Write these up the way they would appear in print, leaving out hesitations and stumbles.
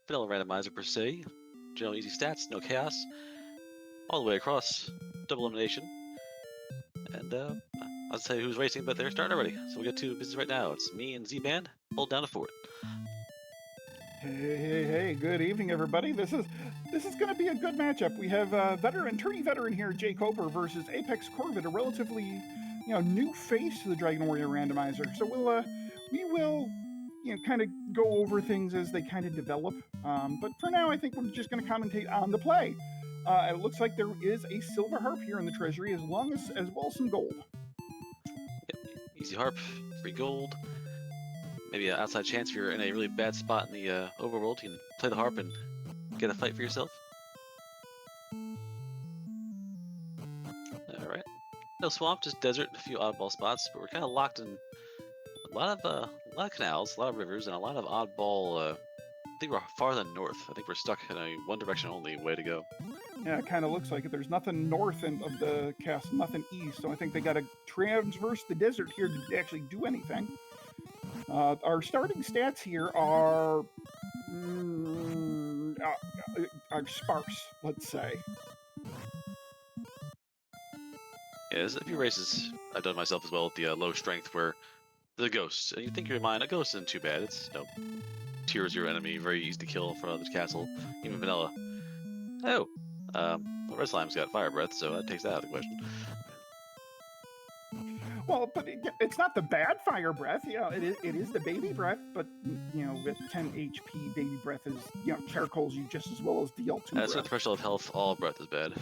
vanilla randomizer per se. General easy stats, no chaos, all the way across, double elimination. And I'll tell you who's racing, but they're starting already. So we'll get to business right now. It's me and Z-Band. Hold down to fort. Hey! Good evening, everybody. This is going to be a good matchup. We have tourney veteran here, jkoper, versus apexcorvid, a relatively new face to the Dragon Warrior Randomizer. So we will kind of go over things as they kind of develop. But for now, I think we're just going to commentate on the play. It looks like there is a silver harp here in the treasury, as well as some gold. Yep, easy harp, free gold. Maybe an outside chance if you're in a really bad spot in the overworld, you can play the harp and get a fight for yourself. Alright. No swamp, just desert, a few oddball spots, but we're kind of locked in a lot of canals, a lot of rivers, and a lot of oddball. I think we're farther north. I think we're stuck in a one direction only way to go. Yeah, it kind of looks like it. There's nothing north of the castle, nothing east, so I think they got to transverse the desert here to actually do anything. Our starting stats here are sparse, let's say. Yeah, there's a few races I've done myself as well with the low strength where the ghosts. And you think you're mine, a ghost isn't too bad. It's tier 0 enemy, very easy to kill from the castle, even vanilla. Oh, the red slime's got fire breath, so that takes that out of the question. Well, but it's not the bad fire breath. Yeah, it is the baby breath, but with 10 HP, baby breath is charcoals you just as well as DL2 That's the threshold of health. All breath is bad.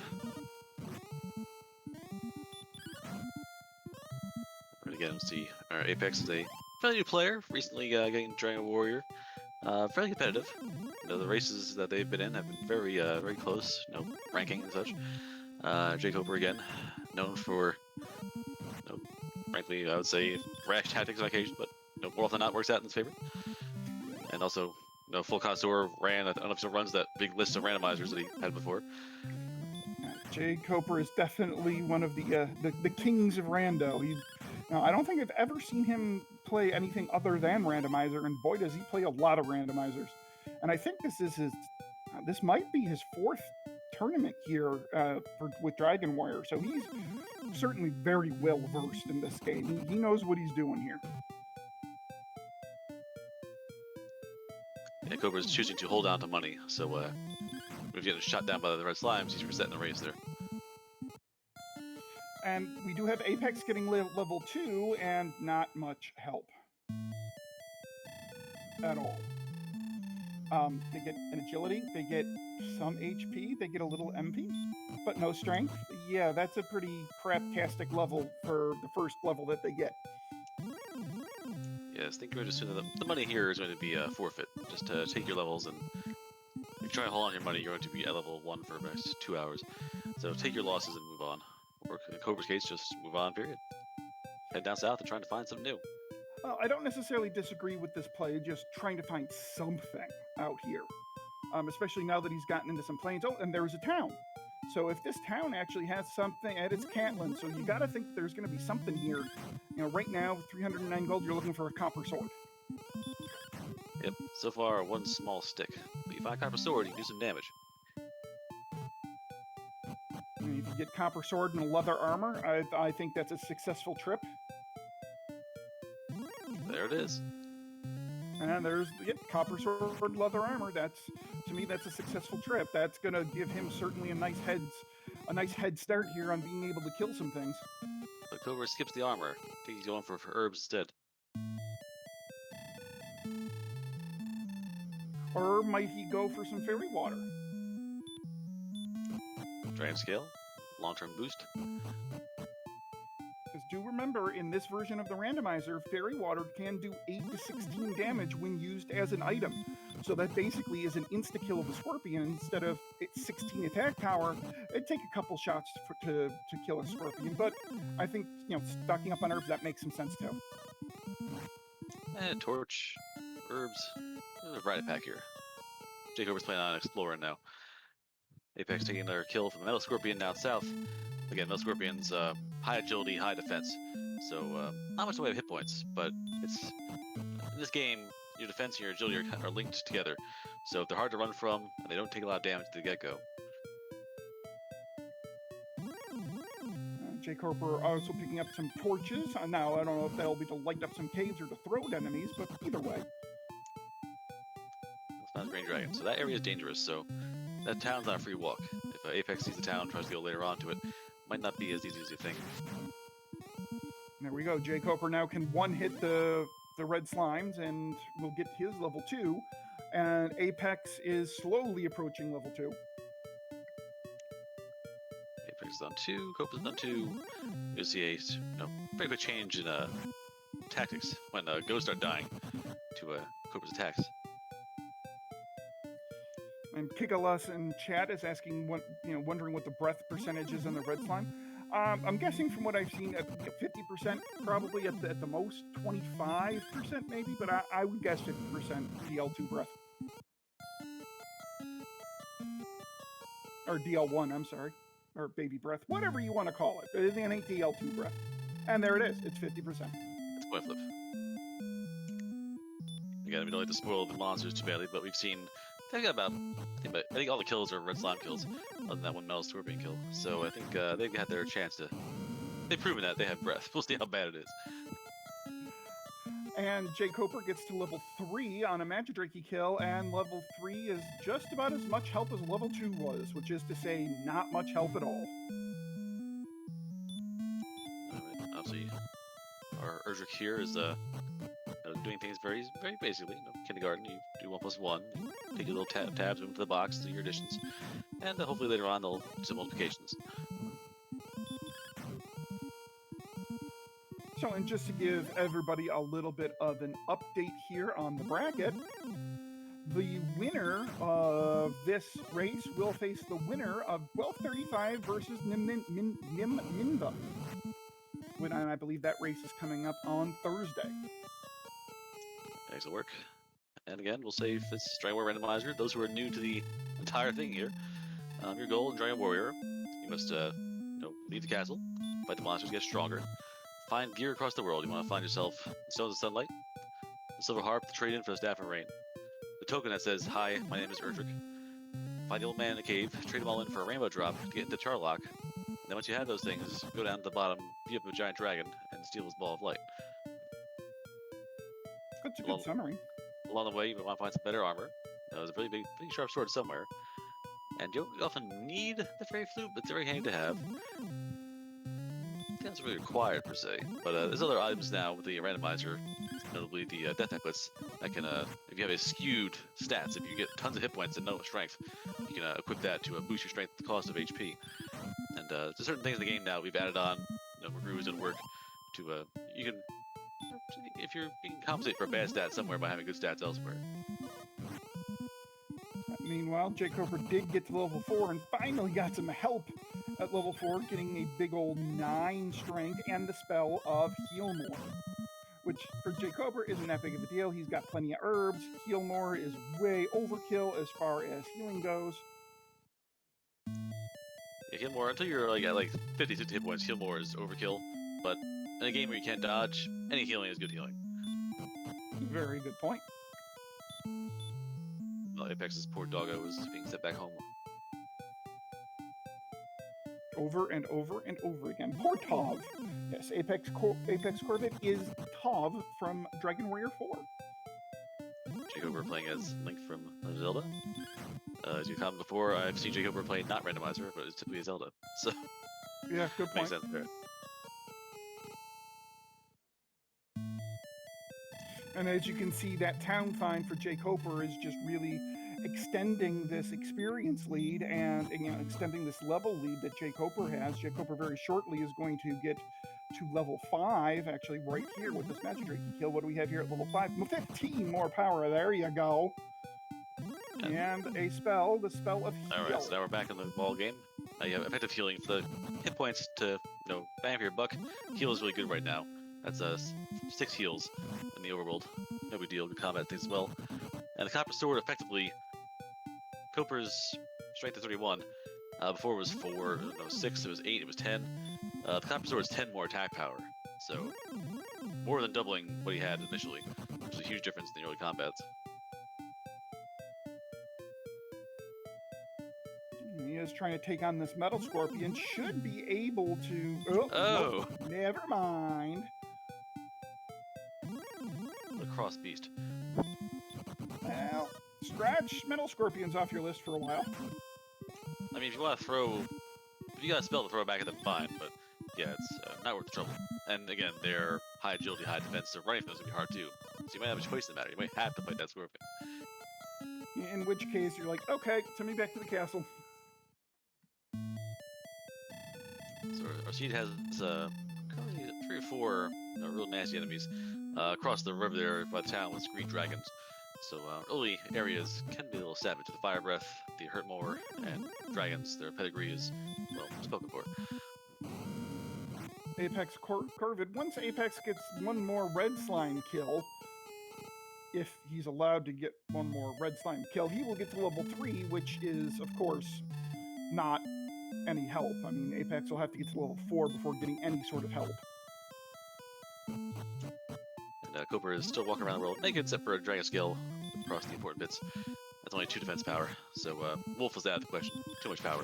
Again, see, our Apex is a fairly new player, recently getting Dragon Warrior. Fairly competitive. The races that they've been in have been very, very close. Ranking and such. jkoper again, known for, frankly, I would say rash tactics on occasion, but more often than not works out in his favor. And also, full connoisseur ran. I don't know if he still runs that big list of randomizers that he had before. jkoper is definitely one of the kings of rando. I don't think I've ever seen him play anything other than randomizer, and boy does he play a lot of randomizers. And I think this might be his 4th tournament here with Dragon Warrior, so he's certainly very well versed in this game. He knows what he's doing here. Yeah, jkoper is choosing to hold on to money, so if you get shot down by the red slimes, he's resetting the race there. And we do have Apex getting level 2 and not much help at all. They get an agility, they get some HP, they get a little MP, but no strength. Yeah, that's a pretty craptastic level for the first level that they get. Yes, I think we're just assuming that the money here is going to be a forfeit. Just take your levels, and if you try to hold on your money, you're going to be at level 1 for the next 2 hours. So take your losses and move on. Or in jkoper's case, just move on, period. Head down south and trying to find something new. Well, I don't necessarily disagree with this play, just trying to find something out here. Especially now that he's gotten into some plains. Oh, and there's a town. So if this town actually has something, and it's Cantland, so you got to think there's going to be something here. Right now, with 309 gold, you're looking for a copper sword. Yep, so far, one small stick. But you find a copper sword, you can do some damage. And if you get copper sword and leather armor, I think that's a successful trip. There it is. And there's copper sword, leather armor. To me, that's a successful trip. That's gonna give him certainly a nice head start here on being able to kill some things. But jkoper skips the armor. I think he's going for herbs instead. Or might he go for some fairy water? Dragon scale, long-term boost. Because do remember, in this version of the randomizer, fairy water can do 8 to 16 damage when used as an item. So that basically is an insta-kill of a scorpion. Instead of 16 attack power, it'd take a couple shots to kill a scorpion. But I think, stocking up on herbs, that makes some sense too. And torch, herbs, there's a variety pack here. jkoper's playing on exploring now. Apex taking another kill from the metal scorpion down south. Again, metal scorpion's high agility, high defense, so not much in the way of hit points, but it's in this game, your defense and your agility are linked together. So they're hard to run from, and they don't take a lot of damage to the get-go. jkoper also picking up some torches. Now, I don't know if that'll be to light up some caves or to throw at enemies, but either way. It's not a green dragon, so that area is dangerous, so that town's not a free walk. If Apex sees the town, tries to go later onto it, might not be as easy as you think. There we go. jkoper now can one-hit the red slimes, and will get his level 2. And Apex is slowly approaching level 2. Apex is on 2, Copa's on 2. You'll see a very quick change in tactics when ghosts start dying to Copa's attacks. And Kigalas in chat is asking, wondering what the breath percentage is on the red slime. I'm guessing from what I've seen, 50% probably at the most, 25% maybe, but I would guess 50% DL2 breath. Or DL1, I'm sorry. Or baby breath, whatever you want to call it. It ain't DL2 breath. And there it is, it's 50%. It's coin flip. Again, we don't like to spoil the monsters too badly, but we've seen, they've got about, I think all the kills are red slime kills, other than that one metal scorpion kill. So I think they've had their chance to, they've proven that they have breath. We'll see how bad it is. And jkoper gets to level 3 on a Magidrakey kill, and level 3 is just about as much help as level 2 was, which is to say, not much help at all. Obviously, our Erdrick here is doing things very, very basically. Kindergarten, you do 1+1, you take your little tabs, move to the box, do your additions, and hopefully later on they'll do some multiplications. So, and just to give everybody a little bit of an update here on the bracket, the winner of this race will face the winner of 1235 versus Nimba. And I believe that race is coming up on Thursday. Excellent work. And again, we'll say if it's Dragon Warrior Randomizer, those who are new to the entire thing here, your goal in Dragon Warrior, you must leave the castle, fight the monsters, get stronger, find gear across the world. You want to find yourself the Stones of Sunlight, the Silver Harp, the trade-in for the Staff of Rain, the token that says, "Hi, my name is Erdrick." Find the old man in the cave, trade them all in for a rainbow drop to get into Charlock. And then once you have those things, go down to the bottom, beat up a giant dragon, and steal his ball of light. That's a good summary. Along the way, you might want to find some better armor. There's a really big, sharp sword somewhere. And you don't often need the fairy flute, but it's very handy to have. It's not really required per se, but there's other items now with the randomizer, notably the death necklace, that can, if you have a skewed stats, if you get tons of hit points and no strength, you can equip that to boost your strength at the cost of HP. And there's certain things in the game now we've added on, brews and work to, you can, if you can compensate for a bad stat somewhere by having good stats elsewhere. Meanwhile, jkoper did get to level 4 and finally got some help at level 4, getting a big old 9 strength and the spell of Heal More, which for jkoper isn't that big of a deal. He's got plenty of herbs. Heal More is way overkill as far as healing goes. Yeah, Heal More, until you're at 50, 60 hit points, Heal More is overkill, but in a game where you can't dodge, any healing is good healing. Very good point. Well, Apex's poor doggo was being sent back home. Over and over and over again. Poor Tov. Yes, apexcorvid is Tov from Dragon Warrior 4. jkoper playing as Link from Zelda. As you've commented before, I've seen jkoper play not randomizer, but it's typically a Zelda. So yeah, good point. Makes sense there. And as you can see, that town find for jkoper is just really extending this experience lead and extending this level lead that jkoper has. jkoper very shortly is going to get to level 5, actually right here with this Magidrakey kill. What do we have here at level 5? 15 more power. There you go. And a spell, the spell of heal. Alright, so now we're back in the ball game. Now you have effective healing for the hit points to bang for your buck. Heal is really good right now. That's 6 heals in the overworld. No big deal, good combat things as well. And the copper sword effectively, Coper's strength is 31. Before it was 6, it was 8, it was 10. The copper sword is 10 more attack power. So more than doubling what he had initially. which is a huge difference in the early combats. He is trying to take on this Metal Scorpion. Should be able to... Oh! Nope, never mind. The cross beast. Well, scratch Metal Scorpions off your list for a while. I mean, if you want to throw... If you got a spell to throw it back at them, fine, but yeah, it's not worth the trouble. And again, they're high agility, high defense, so running from them's going to be hard too. So you might have a choice in the matter. You might have to fight that Scorpion. In which case, you're like, okay, send me back to the castle. So our seed has currently 3 or 4 real nasty enemies across the river there by the town with green dragons. So early areas can be a little savage. The fire breath, the hurt more, and dragons, their pedigree is, well, spoken for. Apexcorvid. Once Apex gets one more red slime kill, if he's allowed to get one more red slime kill, he will get to level 3, which is, of course, not any help. I mean, Apex will have to get to level 4 before getting any sort of help. And Cooper is still walking around the world naked, except for a dragon scale across the important bits. That's only 2 defense power, so Wolf was out of the question. Too much power.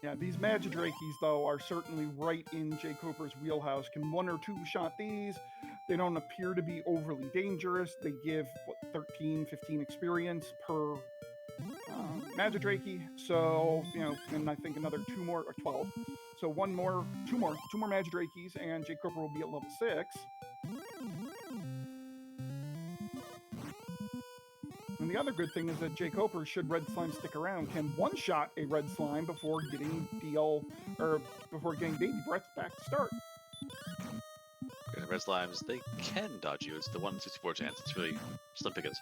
Yeah, these Magidrakies, though, are certainly right in jkoper's wheelhouse. Can 1 or 2 shot these? They don't appear to be overly dangerous. They give, what, 13, 15 experience per Magidraki. So, you know, and I think another 2 more, or 12. So 2 more Magidrakes, and jkoper will be at level 6. And the other good thing is that jkoper, should red slime stick around, can one-shot a red slime before getting baby breath back to start. Red slimes, they can dodge you. It's the 1 in 64 chance. It's really slim pickings.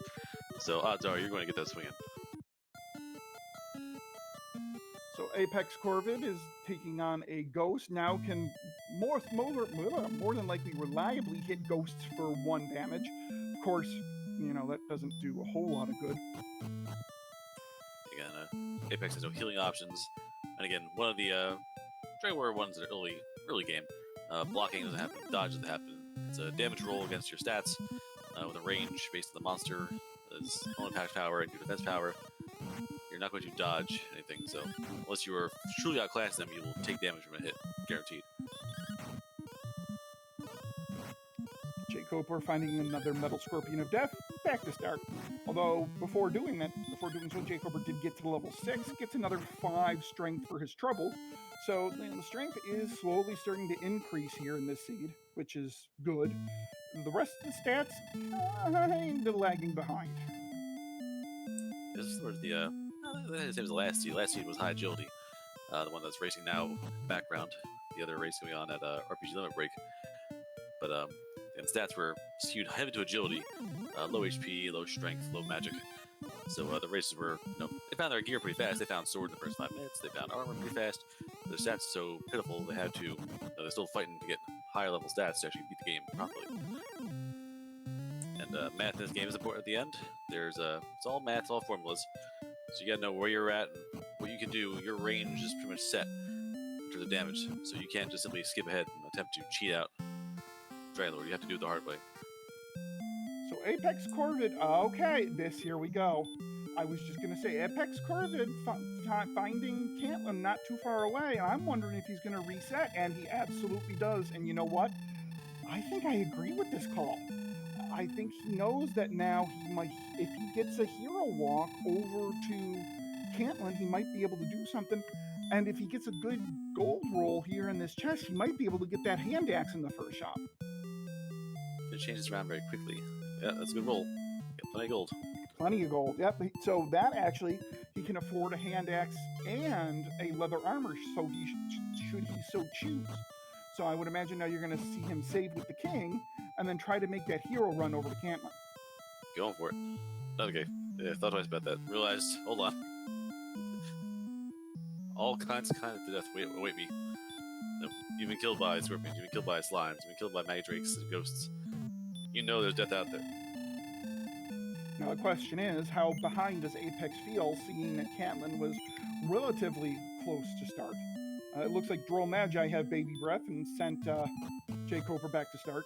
So odds are you're going to get that swing in. So apexcorvid is taking on a ghost. Now can more than likely reliably hit ghosts for 1 damage. Of course, you know, that doesn't do a whole lot of good. Again, Apex has no healing options. And again, one of the Dragon Warrior ones in the early game, blocking doesn't happen, dodge doesn't happen. It's a damage roll against your stats with a range based on the monster. There's only impact power and your defense power. You're not going to dodge anything, so unless you are truly outclassing them, you will take damage from a hit, guaranteed. jkoper finding another Metal Scorpion of Death, back to start. Although, before doing so, jkoper did get to level 6, gets another 5 strength for his trouble. So, the strength is slowly starting to increase here in this seed, which is good. The rest of the stats, kind of lagging behind. This is sort of the same as the last seed. Last seed was high agility, the one that's racing now in the background. The other race going on at RPG Limit Break. But and stats were skewed heavy to agility, low HP, low strength, low magic. So the races were, they found their gear pretty fast. They found sword in the first 5 minutes. They found armor pretty fast. Their stats so pitiful they had to, they're still fighting to get higher level stats to actually beat the game properly. And math in this game is important at the end. There's it's all math, it's all formulas. So you gotta know where you're at and what you can do. Your range is pretty much set in terms of damage. So you can't just simply skip ahead and attempt to cheat out Dragon Lord. You have to do it the hard way. So apexcorvid, okay, here we go. I was just going to say, apexcorvid finding Cantlin not too far away. I'm wondering if he's going to reset, and he absolutely does. And you know what? I think I agree with this call. I think he knows that now he might, if he gets a hero walk over to Cantlin, he might be able to do something. And if he gets a good gold roll here in this chest, he might be able to get that hand axe in the first shot. It changes around very quickly. Yeah, that's a good roll. Got plenty of gold. Plenty of gold, yep. So that actually, he can afford a hand axe and a leather armor, so should he so choose. So I would imagine now you're going to see him save with the king, and then try to make that hero run over to Cantlin. Going for it. Okay, yeah, thought twice about that. Realized, hold on. All kinds of death await me. You've been killed by scorpions, you've been killed by slimes, you've been killed by magidrakes and ghosts. You know there's death out there. Now the question is, how behind does Apex feel, seeing that Cantlin was relatively close to start? It looks like Droll Magi have baby breath and sent jkoper back to start.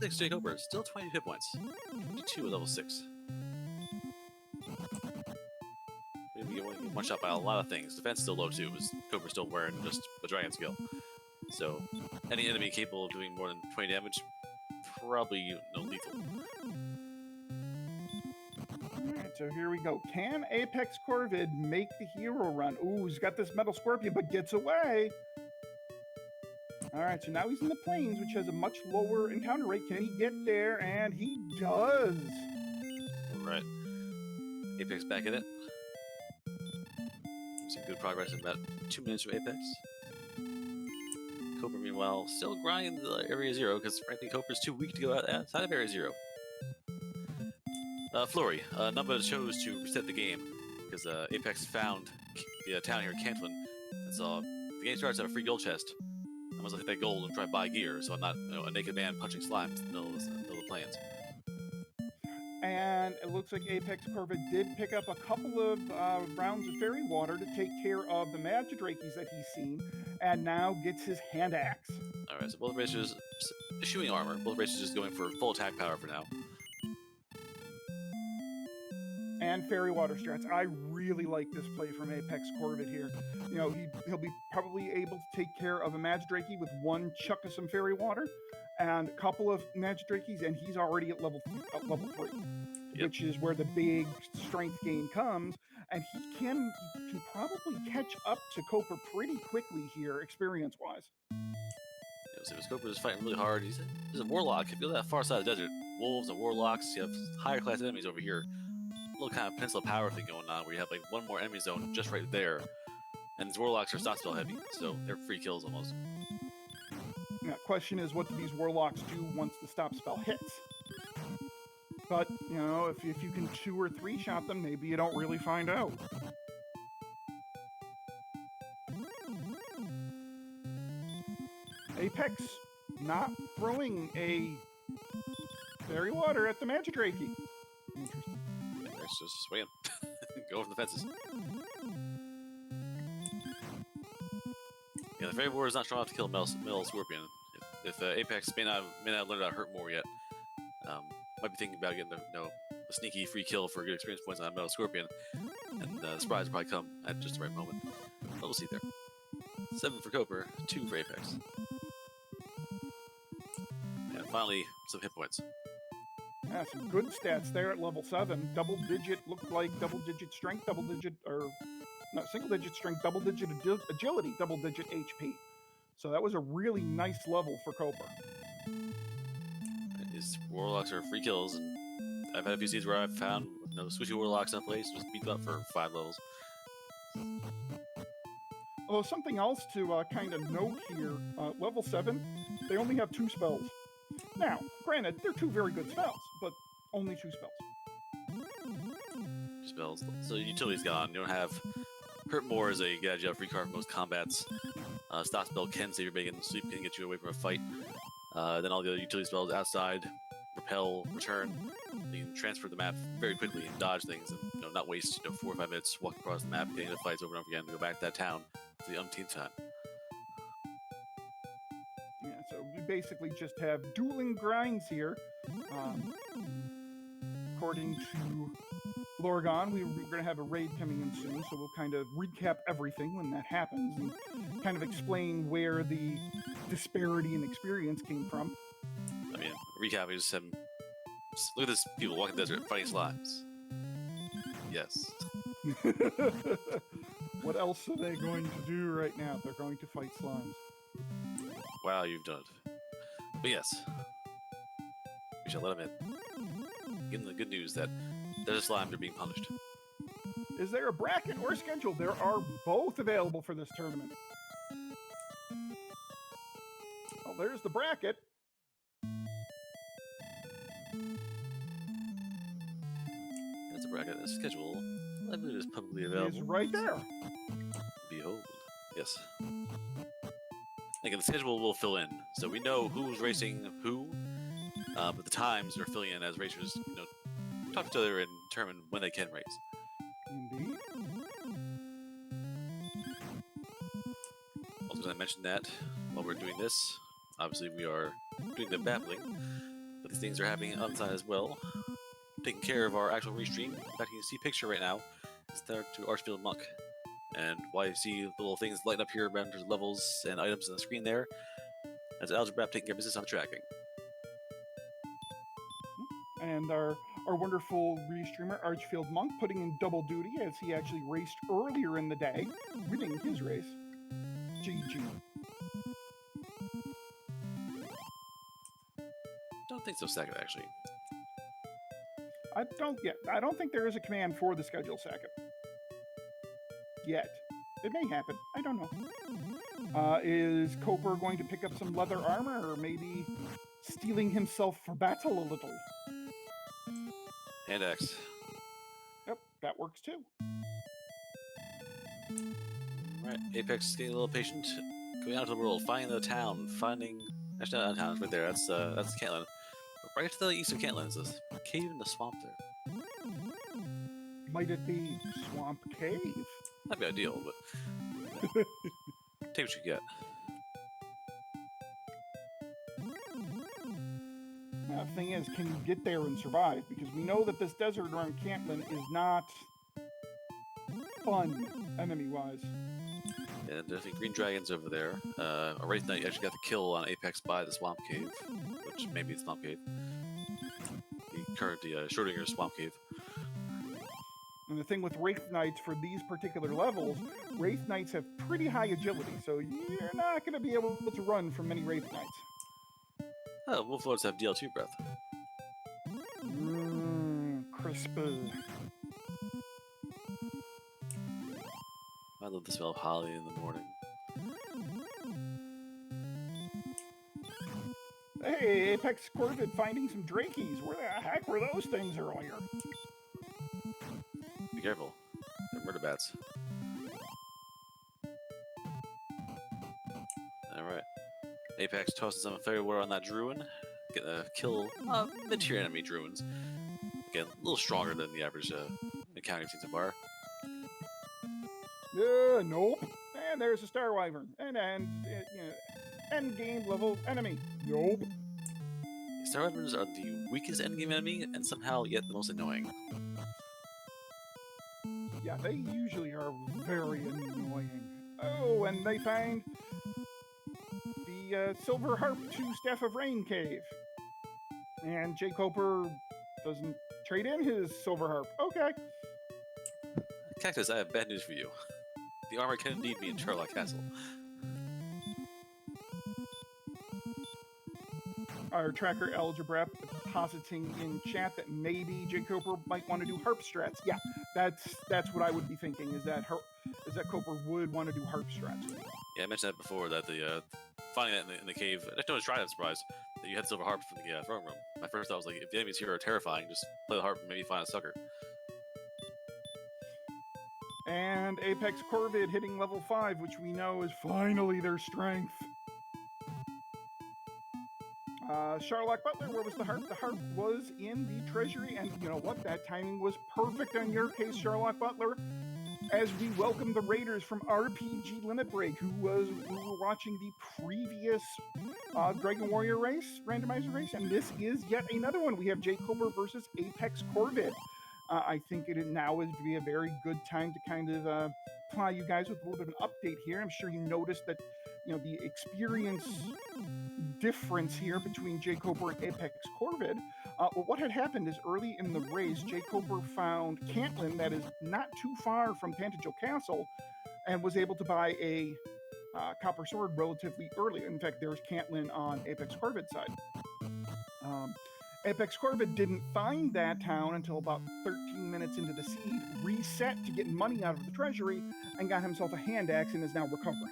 6 jkoper, still 20 hit points. 22 at level 6. We get one shot by a lot of things. Defense still low too, because Coper's still wearing just a dragon skill. So, any enemy capable of doing more than 20 damage, probably no lethal. Alright, so here we go. Can apexcorvid make the hero run? Ooh, he's got this metal scorpion, but gets away. Alright, so now he's in the plains, which has a much lower encounter rate. Can he get there? And he does. Alright. Apex back in it. Some good progress in about 2 minutes from Apex. Coper, meanwhile, still grinding the Area 0, because frankly, Coper's too weak to go outside of Area 0. Flory, Numba chose to reset the game, because Apex found the town here, Cantwin. And so, the game starts at a free gold chest. I must hit that gold and try to buy gear, so I'm not a naked man punching slimes in the middle of the plains. And it looks like apexcorvid did pick up a couple of rounds of fairy water to take care of the magidrakes that he's seen, and now gets his hand axe. Alright, so both racers eschewing armor. Both racers just going for full attack power for now. And fairy water strats. I really like this play from apexcorvid here. You know, he'll be probably able to take care of a magidrakey with one chuck of some fairy water, and a couple of magidrakes, and he's already at level 3, Yep. which is where the big strength gain comes. And he can probably catch up to Coper pretty quickly here, experience-wise. Yeah, so Coper is fighting really hard. He's a warlock. If you go that far side of the desert, wolves and warlocks, you have higher class enemies over here. A little kind of peninsula power thing going on, where you have like one more enemy zone just right there, and these warlocks are stop spell heavy, so they're free kills almost. Now, question is, what do these warlocks do once the stop spell hits? But, you know, if you can 2 or 3 shot them, maybe you don't really find out. Apex not throwing a fairy water at the magidrakey. Interesting. Yeah, it's just swinging. Go over the fences. Yeah, the fairy water is not strong enough to kill a metal scorpion. If Apex may not have learned how to hurt more yet, might be thinking about getting a sneaky free kill for good experience points on that metal scorpion, and the surprise will probably come at just the right moment. But we'll see there. 7 for Coper, 2 for Apex. And finally, some hit points. Yeah, some good stats there at level 7. Double digit, looked like double digit strength, single digit strength, double digit agility, double digit HP. So that was a really nice level for Coper. His warlocks are free kills, and I've had a few seeds where I've found swishy warlocks in place, just beat them up for 5 levels. Although something else to kind of note here, level 7, they only have 2 spells. Now, granted, they're 2 very good spells, but only 2 spells. 2 spells. So utility's gone. You don't have hurt more as a get out of jail free card for most combats. Stop spell can save your bacon, sleep can get you away from a fight. Then all the other utility spells outside, repel, return. You can transfer the map very quickly and dodge things, and not waste 4 or 5 minutes walking across the map, getting into fights over and over again to go back to that town for the umpteenth time. Yeah, so we basically just have dueling grinds here. According to Lorgon, we're going to have a raid coming in soon, so we'll kind of recap everything when that happens and kind of explain where the disparity in experience came from. I mean, recap is just look at this people walking the desert fighting slimes. Yes. What else are they going to do right now? They're going to fight slimes. Wow, you've done it. But yes, we shall let them in. Give them the good news that desert slimes are being punished. Is there a bracket or schedule? There are both available for this tournament. Well, there's the bracket. That's a bracket. The schedule, I believe, is publicly available. It's right there. Behold. Yes. Again, the schedule will fill in, so we know who's racing who, but the times are filling in as racers, talk to each other and determine when they can race. Indeed. Also, as I mentioned that while we're doing this, obviously we are doing the battling. But these things are happening on the side as well. Taking care of our actual restream. In fact, you can see a picture right now. It's there to Archfield Monk. And why you see little things light up here around levels and items on the screen there. That's Algebrap taking care of business on tracking. And our wonderful restreamer, Archfield Monk, putting in double duty as he actually raced earlier in the day, winning his race. GG. Don't think so, second, actually. I don't think there is a command for the schedule second. Yet. It may happen. I don't know. Is jkoper going to pick up some leather armor, or maybe steeling himself for battle a little? And X. Yep, that works too. Alright, Apex is getting a little patient. Going out into the world, finding the town, finding... Actually, not a town, it's right there. That's Cantlin. But right to the east of Cantlin is a cave in the swamp there. Might it be Swamp Cave? That'd be ideal, but... take what you get. Now, the thing is, can you get there and survive? Because we know that this desert around Cantlin is not fun, enemy-wise. And I think Green Dragon's over there. A Wraith Knight actually got the kill on Apex by the Swamp Cave, which maybe it's Swamp Cave. The Schrodinger Swamp Cave. And the thing with Wraith Knights for these particular levels, Wraith Knights have pretty high agility, so you're not going to be able to run from many Wraith Knights. Oh, Wolf Lords have DL2 breath. Crispy. I love the smell of holly in the morning. Hey, apexcorvid finding some drakies. Where the heck were those things earlier? Be careful. They're murder bats. Alright. Apex tosses some fairy water on that Druin. Get a kill mid-tier enemy Druins. Again, a little stronger than the average encounter you've seen so far. Nope. And there's a Star Wyvern. And end game level enemy. Nope. Star Wyverns are the weakest endgame enemy, and somehow yet the most annoying. Yeah, they usually are very annoying. Oh, and they find the Silver Harp to Staff of Rain cave. And jkoper doesn't trade in his Silver Harp. Okay. Cactus, I have bad news for you. The armor can indeed be in Sherlock Castle. Our tracker Algebra positing in chat that maybe jkoper might want to do harp strats. Yeah, that's what I would be thinking. Is that jkoper would want to do harp strats. Yeah, I mentioned that before. That the finding that in the cave. I don't try. I'm surprised that you had silver harp from the throne room. My first thought was like, if the enemies here are terrifying, just play the harp and maybe find a sucker. And apexcorvid hitting level 5, which we know is finally their strength. Sherlock Butler, where was the harp? The harp was in the treasury, and you know what? That timing was perfect on your case, Sherlock Butler, as we welcome the raiders from RPG Limit Break, who were watching the previous Dragon Warrior randomizer race, and this is yet another one. We have jkoper versus apexcorvid. I think it now would be a very good time to kind of ply you guys with a little bit of an update here. I'm sure you noticed that, you know, the experience difference here between jkoper and apexcorvid. Well, what had happened is early in the race, jkoper found Cantlin, that is not too far from Tantagel Castle, and was able to buy a copper sword relatively early. In fact, there's Cantlin on apexcorvid's side. apexcorvid didn't find that town until about 13 minutes into the siege, reset to get money out of the treasury, and got himself a hand axe and is now recovering.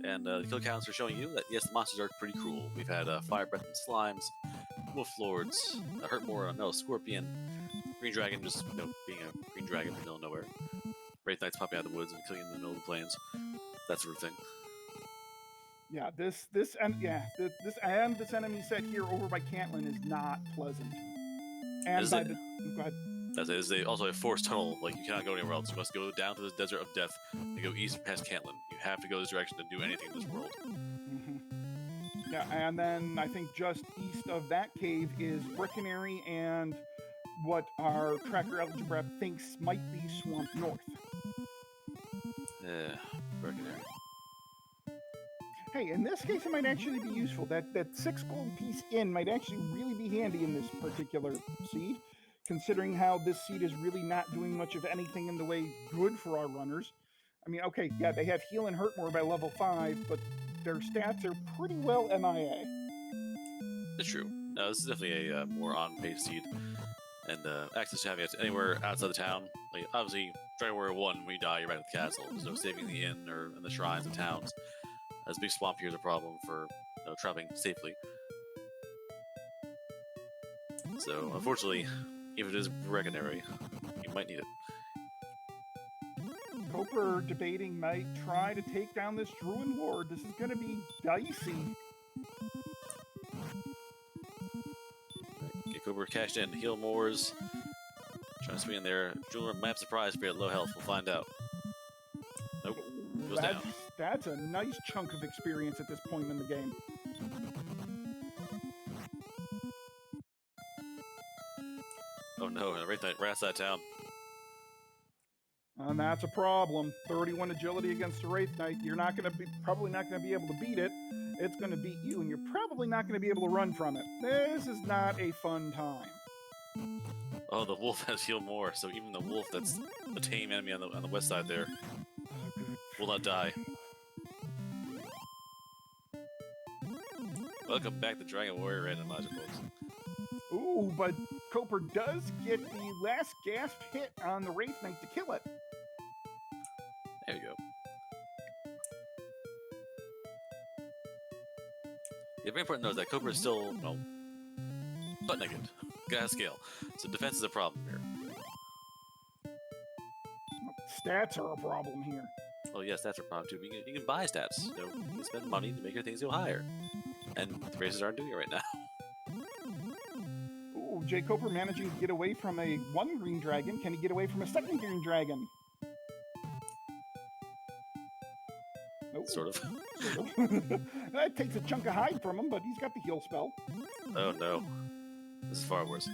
And the kill counts are showing you that yes, the monsters are pretty cruel. We've had fire breath and slimes, wolf lords, hurt more metal scorpion, green dragon just being a green dragon in the middle of nowhere, wraith knights popping out of the woods and killing in the middle of the plains, that sort of thing. Yeah, this enemy set here over by Cantlin is not pleasant. And by go ahead. That is also a forced tunnel. Like, you cannot go anywhere else. You must go down to the desert of death and go east past Cantlin. You have to go this direction to do anything in this world. Mm-hmm. Yeah, and then I think just east of that cave is Brickanary and what our tracker algebra thinks might be Swamp North. Yeah, Brickanary. Hey, in this case, it might actually be useful. That 6 gold piece in might actually really be handy in this particular seed, considering how this seed is really not doing much of anything in the way good for our runners. I mean, okay, yeah, they have heal and hurt more by level 5, but their stats are pretty well MIA. It's true. No, this is definitely a more on-pace seed. And access to having it anywhere outside the town. Like, obviously, Dragon Warrior 1, when you die, you're back at the castle. There's no saving the inn or in the shrines and towns. As big swamp here is a problem for traveling safely. So, unfortunately, if it is Brickanary, you might need it. Koper debating might try to take down this Druid Lord. This is going to be dicey. Jkoper cashed in. Heal Moors. Trying to swing in there. Jeweler might have surprise for you at low health. We'll find out. Nope. Goes down. That's a nice chunk of experience at this point in the game. Oh no, right outside town. And that's a problem. 31 agility against a Wraith Knight. You're probably not going to be able to beat it. It's going to beat you, and you're probably not going to be able to run from it. This is not a fun time. Oh, the wolf has heal more, so even the wolf that's the tame enemy on the west side there will not die. Welcome back to Dragon Warrior Randomizer, folks. Ooh, but Koper does get the last gasp hit on the Wraith Knight to kill it. There you go. Yeah, very important to note that Koper is still, butt naked. Got a scale. So defense is a problem here. Stats are a problem here. Oh yes, stats are a problem too. You can buy stats. You can spend money to make your things go higher. And the races aren't doing it right now. Ooh, jkoper managing to get away from a 1 green dragon. Can he get away from a 2nd green dragon? Nope. Sort of. That takes a chunk of hide from him, but he's got the heal spell. Oh no. This is far worse.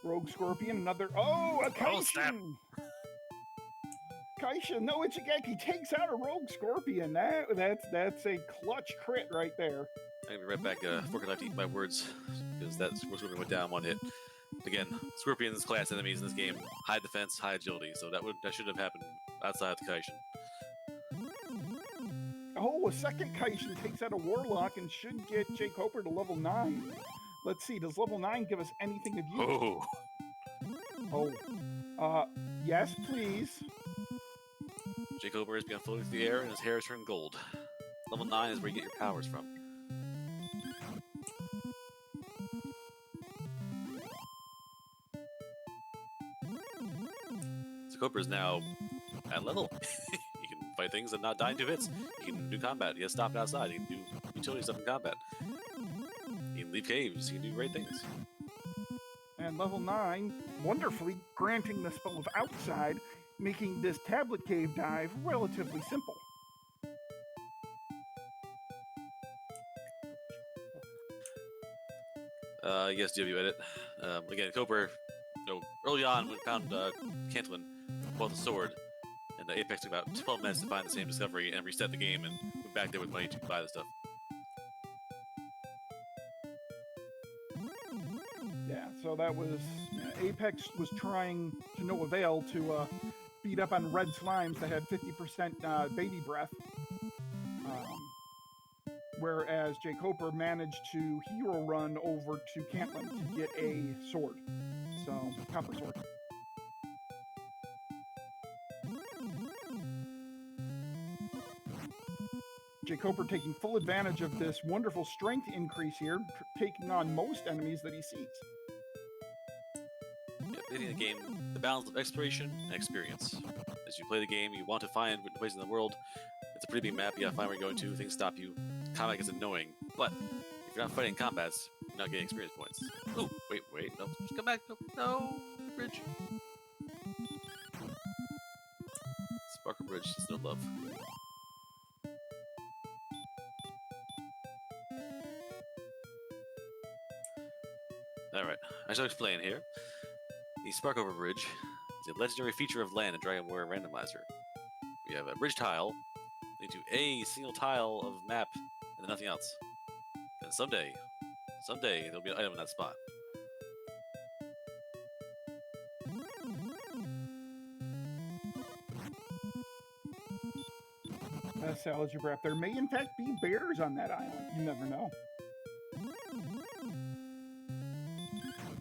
Rogue Scorpion, another... Oh, a Kaishin! Oh, snap! Kaishin, no, Ichigaki takes out a Rogue Scorpion. That's a clutch crit right there. I'm gonna be right back, fork and knife to eat my words, because that Scorpion went down 1 hit. Again, Scorpions class enemies in this game, high defense, high agility, so that should have happened outside the Kaishin. Oh, a 2nd Kaishin takes out a Warlock and should get jkoper to level 9. Let's see, does level 9 give us anything of use? Oh. Yes, please. jkoper has begun floating through the air and his hair has turned gold. Level 9 is where you get your powers from. jkoper is now at level. He can fight things and not die in 2 hits. He can do combat. He has stopped outside. He can do utility stuff in combat. He can leave caves. He can do great things. And level 9, wonderfully granting the spell of outside, making this tablet cave dive relatively simple. Yes, DW edit. Again, Koper, early on, when we found Cantillon, bought the sword, and Apex took about 12 minutes to find the same discovery and reset the game and went back there with money to buy the stuff. Yeah, so that was... Apex was trying to no avail to beat up on red slimes that had 50% baby breath. Whereas jkoper managed to hero run over to Cantillon to get a sword. So, copper sword. jkoper taking full advantage of this wonderful strength increase here, taking on most enemies that he sees. Yeah, playing the game, the balance of exploration and experience. As you play the game, you want to find places in the world. It's a pretty big map. You gotta find where you're going to. Things stop you. Combat gets annoying, but if you're not fighting combats, you're not getting experience points. Ooh, wait, no, just come back. No, bridge. Sparkle Bridge is no love. Alright, I shall explain here. The Sparkover Bridge is a legendary feature of land in Dragon Warrior Randomizer. We have a bridge tile leading to a single tile of map and then nothing else. And someday, there'll be an item in that spot. Salad you wrap. There may in fact be bears on that island. You never know.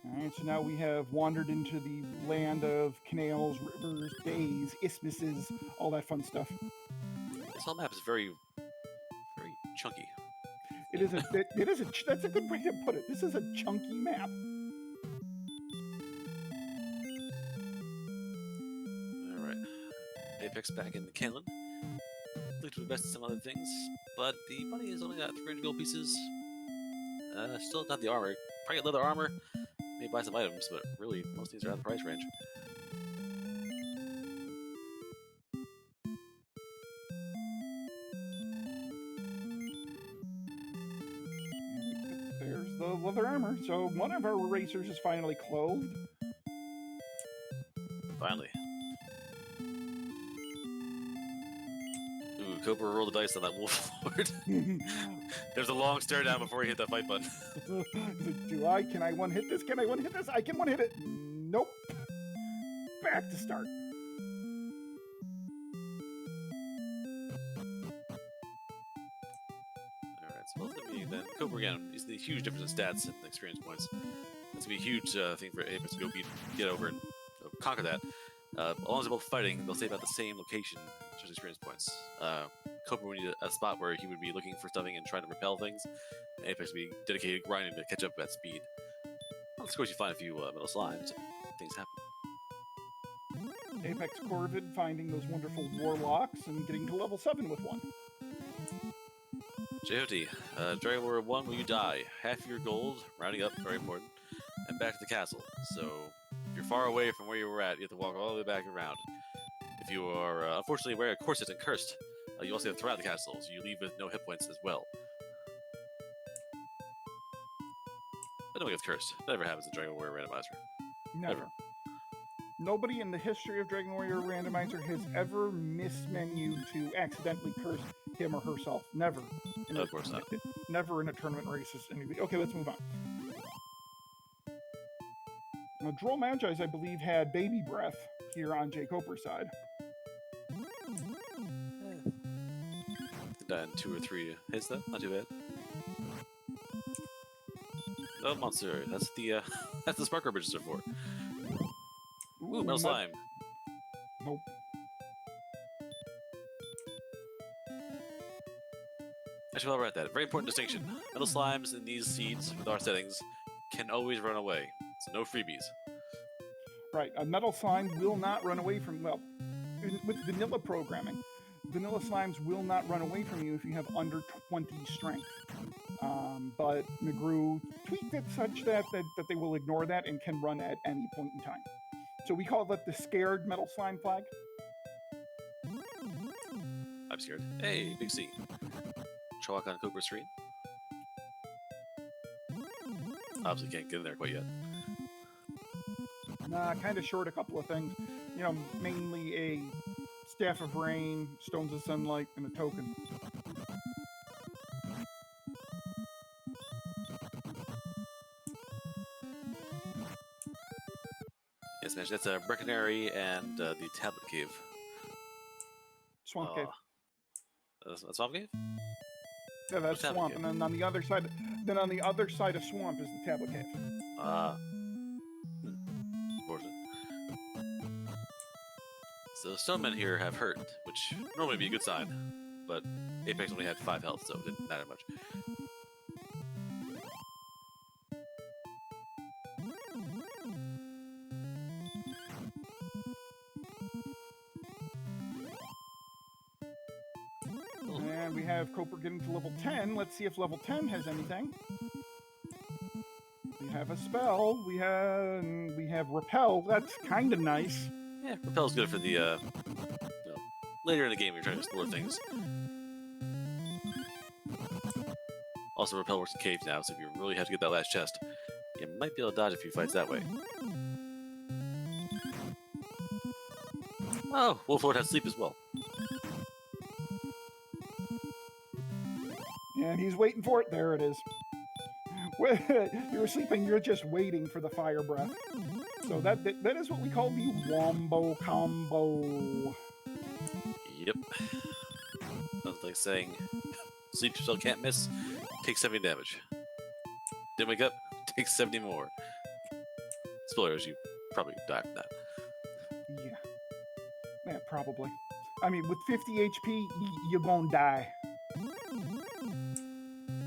Alright, so now we have wandered into the land of canals, rivers, bays, isthmuses, all that fun stuff. This whole map is very chunky. It is that's a good way to put it. This is a chunky map. Alright. Apex back in the Canyon. Look to invest in some other things, but the money has only got 300 gold pieces. Still not the armor. Probably get leather armor. Maybe buy some items, but really, most things are out of the price range. There's the leather armor. So one of our racers is finally clothed. Finally. Ooh, Cooper rolled the dice on that wolf lord. There's a long stare down before he hit that fight button. Can I one hit this? Can I one hit this? I can one hit it. Nope. Back to start. Alright, so both of me then. Cooper again, is the huge difference in stats and experience points. That's gonna be a huge thing for Apex to go get over and conquer that. As long as they're both fighting, they'll stay about the same location in terms of experience points. Cooper would need a spot where he would be looking for something and trying to repel things. And Apex would be dedicated grinding to catch up at speed. Well, of course, you find a few metal slimes, and things happen. Apexcorvid finding those wonderful warlocks and getting to level 7 with one. JOT, Dragon Warrior 1, will you die? Half your gold, rounding up, very important, and back to the castle. So, if you're far away from where you were at, you have to walk all the way back around. If you are, unfortunately, wearing a corset and cursed, you also have to throw out the castle, so you leave with no hit points as well. But nobody gets cursed. That never happens in Dragon Warrior Randomizer. Never. Nobody in the history of Dragon Warrior Randomizer has ever mismenued to accidentally curse him or herself. Never. Of course not. Never in a tournament race is anybody. Okay, let's move on. Now, Droll Magi's, I believe, had baby breath here on jkoper's side. Done 2 or 3 hits though, not too bad. Oh, monster! That's the that's the sparkler bridges are for. Ooh, metal slime. Nope. Actually, while we're at that, very important distinction. Metal slimes in these seeds with our settings can always run away, so no freebies. Right, a metal slime will not run away from, well, with vanilla programming, vanilla slimes will not run away from you if you have under 20 strength. But McGrew tweaked it such that they will ignore that and can run at any point in time. So we call that the scared metal slime flag. I'm scared. Hey, big C. Chalk on Cooper's screen. Obviously can't get in there quite yet. Nah, kind of short a couple of things. You know, mainly a Staff of Rain, Stones of Sunlight, and a token. Yes, man, that's a Brecconary and the Tablet Cave. Swamp Cave. A Swamp Cave? Yeah, that's Swamp, and then on the other side, of Swamp is the Tablet Cave. Unfortunate. So Stonemen here have hurt, which normally would be a good sign, but Apex only had 5 health, so it didn't matter much. And we have Cooper getting to level 10. Let's see if level 10 has anything. We have a spell. We have Repel. That's kind of nice. Yeah, Repel's good for the, you know, later in the game when you're trying to explore things. Also, Repel works in caves now, so if you really have to get that last chest, You might be able to dodge a few fights that way. Oh, Wolf Lord has sleep as well. And he's waiting for it. There it is. You're sleeping, you're just waiting for the fire breath. So that is what we call the wombo combo. Yep. Sounds like saying, sleep spell can't miss, take 70 damage. Didn't wake up, take 70 more. Spoilers, you probably die from that. Yeah, probably. I mean, with 50 HP, you're gonna die.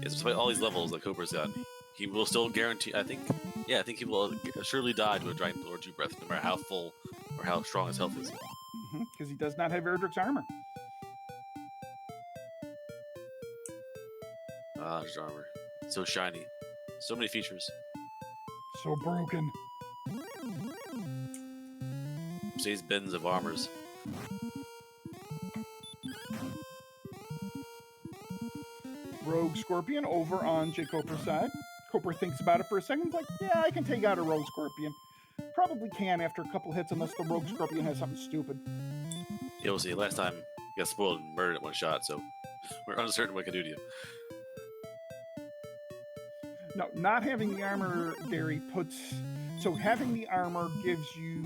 Yes, despite all these levels that Cobra's got, he will still guarantee, I think he will surely die to a Dragon Lord Dew Breath, no matter how full or how strong his health is. Because he does not have Erdrick's armor. Ah, his armor. So shiny. So many features. So broken. Says bins of armors. Rogue Scorpion over on jkoper's side. Koper thinks about it for a second. Like, yeah, I can take out a Rogue Scorpion. Probably can after a couple hits, unless the Rogue Scorpion has something stupid. Yeah, we'll see. Last time, he got spoiled and murdered at one shot, so we're uncertain what it can do to you. No, not having the armor, Gary, so having the armor gives you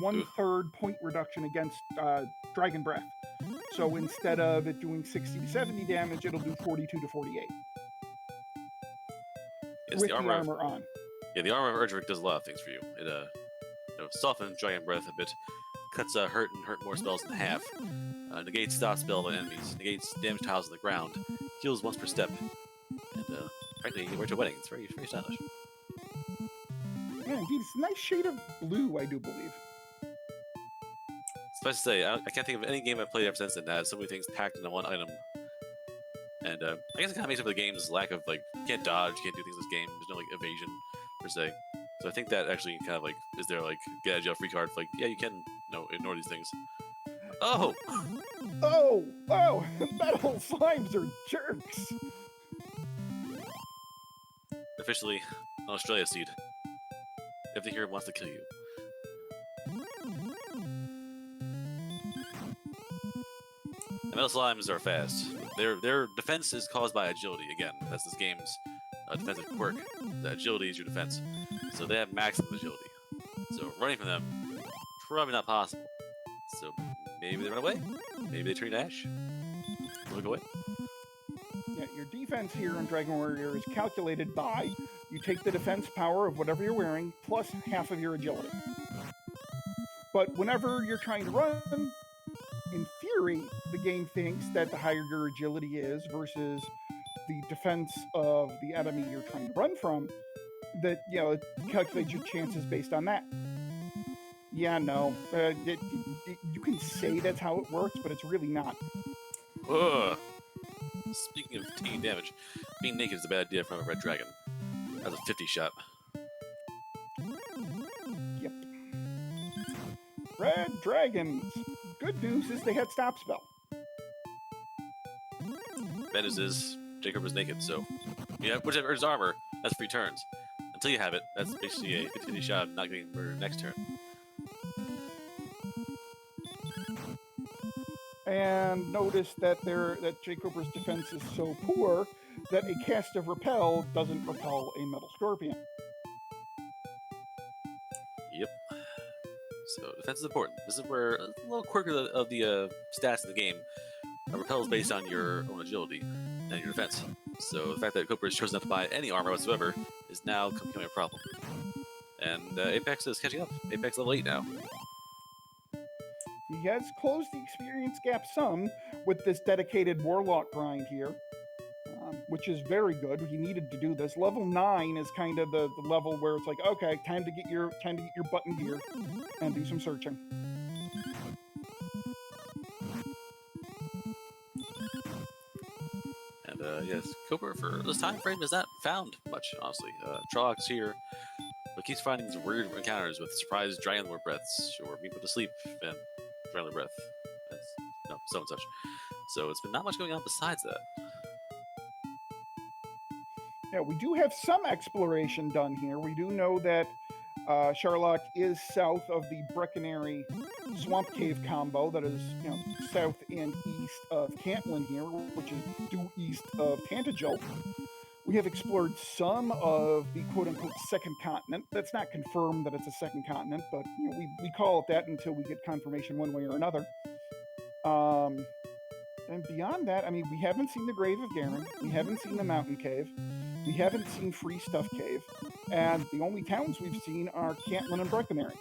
1/3 point reduction against Dragon Breath. So instead of it doing 60 to 70 damage, it'll do 42 to 48. Yes, with the armor on. Yeah, the armor of Erdrick does a lot of things for you. It softens Dragon Breath a bit, cuts hurt more spells in half, negates stop spell by enemies, negates damage tiles on the ground, heals once per step, and frankly, you can wear to a wedding. It's very, very stylish. Yeah, indeed, it's a nice shade of blue, I do believe. Suffice to say, I can't think of any game I've played ever since that has so many things packed into one item. And I guess it kind of makes up for the game's lack of, like, you can't dodge, you can't do things in this game, there's no, like, evasion, per se. So I think that actually kind of, like, is there, like, get out of jail free card for, like, yeah, you can, ignore these things. Oh! Oh! Metal slimes are jerks! Officially, an Australia seed. Everything here wants to kill you. The metal slimes are fast. Their defense is caused by agility. Again, that's this game's defensive quirk. The agility is your defense. So they have maximum agility. So running from them, probably not possible. So maybe they run away. Maybe they turn to ash. Look away. Yeah, your defense here in Dragon Warrior is calculated by you take the defense power of whatever you're wearing plus half of your agility. But whenever you're trying to run, in theory, the game thinks that the higher your agility is versus the defense of the enemy you're trying to run from, that, it calculates your chances based on that. Yeah, no. You can say that's how it works, but it's really not. Ugh. Speaking of taking damage, being naked is a bad idea from a red dragon. That's a 50 shot. Yep. Red dragons. Good news is they had stop spell. Bad news is Jacob was naked, so you have whichever his armor, that's free turns. Until you have it, that's basically a 50 shot of not getting murdered next turn. And notice that jkoper's defense is so poor that a cast of Repel doesn't repel a metal scorpion. Yep. So defense is important. This is where a little quirk of the stats in the game. Repel is based on your own agility and your defense. So the fact that Coper has chosen not to buy any armor whatsoever is now becoming a problem. And Apex is catching up. Apex level 8 now. He has closed the experience gap some with this dedicated Warlock grind here, which is very good. He needed to do this. Level 9 is kind of the level where it's like, okay, time to get your butt in gear and do some searching. And yes, Cooper for this time frame is not found much, honestly. Trollocs here, but keeps finding these weird encounters with surprise Dragon Lord breaths or being put to sleep and Dragon Lord breath. So and such. So it's been not much going on besides that. Yeah, we do have some exploration done here. We do know that Sherlock is south of the Brecconary Swamp Cave combo that is, south and east of Cantlin here, which is due east of Tantagel. We have explored some of the quote-unquote second continent. That's not confirmed that it's a second continent, but we call it that until we get confirmation one way or another. And beyond that, I mean, we haven't seen the Grave of Garen. We haven't seen the Mountain Cave. We haven't seen Free Stuff Cave. And the only towns we've seen are Cantlin and Brecconary.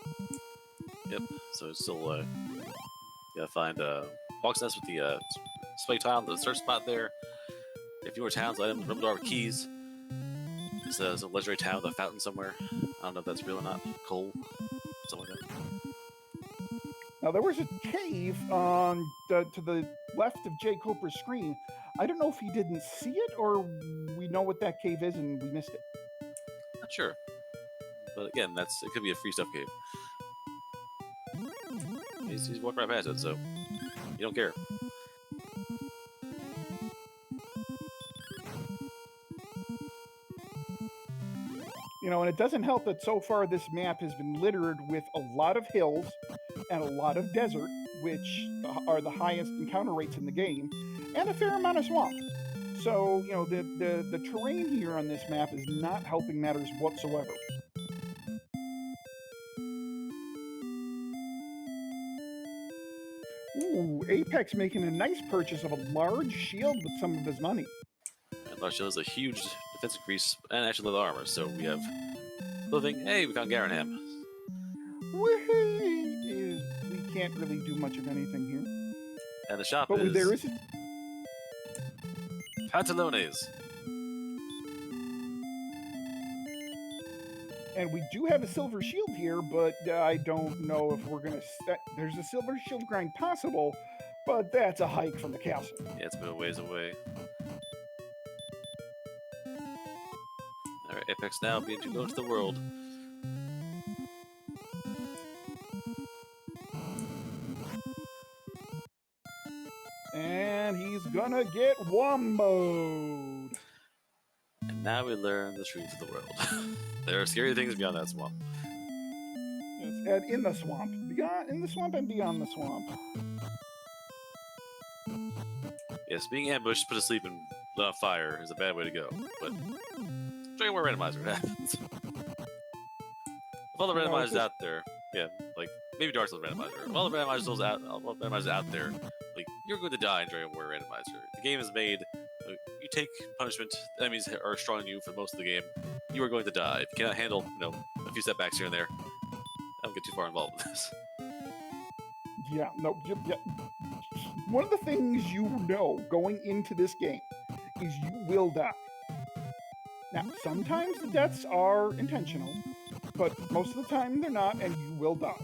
Yep, so it's still, gotta find, Hawk's Nest with the, Spike Tile, the search spot there. If you were towns, items, Remdar with keys. It's a legendary town with a fountain somewhere. I don't know if that's real or not. Coal, something like that. Now, there was a cave to the left of jkoper's screen. I don't know if he didn't see it or we know what that cave is and we missed it. Not sure. But again, it could be a free stuff cave. He's walking right past it, so you don't care. And it doesn't help that so far this map has been littered with a lot of hills and a lot of desert, which are the highest encounter rates in the game, and a fair amount of swamp. So, the terrain here on this map is not helping matters whatsoever. Ooh, Apex making a nice purchase of a large shield with some of his money. And large shield is a huge defense increase and actually leather armor, so we have clothing. Hey, we found Garanham. Whee! We can't really do much of anything here. And the shop but is... there is... Pantalones. And we do have a silver shield here, but I don't know if we're going to set... There's a silver shield grind possible, but that's a hike from the castle. Yeah, it's been a ways away. Alright, Apex now being to go into the world. And he's gonna get womboed. And now we learn the truth of the world. There are scary things beyond that swamp. Yes, and in the swamp. In the swamp and beyond the swamp. Yes, being ambushed, put to sleep, and lit on fire is a bad way to go. But Dragon Warrior Randomizer, it happens. If all the randomizers out there, yeah, like maybe Dark Souls Randomizer, if all the randomizers out there, like you're going to die in Dragon Warrior Randomizer. The game is made. You take punishment. Enemies are strong on you for most of the game. You are going to die. If you cannot handle, a few setbacks here and there, I don't get too far involved in this. Yeah, no, yeah. One of the things going into this game is you will die. Now, sometimes the deaths are intentional, but most of the time they're not, and you will die.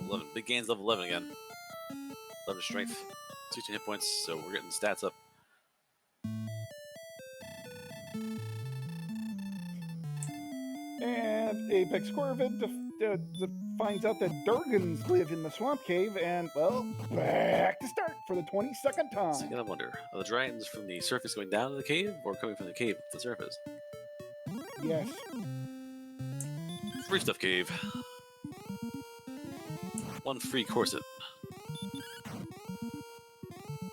11. Big gains, level 11 again. 11 strength, 16 hit points, so we're getting stats up. And apexcorvid finds out that Durgans live in the swamp cave, and, well, back to start for the 22nd time. So you gotta wonder, are the dragons from the surface going down to the cave, or coming from the cave to the surface? Yes. Free stuff cave. One free corset.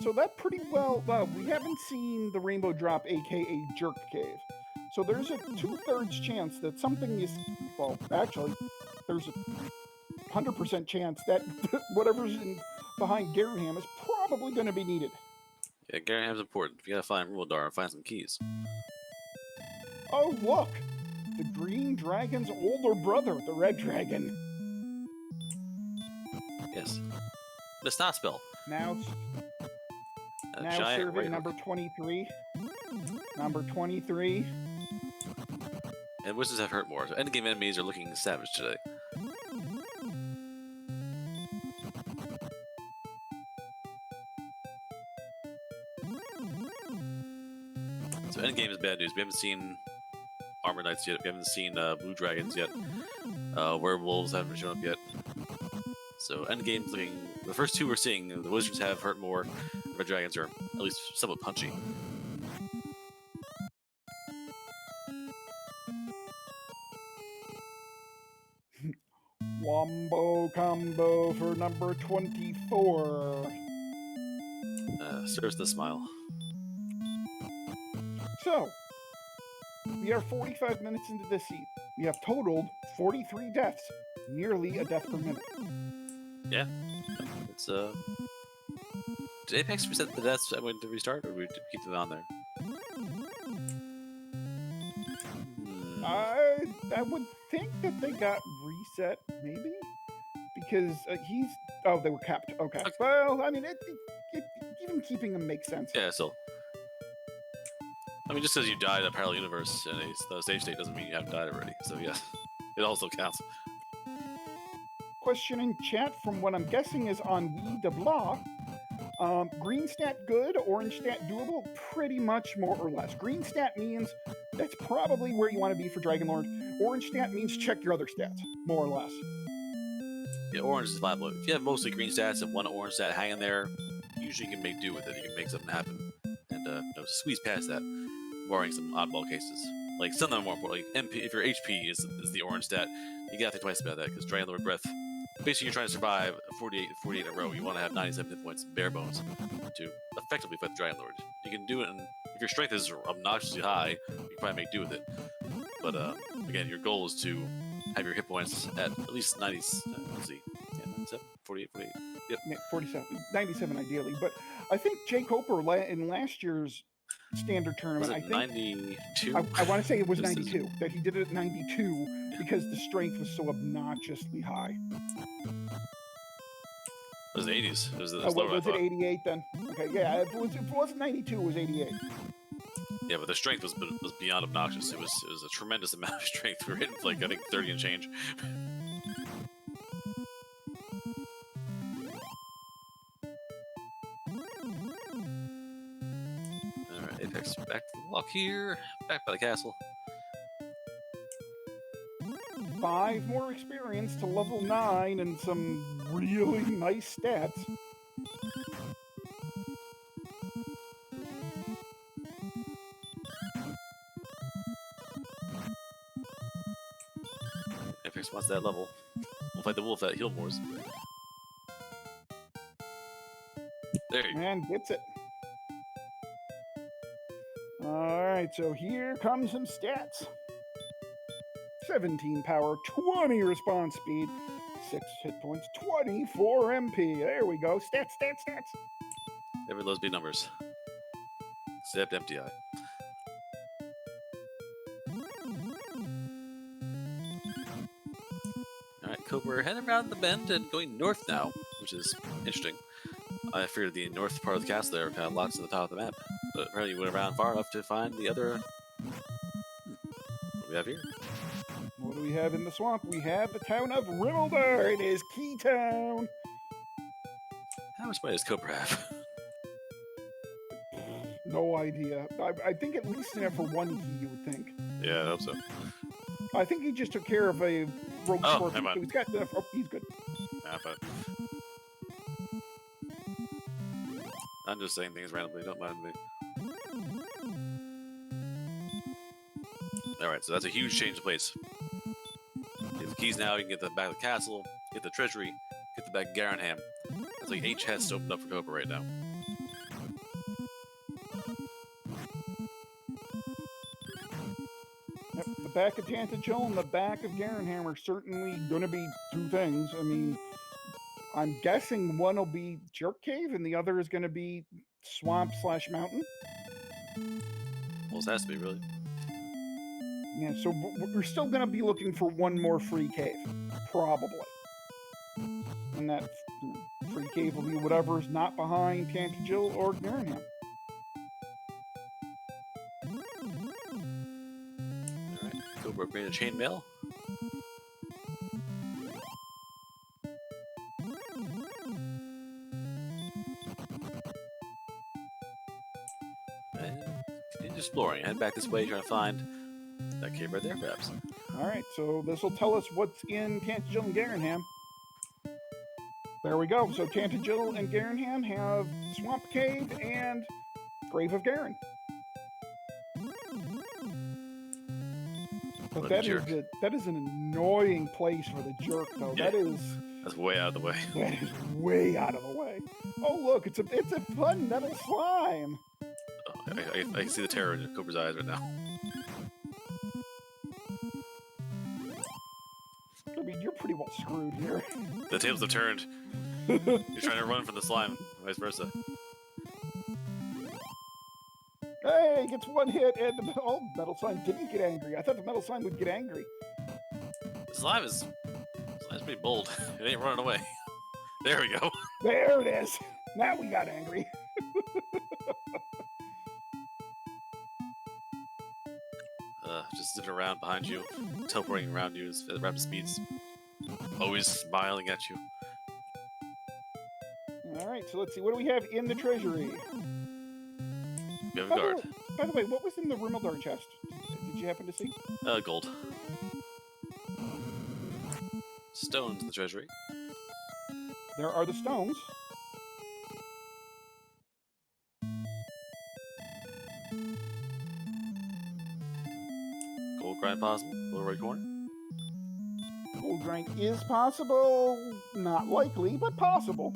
So that pretty well, we haven't seen the Rainbow Drop, aka Jerk Cave. So there's a 2/3 chance that something is, well, actually, there's a 100% chance that whatever's behind Garanham is probably going to be needed. Yeah, Garanham's important. You gotta find Rumildar and find some keys. Oh, look! The Green Dragon's older brother, the Red Dragon. Yes. The Snot Spell. Now survey number 23. Number 23. And wizards have hurt more, so endgame enemies are looking savage today. So endgame is bad news. We haven't seen Armor Knights yet. We haven't seen Blue Dragons yet. Werewolves haven't shown up yet. So endgame's looking. The first two we're seeing, the wizards have hurt more. The red dragons are at least somewhat punchy. Wombo combo for number 24. Serves the smile. So, we are 45 minutes into this seat. We have totaled 43 deaths, nearly a death per minute. Yeah, it's Did Apex reset the deaths when to restart, or we keep them on there? I would think that they got reset, maybe, because he's. Oh, they were kept. Okay. Well, I mean, even keeping them makes sense. Yeah, still. I mean, just because you died in a parallel universe in a save state doesn't mean you haven't died already. So yeah, it also counts. Question in chat from what I'm guessing is on Wii de Blah. Green stat good, orange stat doable, pretty much more or less. Green stat means that's probably where you want to be for Dragon Lord. Orange stat means check your other stats, more or less. Yeah, orange is viable. If you have mostly green stats and one orange stat hanging there, usually you can make do with it. You can make something happen and squeeze past that, barring some oddball cases. Like some of them are more important. Like MP, if your HP is the orange stat, you gotta think twice about that because Dragon Lord Breath. Basically, you're trying to survive 48 in a row. You want to have 97 hit points, bare bones, to effectively fight the Dragon Lord. You can do it, and if your strength is obnoxiously high, you can probably make do with it. But again, your goal is to have your hit points at least 90. Let's see, 97, 48. Yep, yeah, 47, 97 ideally. But I think jkoper in last year's standard tournament, was it 92? I want to say it was 92. That he did it at 92 because the strength was so obnoxiously high. It was the 80s. It was was it 88 then? Okay, yeah. If it wasn't 92, it was 88. Yeah, but the strength was beyond obnoxious. It was a tremendous amount of strength. We were hitting like I think 30 and change. All right, Apex back to the walk here, back by the castle. 5 more experience to level 9 and some really nice stats. Apex wants that level. We'll fight the wolf at Healmore's. There you go. And gets it. Alright, so here comes some stats. 17 power, 20 response speed, 6 hit points, 24 MP. There we go. Stats. Every those big numbers. Except MTI. Alright, Cope, we're heading around the bend and going north now, which is interesting. I figured the north part of the castle there kind of lots to the top of the map, but apparently you went around far enough to find the other. What do we have here? What do we have in the swamp? We have the town of Rimmelsdar. It is Key Town. How much money does Cobra have? No idea. I think at least enough for 1 key, you would think. Yeah, I hope so. I think he just took care of a rogue scorpion. So he's got enough. Oh, he's good. Nah, but I'm just saying things randomly. Don't mind me. Alright, so that's a huge change of place. Get the keys now, you can get the back of the castle, get the treasury, get the back of Garanham. That's like 8 chests opened up for Cobra right now. Yep, the back of Tantagel and the back of Garanham are certainly going to be 2 things. I mean, I'm guessing one will be Jerk Cave and the other is going to be Swamp/Mountain. Well, it has to be, really. Yeah, so we're still going to be looking for 1 more free cave, probably. And that free cave will be whatever is not behind Tantagel or Garanham. Alright, Cobra upgraded chainmail. And continue exploring. Head back this way, trying to find that cave right there, perhaps. Alright, so this will tell us what's in Tantagel and Garanham. There we go. So Tantagil and Garenham have Swamp Cave and Grave of Garen. But that is an annoying place for the jerk, though. Yeah. That's way out of the way. That is way out of the way. Oh look, it's a fun metal slime. Oh, I can see the terror in Cooper's eyes right now. I mean, you're pretty well screwed here. The tables have turned. You're trying to run from the slime, vice versa. Hey, gets one hit, and the metal slime didn't get angry. I thought the metal slime would get angry. The slime's pretty bold. It ain't running away. There we go. There it is. Now we got angry. Just zipping around behind you, teleporting around you at rapid speeds. Always smiling at you. Alright, so let's see. What do we have in the treasury? We have a guard. By the way, what was in the Rumildar chest? Did you happen to see? Gold. Stones in the treasury. There are the stones. Gold grind possible, lower right corner. Gold grind is possible, not likely, but possible.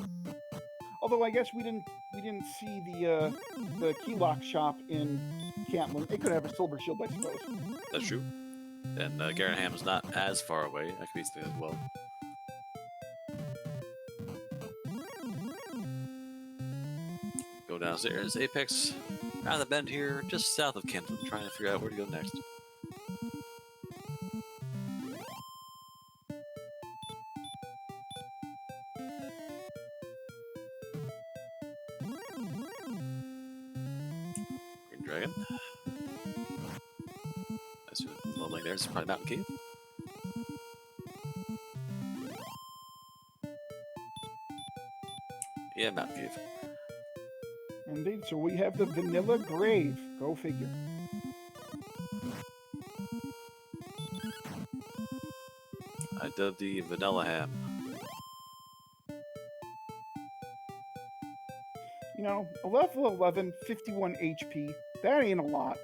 Although I guess we didn't see the key lock shop in Cantlin. It could have a silver shield, I suppose. That's true. And Garenham is not as far away. That could be something as well. Go downstairs. Apex, around the bend here, just south of Cantlin, trying to figure out where to go next. Dragon. That's leveling there. This is probably Mountain Cave. Yeah, Mountain Cave. Indeed. So we have the Vanilla Grave. Go figure. I dubbed the Vanilla Ham. You know, a level 11, 51 HP. That ain't a lot.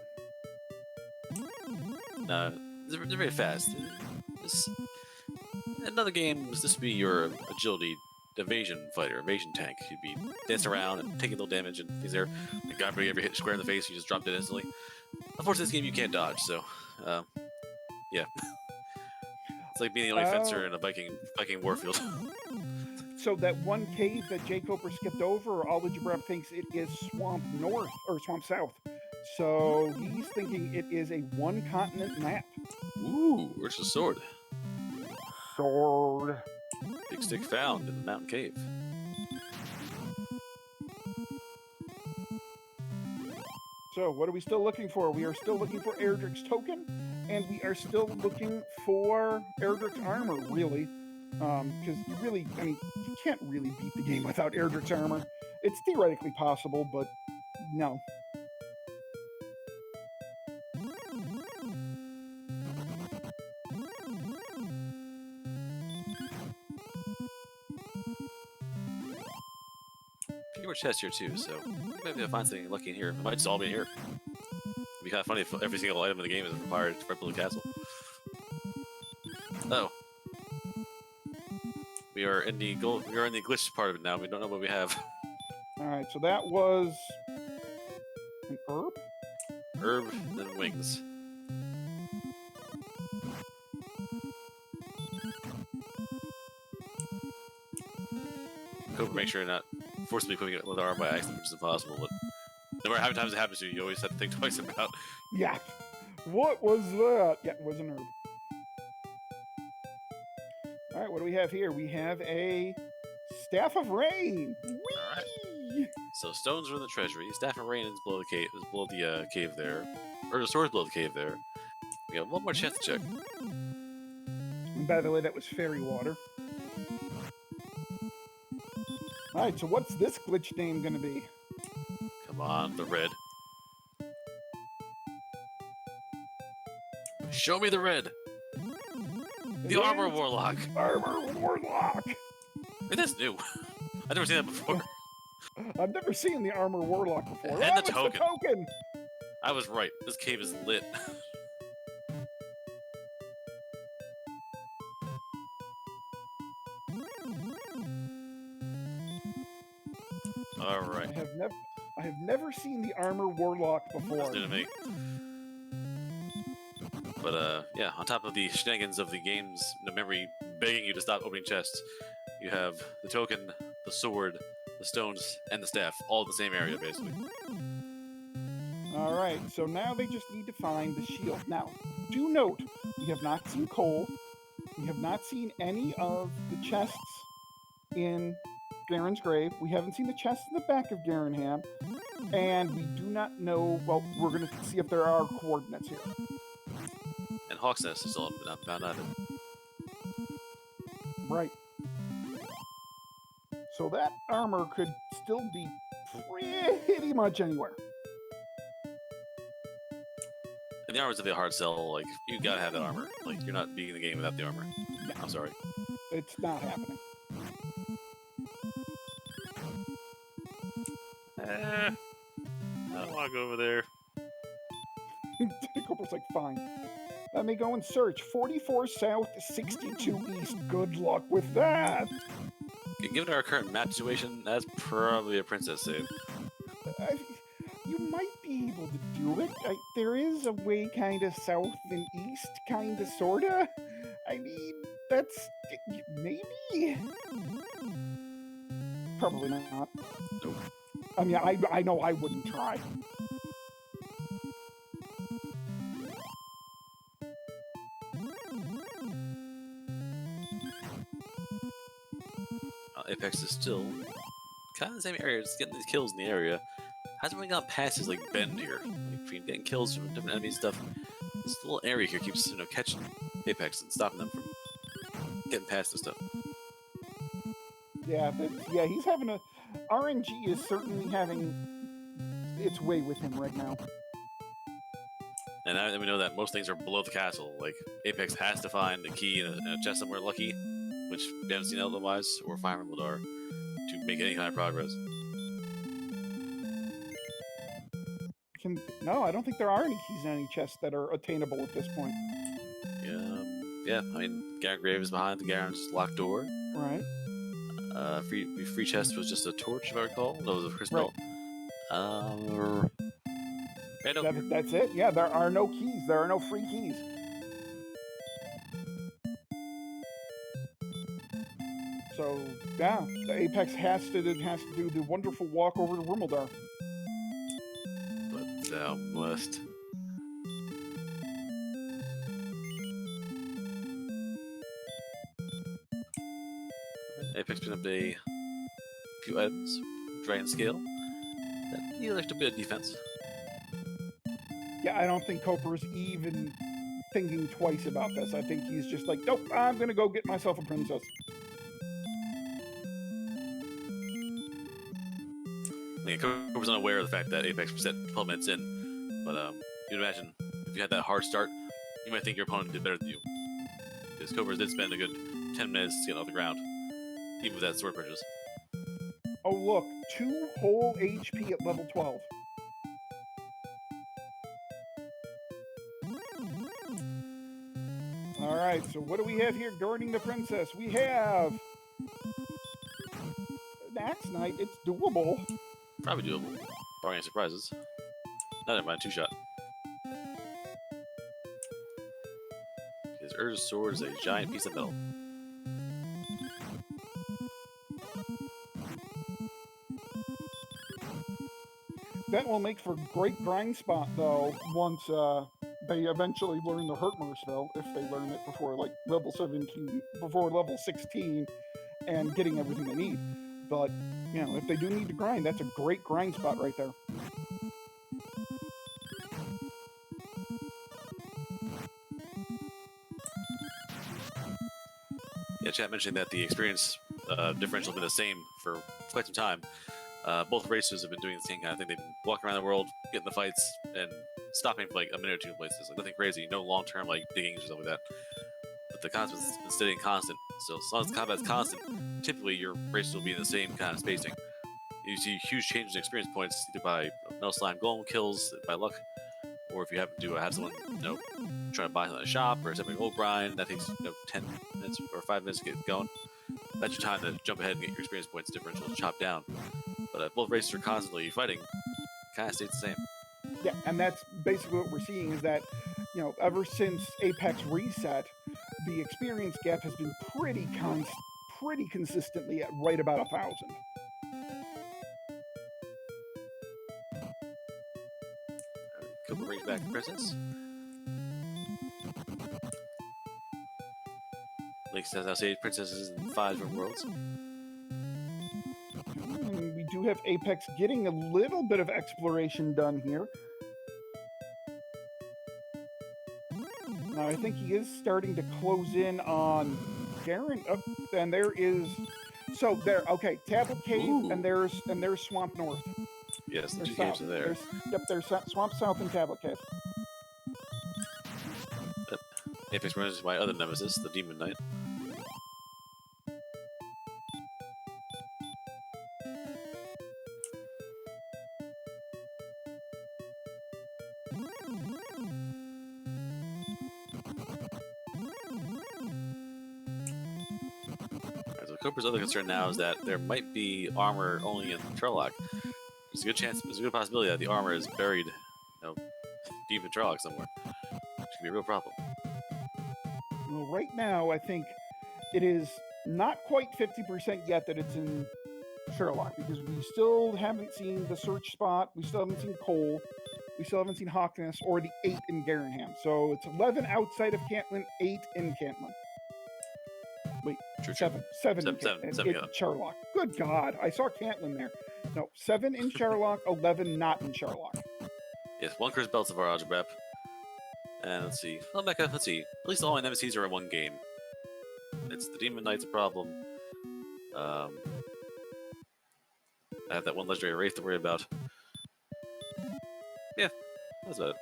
No, they're very fast. Another game was this would be your agility evasion fighter, evasion tank. You'd be dancing around and taking little damage, and he's there. The guy barely ever hit square in the face, you just dropped it instantly. Unfortunately, this game you can't dodge, so yeah. It's like being the only fencer in a Viking warfield. So that one cave that jkoper skipped over, all the Jabrab thinks it is Swamp North or Swamp South. So he's thinking it is a one-continent map. Ooh, where's the sword? Sword. Big stick found in the mountain cave. So what are we still looking for? We are still looking for Erdrick's token, and we are still looking for Erdrick's armor, really. Because you can't really beat the game without Erdrick's armor. It's theoretically possible, but no. Few more chests here too, so maybe I'll find something lucky in here. It might just all be in here. It'd be kind of funny if every single item in the game is required to build a castle. Oh. We are in the glitch part of it now. We don't know what we have. Alright, so that was an herb? Herb, then wings. Hope make sure you're not forcibly equipping it with armor by accident, which is impossible, but no matter how many times it happens to you, you always have to think twice about. Yeah. What was that? Yeah, it was an herb. Alright, what do we have here? We have a Staff of Rain. Whee! So stones are in the treasury. Staff of Rain is below the cave. Is below the cave there, or the sword's below the cave there. We got one more chest to check. And by the way, that was fairy water. Alright, so what's this glitch name gonna be? Come on, the red. Show me the red. The Armor Warlock. Armor Warlock. Hey, that's new. I've never seen that before. I've never seen the Armor Warlock before. And the it's token. the token! I was right. This cave is lit. All right. I have never seen the Armor Warlock before. That's new to me. But yeah, on top of the shenanigans of the game's memory begging you to stop opening chests, you have the token, the sword, the stones, and the staff, all in the same area, basically. All right, so now they just need to find the shield. Now, do note, we have not seen Cole. We have not seen any of the chests in Garen's grave. We haven't seen the chests in the back of Garenham. And we do not know, well, we're going to see if there are coordinates here. And Hawk's Nest is still not found either. Right. So that armor could still be pretty much anywhere. And the armor's a bit hard sell. Like, you gotta have that armor. Like, you're not beating the game without the armor. No. I'm sorry. It's not happening. I don't want to go over there. jkoper's like, fine. Let me go and search. 44 south, 62 east. Good luck with that. Given our current map situation, that's probably a princess save. You might be able to do it. There is a way kind of south and east, kind of, sort of. I mean, that's... maybe? Probably not. Nope. I mean, I know I wouldn't try. Apex is still kind of the same area, just getting these kills in the area. Hasn't really gone past his like bend here. Like, between getting kills from different enemy stuff, this little area here keeps catching Apex and stopping them from getting past this stuff. Yeah, he's having a... RNG is certainly having its way with him right now. And now that we know that most things are below the castle, like Apex has to find a key in a chest somewhere lucky, which we haven't seen otherwise, or Fire Emblem Ladar, to make any kind of progress. No, I don't think there are any keys in any chests that are attainable at this point. Yeah. I mean, Garen Grave is behind the Garen's locked door. Right. Free chest was just a torch, if I recall. That was a crystal. Right. Yeah, no. That's it. Yeah, there are no keys. There are no free keys. So yeah, the Apex has to do the wonderful walk over to Rumeldar. But thou must. Apex picked up a few items, Dragon Scale. That needs extra bit of defense. Yeah, I don't think Coper's even thinking twice about this. I think he's just like, nope, I'm gonna go get myself a princess. I mean, Coper's unaware of the fact that Apex was set 12 minutes in, but you'd imagine if you had that hard start, you might think your opponent did better than you. Because Coper did spend a good 10 minutes getting off the ground, even with that sword purchase. Oh look, 2 whole HP at level 12. Alright, so what do we have here guarding the princess? We have... an Axe Knight, it's doable. Probably doable, barring any surprises. No, never mind, 2-shot. His Urza's sword is a giant piece of metal. That will make for a great grind spot, though, once they eventually learn the Hurtmer spell, if they learn it before, like, level 17, before level 16, and getting everything they need. But, you know, if they do need to grind, that's a great grind spot right there. Yeah, chat mentioning that the experience differential has been the same for quite some time. Both races have been doing the same kind of thing. They've been walking around the world, getting the fights, and stopping for like a minute or two in places. Like nothing crazy, no long-term like diggings or something like that. but the combat's been steady and constant. So as long as the combat's constant, typically your races will be in the same kind of spacing. You see huge changes in experience points either by no slime golem kills by luck, or if you happen to have someone trying to buy something at a shop or something old grind that takes 10 minutes or 5 minutes to get going. That's your time to jump ahead and get your experience points differential chopped down. But if both races are constantly fighting, kind of stays the same. Yeah, and that's basically what we're seeing is that, ever since Apex reset, the experience gap has been pretty consistently at right about 1,000. Cooper brings back the princess. Link says I'll say princesses in 5 different worlds. And we do have Apex getting a little bit of exploration done here. Now I think he is starting to close in on Garen. Oh, and there is okay, Tablet Cave. Ooh. and there's Swamp North. Yes, the 2 caves are there. There's Swamp South and Tablet Cave. Apex runs into my other nemesis, the Demon Knight. So Cooper's other concern now is that there might be armor only in Turlock. There's a good possibility that the armor is buried, deep in Turlock somewhere. Which could be a real problem. Well, right now I think it is not quite 50% yet that it's in Sherlock, because we still haven't seen the search spot, we still haven't seen Cole, we still haven't seen Hawkness or the 8 in Garenham. So it's 11 outside of Cantlin, 8 in Cantlin. Wait, True. 7 in Charlock. Good God, I saw Cantlin there. No, 7 in Charlock, 11 not in Charlock. Yes, 1 Curse Belts of our algebra. And let's see. Well, Mecca, let's see. At least all my nemesis are in 1 game. It's the Demon Knight's a problem. I have that 1 legendary Wraith to worry about. Yeah, that's about it.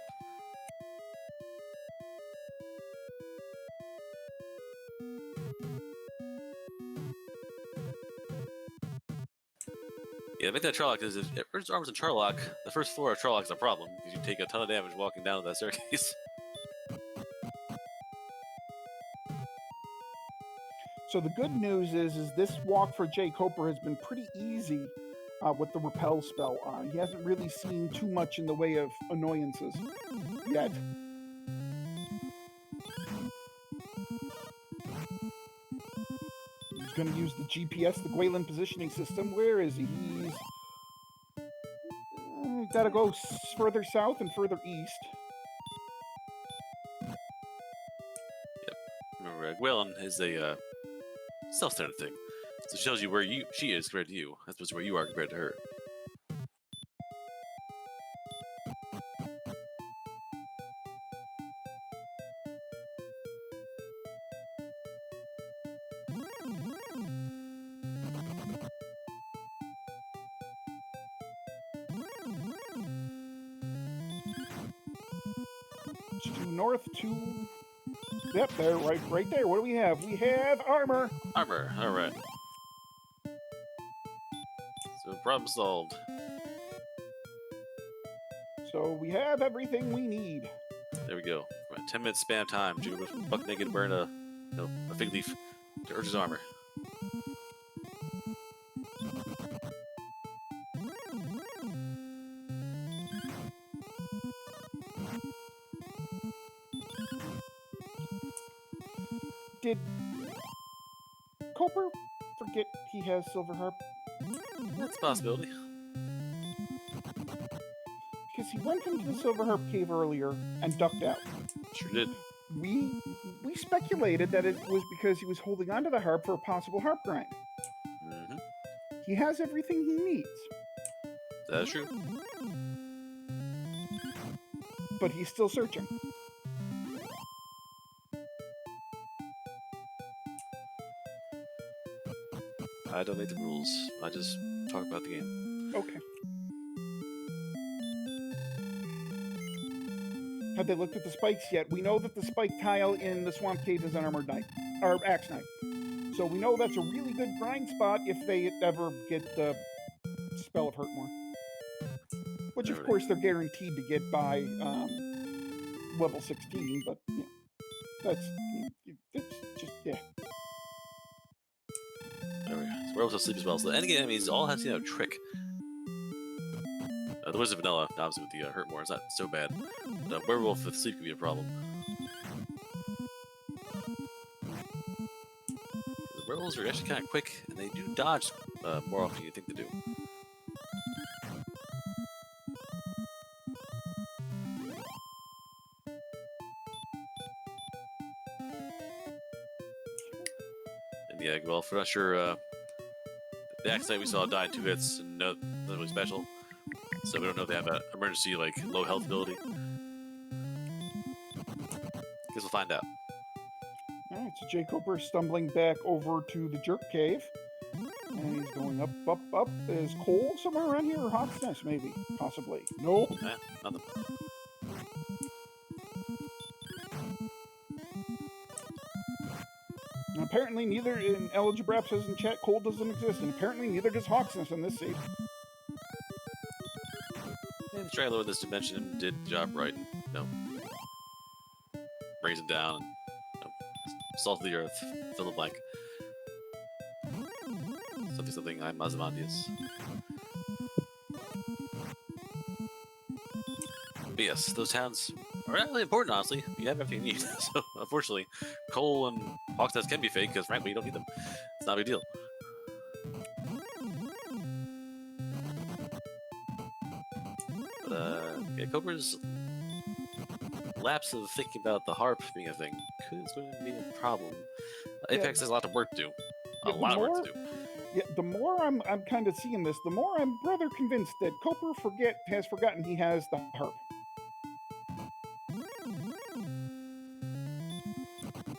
Yeah, make that Charlock is if there's armors in Charlock, the first floor of Charlock is a problem because you take a ton of damage walking down that staircase. So the good news is this walk for jkoper has been pretty easy with the repel spell on. He hasn't really seen too much in the way of annoyances yet. He's going to use the GPS, the Gwalen positioning system. Where is he? He's got to go further south and further east. Yep. Remember, Gwalen is a self-centered thing. So it shows you where she is compared to you, as opposed to where you are compared to her. To north, to... Yep, there, right there. What do we have? We have armor. Armor, alright. So problem solved. So we have everything we need. There we go. For a 10-minute spam time, Jiggle goes buck naked wearing a fig leaf to urge his armor. Did Coper forget he has Silver Harp? That's a possibility. Because he went into the Silver Harp cave earlier and ducked out. Sure did. We speculated that it was because he was holding onto the harp for a possible harp grind. Mm-hmm. He has everything he needs. That is true. But he's still searching. I don't make the rules. I just talk about the game. Okay. Have they looked at the spikes yet? We know that the spike tile in the Swamp Cave is an Armored Knight, or Axe Knight. So we know that's a really good grind spot if they ever get the Spell of Hurtmore. Which, of course, they're guaranteed to get by level 16, but yeah, that's just, yeah. There we go. So werewolves have sleep as well. So the endgame enemies all have, trick. The Wizard of Vanilla, obviously with the Hurtmore, is not so bad. The werewolf with sleep can be a problem. The werewolves are actually kind of quick, and they do dodge more often than you think they do. And yeah, well, if we're not sure, the Axe Knight we saw died in 2 hits, and nothing really special. So we don't know if they have an emergency, like, low health ability. Guess we'll find out. Alright, so jkoper stumbling back over to the Jerk Cave. And he's going up, up, up. Is Cole somewhere around here, or Hawk's Nest, maybe? Possibly. Nope. Nothing. And apparently neither, in Eligibrap says in chat, Cole doesn't exist, and apparently neither does Hawk's Nest in this save. Yeah, the Dragon Lord in this dimension did the job right, and, brings it down, and, salt the earth, fill the blank. Something, I'm Ozymandias. But yes, those towns are not really important, honestly. You have everything you need. So, unfortunately, Cole and Hawk's Nest can be fake, because frankly, you don't need them. It's not a big deal. But, yeah, Cobra's lapse of thinking about the harp being a thing is going to be a problem. Apex has a lot of work to do. A lot of work to do. Yeah, the more I'm kind of seeing this, the more I'm rather convinced that Coper has forgotten he has the harp.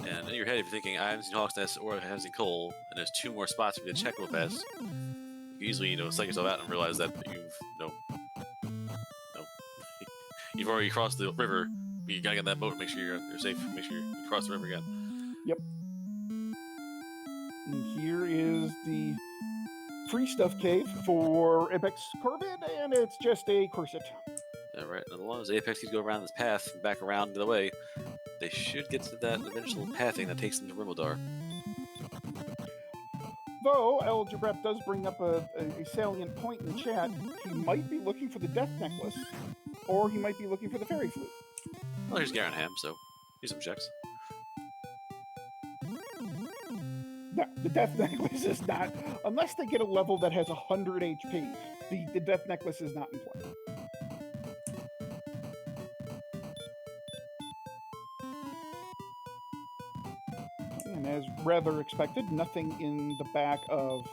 And in your head, if you're thinking, I haven't seen Hawk's Nest or I haven't seen Cole, and there's 2 more spots for me to check real fast, you easily, psych yourself out and realize that you've already crossed the river. You gotta get that boat, make sure you're safe, make sure you cross the river again. Yep. And here is the free stuff cave for apexcorvid, and it's just a corset. Yeah, right. And as long as Apex keeps going around this path and back around the way, they should get to that eventual pathing that takes them to Rimildar. Though Eligibrap does bring up a salient point in the chat. He might be looking for the death necklace, or he might be looking for the fairy flute. Well, here's Garanham, so here's some checks. No, the death necklace is not, unless they get a level that has 100 HP, the death necklace is not in play. And as rather expected, nothing in the back of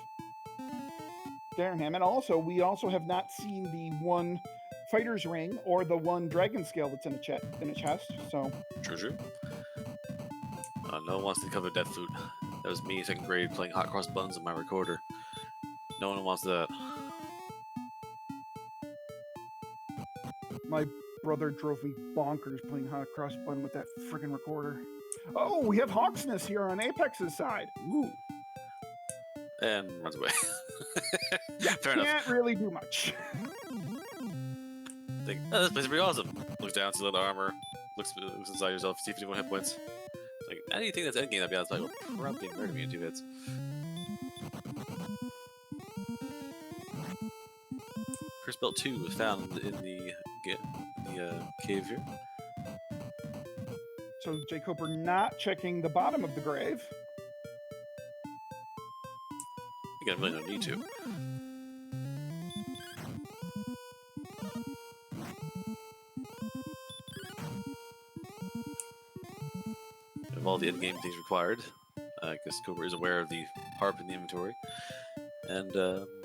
Darenham. And also, we also have not seen the 1 fighter's ring or the 1 dragon scale that's in a chest. So True. No one wants to cover Death Flute. That was me, 2nd grade, playing Hot Cross Buns on my recorder. No one wants that. My brother drove me bonkers playing Hot Cross Bun with that friggin' recorder. Oh, we have Hawk's Nest here on Apex's side. Ooh. And runs away. Yeah, Fair enough. Can't really do much. Think, oh, this place is pretty awesome. Looks down, sees the armor, looks inside yourself, see if you want hit points. Like, how do you think that's endgame? I'd be honest, will probably murder me in 2 hits. Curse Belt 2 was found in the cave here. So jkoper not checking the bottom of the grave. Again, really no need to. Of all the endgame things required, I guess Cobra is aware of the harp in the inventory. And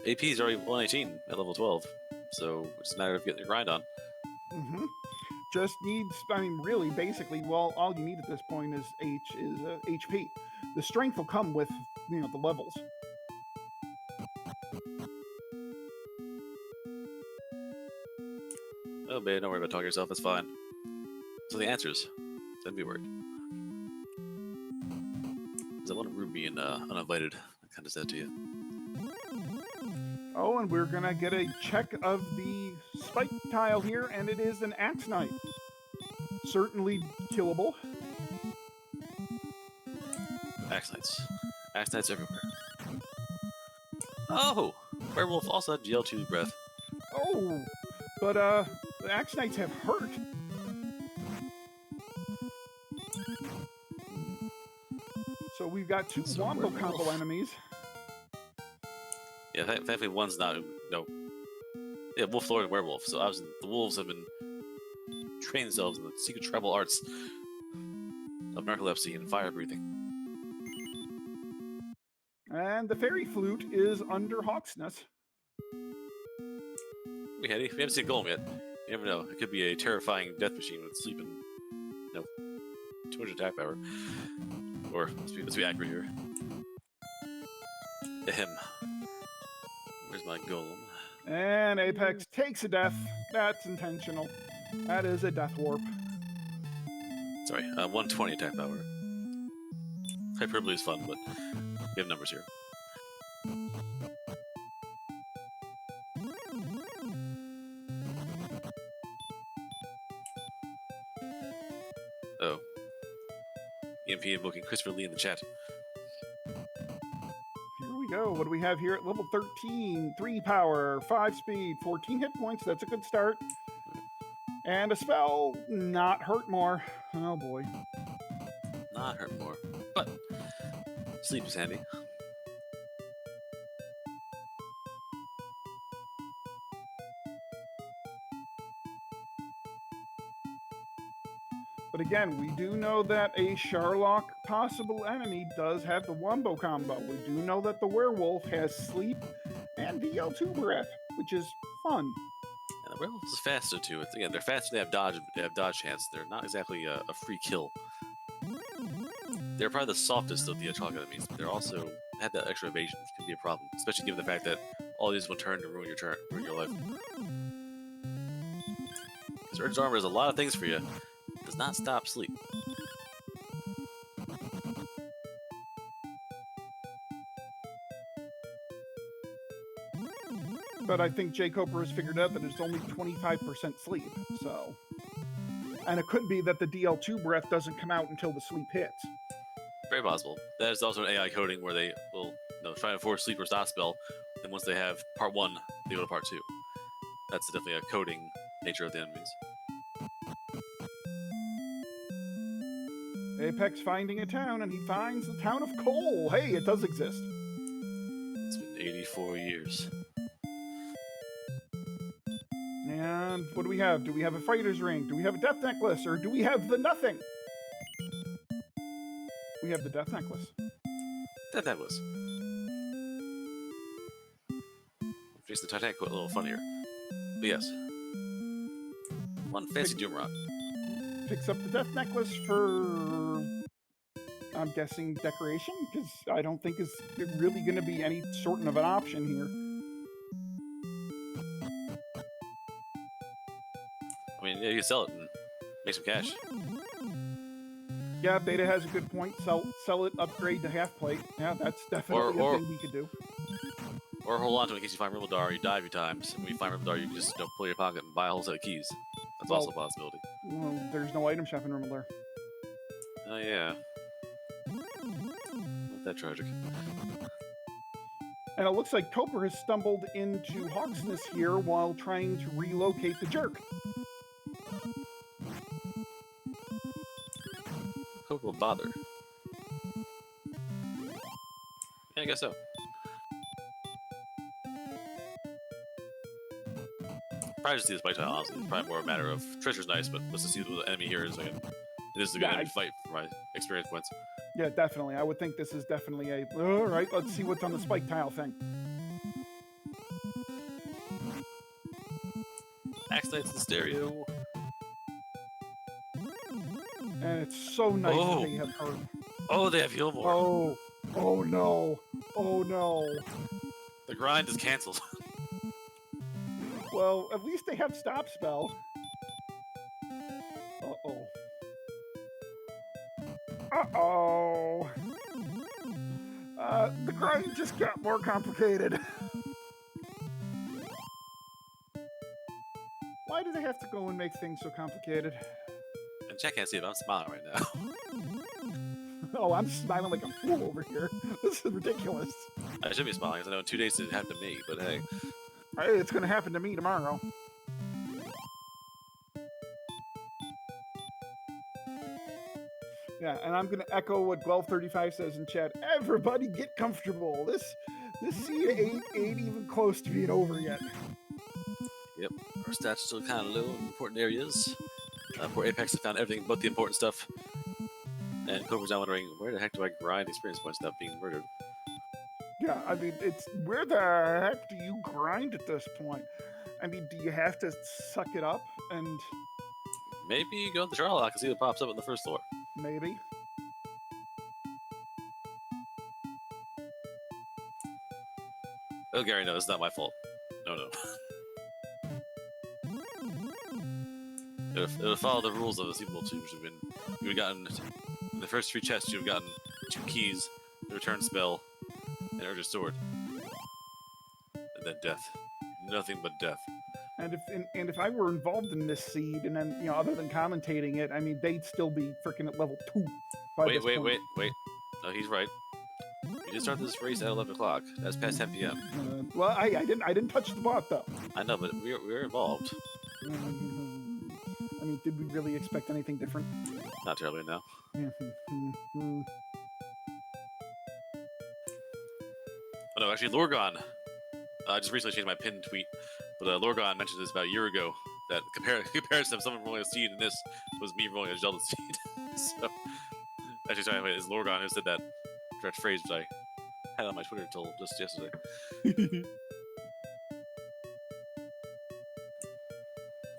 AP is already 118 at level 12, so it's just a matter of getting the grind on. Mm-hmm. Just needs, really, basically, well, all you need at this point is HP. The strength will come with, the levels. Oh, babe, don't worry about talking yourself, it's fine. So the answers. Don't be worried. Because I want to Ruby and uninvited. I kind of said to you. Oh, and we're gonna get a check of the spike tile here, and it is an Axe Knight. Certainly killable. Axe Knights. Axe Knights everywhere. Oh! Werewolf also had GL2 breath. Oh, but the Axe Knights have hurt. So we've got two wombo combo enemies. Yeah, thankfully one's not. No. Yeah, Wolf Lord and Werewolf. So obviously the wolves have been training themselves in the secret tribal arts of narcolepsy and fire breathing. And the fairy flute is under Hawk's Nest. We haven't seen Golem yet. You never know. It could be a terrifying death machine with sleep and 200 attack power. Or let's be accurate here. Ahem. Where's my Golem? And Apex takes a death. That's intentional. That is a death warp. Sorry, 120 attack power. Hyperbole is fun, but we have numbers here. Oh. EMP invoking Christopher Lee in the chat. Here we go. What do we have here at level 13? 3 power, 5 speed, 14 hit points. That's a good start. And a spell, not hurt more. Oh boy. Not hurt more. But sleep is handy. But again, we do know that a Sharlock possible enemy does have the wombo combo. We do know that the werewolf has sleep and DL2 breath, which is fun. And the werewolf is faster too. Again, they're faster. They have dodge. They have dodge chance. They're not exactly a free kill. They're probably the softest of the Atrog enemies, but they're also have that extra evasion, which can be a problem, especially given the fact that all these will turn to ruin your life. Because Urge's armor does a lot of things for you. It does not stop sleep. But I think jkoper has figured out that it's only 25% sleep, so... And it could be that the DL2 breath doesn't come out until the sleep hits. Very possible. That is also an AI coding where they will try to force sleep or stop spell, and once they have part 1, they go to part 2. That's definitely a coding nature of the enemies. Apex finding a town, and he finds the town of Coal. Hey, it does exist. It's been 84 years. And what do we have? Do we have a fighter's ring? Do we have a death necklace? Or do we have the nothing? We have the death necklace. Death necklace. Jason the Titanic quit a little funnier. But yes. One fancy doom rock. Picks up the death necklace for, I'm guessing, decoration? Because I don't think it's really going to be any sort of an option here. I mean, yeah, you can sell it and make some cash. Yeah, Beta has a good point. Sell it, upgrade to half plate. Yeah, that's definitely a thing we could do. Or hold on to it in case you find Rimmildar, you die a few times, and when you find Rimmildar, you can just pull your pocket and buy a whole set of keys. That's also a possibility. Well, there's no item shop in Rimmildar. Oh, yeah. Not that tragic. And it looks like Koper has stumbled into Hawksness here while trying to relocate the jerk. Cope will bother. Yeah, I guess so. Probably just see this fight tile, honestly. It's probably more a matter of treasure's nice, but let's just see what the enemy here is. It is a good enemy fight from my experience points. Yeah, definitely. I would think this is definitely a... Alright, let's see what's on the spike tile thing. Axe Knights in stereo. And it's so nice that they have heard. Oh, they have heal more. Oh. Oh no. Oh no. The grind is cancelled. Well, at least they have stop spell. Uh-oh. Uh-oh. The grind just got more complicated. Why do they have to go and make things so complicated? And chat can't see it, but I'm smiling right now. Oh, I'm smiling like a fool over here. This is ridiculous. I should be smiling because I know in 2 days it happened to me, but hey. Hey, it's going to happen to me tomorrow. Yeah, and I'm going to echo what 1235 says in chat. Everybody get comfortable. This seed ain't even close to being over yet. Yep, our stats are still kind of low in important areas. Poor Apex have found everything but the important stuff. And Cobra's now wondering, where the heck do I grind experience points without being murdered? Yeah, I mean, it's where the heck do you grind at this point? I mean, do you have to suck it up and... Maybe go to the trial lock and see what pops up on the first floor. Maybe. Oh, Gary, no, it's not my fault. No. It'll follow the rules of the sequel to which have been. You would have gotten in the first 3 chests. You would have gotten 2 keys, the return spell, and Urge's sword, and then death. Nothing but death. And if I were involved in this seed, and then other than commentating it, I mean, they'd still be freaking at level 2. Wait. No, he's right. We did start this race at 11 o'clock. That's past 10 p.m. Well, I didn't touch the bot though. I know, but we were involved. I mean, did we really expect anything different? Not terribly, no. Oh no, actually, Lorgon. I just recently changed my pinned tweet, but Lorgon mentioned this about a year ago. That comparison of someone rolling a seed and this was me rolling a Zelda seed. So, actually, sorry, it's Lorgon who said that direct phrase, which I had on my Twitter until just yesterday.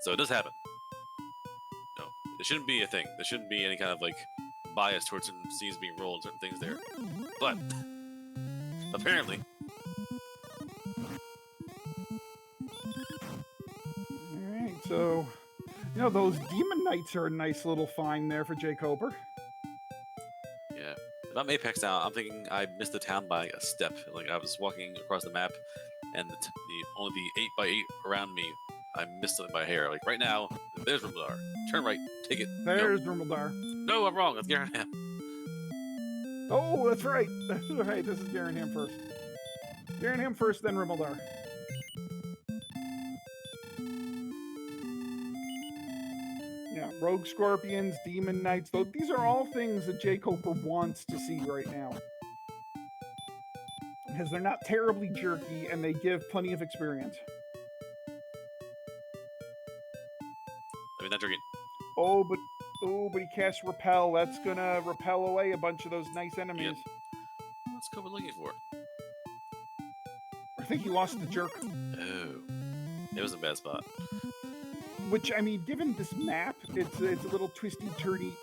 So it does happen. No, it shouldn't be a thing. There shouldn't be any kind of like bias towards certain seeds being rolled and certain things there. But apparently. Alright, so those demon knights are a nice little find there for jkoper. Yeah. If I'm Apex now, I'm thinking I missed the town by a step. Like I was walking across the map and only the 8x8 around me, I missed something by a hair. Like right now, there's Rumaldar. Turn right, take it. There's Rumaldar. No, I'm wrong. That's Garanham. Oh, that's right. That's right. This is Garanham first. Garanham first, then Rumaldar. Yeah, rogue scorpions, demon knights. These are all things that jkoper wants to see right now. Because they're not terribly jerky and they give plenty of experience. I mean, not jerky. Oh, but he casts repel. That's gonna repel away a bunch of those nice enemies. Yep. What's Cobra looking for? I think he lost the jerk. Oh, it was a bad spot. Which, I mean, given this map, it's a little twisty-turny,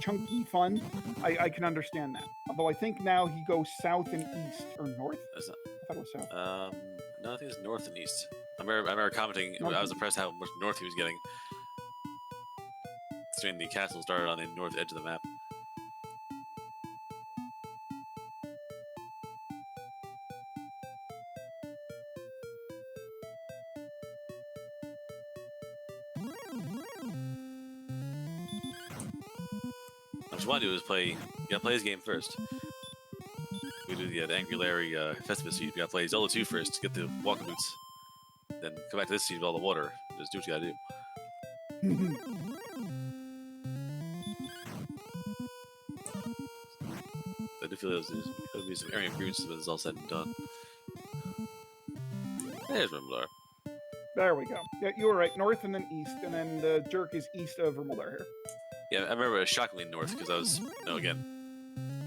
chunky fun. I can understand that. Although I think now he goes south and east, or north? That's not, I thought it was south. No, I think it's north and east. I remember commenting, I was impressed how much north he was getting. Considering the castle started on the north edge of the map. What you want to do is you gotta play his game first. We do the Angry Larry Festivus seed. You gotta play Zelda 2 first to get the walking boots. Then come back to this seed with all the water. Just do what you gotta do. I do feel there's gonna be some area improvements when it's all said and done. There's Rumaldar. There we go. Yeah, you were right. North and then east, and then the jerk is east of Rumaldar here. Yeah, I remember it was shockingly north because I was, again,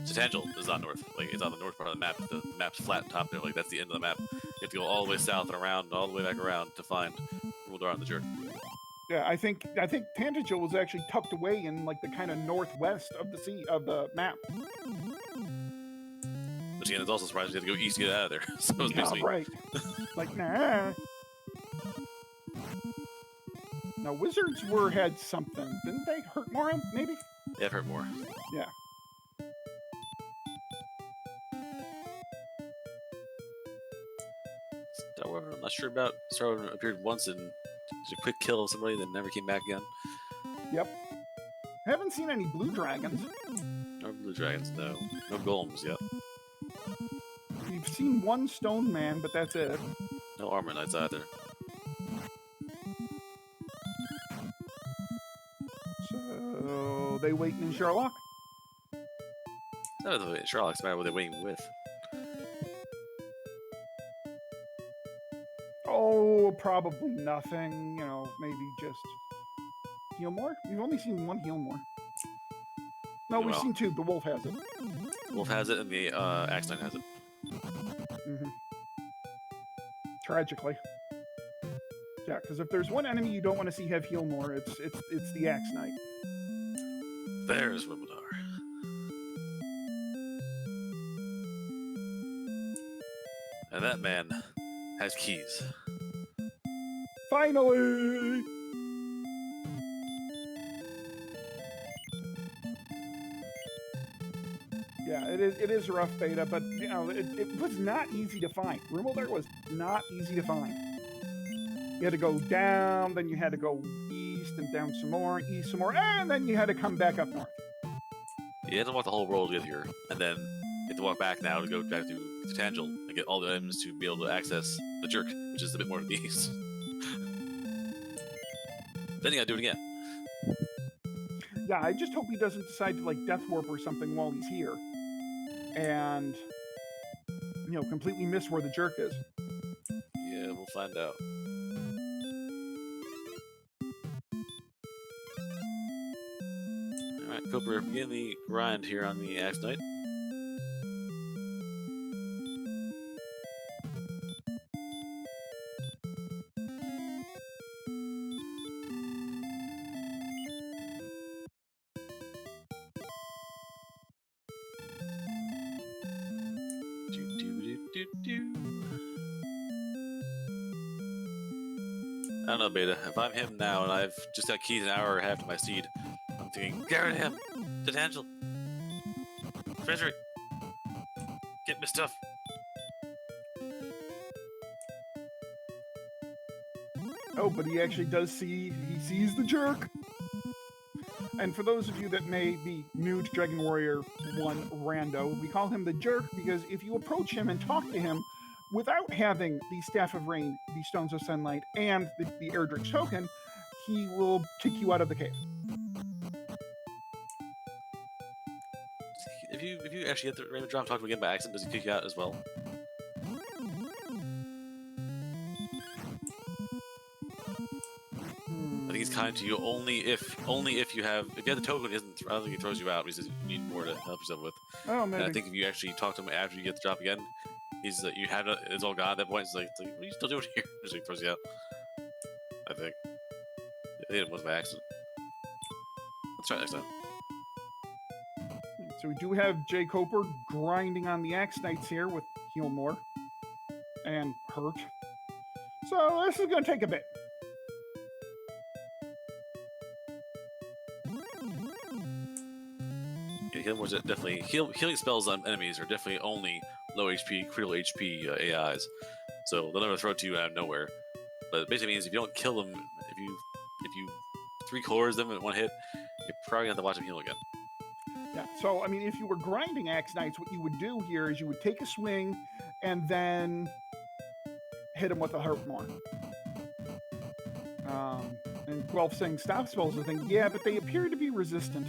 Satangel is not north. Like, it's on the north part of the map. The map's flat top there. Like, that's the end of the map. You have to go all the way south and around, and all the way back around to find Rumaldar on the jerk. Yeah, I think Tangential was actually tucked away in like the kind of northwest of the map. But again, it's also surprising you have to go east to get out of there. So it's basically right. Like, nah. No, wizards had something, didn't they? Hurt more, maybe? Yeah, I've heard more. Yeah. Star Weapon, I'm not sure about. Star Weapon appeared once and did a quick kill of somebody, then never came back again. Yep. Haven't seen any blue dragons. No blue dragons, no. No golems yet. We've seen one stone man, but that's it. No armor knights either. So they waiting in Sherlock? It's not really Sherlock's a matter what they're waiting with. Oh, probably nothing. You know, maybe just Healmore? We've only seen one Healmore. No, we've seen two. The wolf has it. The wolf has it, and the Axe Knight has it. Mm-hmm. Tragically. Yeah, because if there's one enemy you don't want to see have Healmore, it's the Axe Knight. There's Wimbledar. And that man has keys. Finally! Yeah, it is a rough beta, but you know it was not easy to find. Wimbledar was not easy to find. You had to go down, then you had to go east and down some more, east some more, and then you had to come back up north. You had to walk the whole world to get here, and then you have to walk back now to go back to Tangel and get all the items to be able to access the Jerk, which is a bit more to the east. Then you gotta do it again. Yeah, I just hope he doesn't decide to like Death Warp or something while he's here, and you know, completely miss where the Jerk is. Yeah, we'll find out. Alright, Cooper, begin the grind here on the Axe Knight. I don't know, Beta. If I'm him now and I've just got keys an hour and a half to my seed, I'm thinking, Garrett him! To Tangel! Treasury! Get my stuff! Oh, but he actually does he sees the Jerk! And for those of you that may be new to Dragon Warrior 1 Rando, we call him the Jerk because if you approach him and talk to him without having the Staff of Rain, the Stones of Sunlight, and the Erdrick's token, he will kick you out of the cave. If you actually get the random drop, talk to him again by accident, does he kick you out as well? I think he's kind to you only if you have the token. I don't think he throws you out. He says you need more to help yourself with. Oh, maybe. And I think if you actually talk to him after you get the drop again, he's you had it's all gone at that point. It's like what are you still doing here? Just like throws you out. I think. I think it was by accident. Let's try it next time. So we do have jkoper grinding on the Axe Knights here with Healmore and Hurt. So this is going to take a bit. Healmore's definitely healing spells on enemies are definitely only low HP, critical HP AIs, so they'll never throw it to you out of nowhere. But it basically means if you don't kill them, if you 3 cores them in one hit, you're probably gonna have to watch them heal again. Yeah. So I mean, if you were grinding Axe Knights, what you would do here is you would take a swing and then hit them with a Hurt More. And Guelph saying stop spells are thing. Yeah, but they appear to be resistant.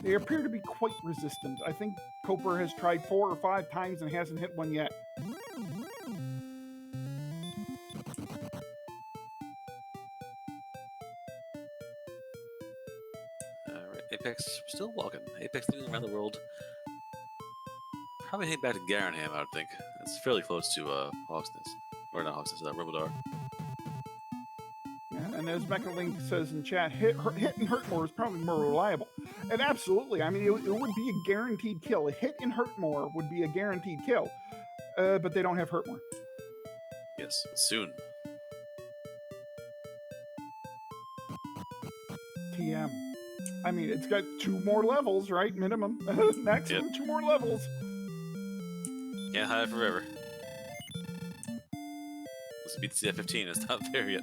They appear to be quite resistant. I think Coper has tried 4 or 5 times and hasn't hit one yet. Alright, Apex still walking. Apex looking around the world. Probably heading back to Garanham, I would think. It's fairly close to Hawksness. Or not Hawksness, Ribbledar. Yeah, and as Mechalink says in chat, hit and hurt more is probably more reliable. And absolutely, I mean, it would be a guaranteed kill. A hit and hurt more would be a guaranteed kill. But they don't have hurt more. Yes, soon. TM. I mean, it's got 2 more levels, right? Minimum. Maximum 2 more levels. Can't hide forever. This beats CF15. It's not there yet.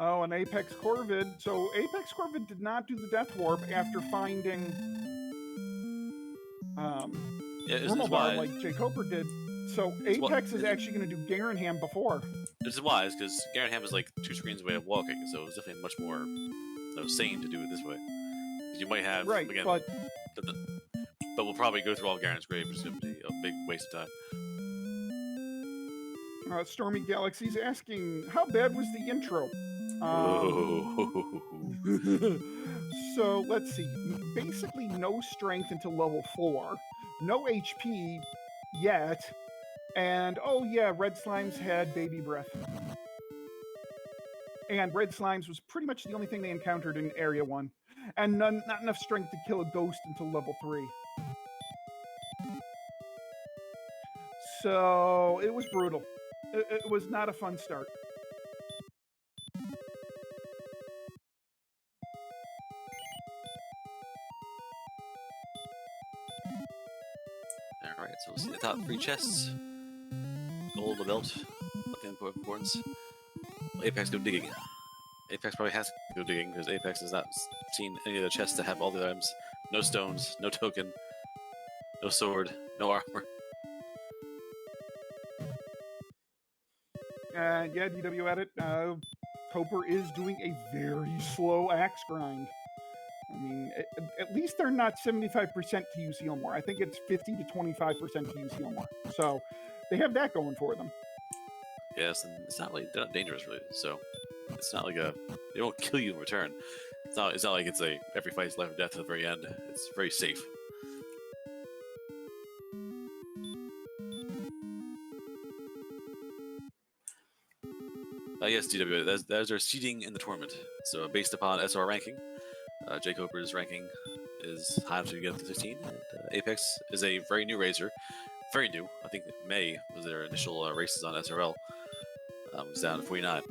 Oh, and apexcorvid. So apexcorvid did not do the death warp after finding why like jkoper did. So Apex is actually going to do Garanham before. This is wise, because Garanham is like 2 screens away of walking, so it's definitely much more sane to do it this way. Because you might have, again, but we'll probably go through all of Garen's grave, which is going to be a big waste of time. Stormy Galaxy's asking, how bad was the intro? So let's see. Basically, no strength until level 4, no HP yet, and oh yeah, Red Slimes had baby breath. And Red Slimes was pretty much the only thing they encountered in Area 1, and not enough strength to kill a ghost until level 3. So it was brutal. It was not a fun start. Alright, so we'll see the top 3 chests. Gold, the belt, nothing of importance. Well, Apex go digging. Apex probably has to go digging, because Apex has not seen any of the chests that have all the items. No stones, no token, no sword, no armor. Yeah, DW edit. Coper is doing a very slow axe grind. I mean, at least they're not 75% to use heal more. I think it's 50 to 25% to use heal more. So they have that going for them. Yes, and it's not like they're not dangerous really. So it's not like they won't kill you in return. It's not like it's a every fight is life or death to the very end. It's very safe. Yes, DW, that is our seeding in the tournament. So based upon SR ranking, jkoper's ranking is high enough to get up to 15. And, Apex is a very new raiser. Very new. I think May was their initial races on SRL. It was down to 49.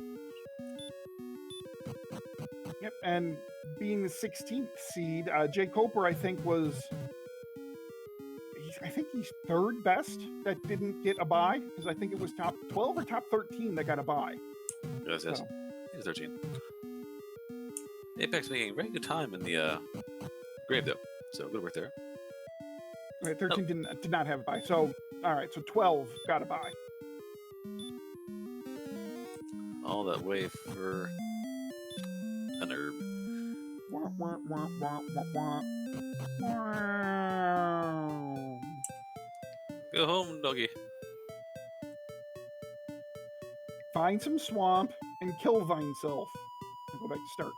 Yep, and being the 16th seed, jkoper, I think, he's 3rd best that didn't get a bye, because I think it was top 12 or top 13 that got a bye. Yes. He's 13. Apex making very good time in the grave, though. So good work there. Right, 13 did not have a bye. So, all right, so 12 got a bye. All that way for an herb. Go home, doggy. Find some swamp and kill Vine Self. And go back to start.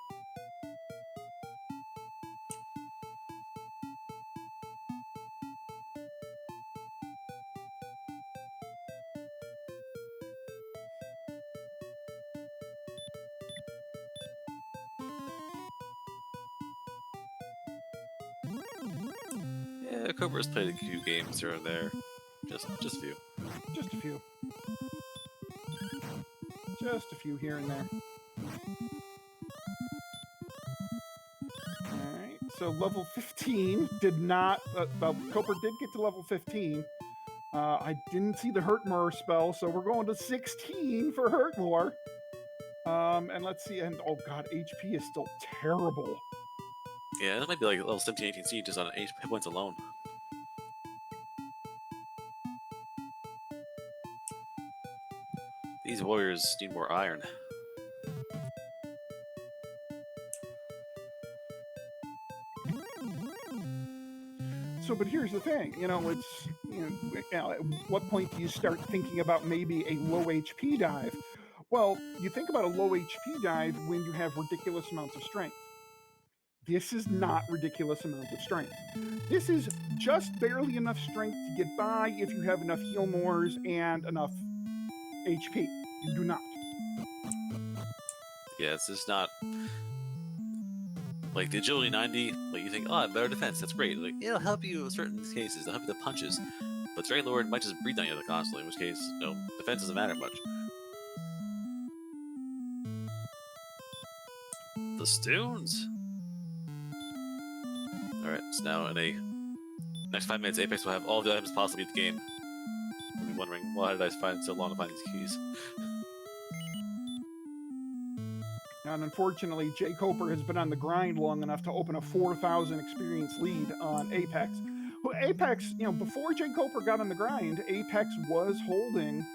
Yeah, Cobra's played a few games here and there. Just a few. Just a few. Just a few here and there. Alright, so level 15 did not... well, Coper did get to level 15. I didn't see the Hurtmore spell, so we're going to 16 for Hurtmore. And let's see, and oh god, HP is still terrible. Yeah, that might be like level 17, 18 seed just on 8 hit points alone. These warriors need more iron. So, but here's the thing, it's, at what point do you start thinking about maybe a low HP dive? Well, you think about a low HP dive when you have ridiculous amounts of strength. This is not ridiculous amounts of strength. This is just barely enough strength to get by if you have enough heal mores and enough HP. You do not. Yeah, it's just not... Like, the agility 90, like, you think, oh, better defense, that's great. Like, it'll help you in certain cases, it'll help you with the punches. But Dragon Lord might just breathe on you constantly, in which case, no, defense doesn't matter much. The Stones! Alright, so now in a next 5 minutes, Apex will have all the items possible in the game. You'll be wondering, why did I find so long to find these keys? And unfortunately, jkoper has been on the grind long enough to open a 4,000 experience lead on Apex. Well, Apex, you know, before jkoper got on the grind, Apex was holding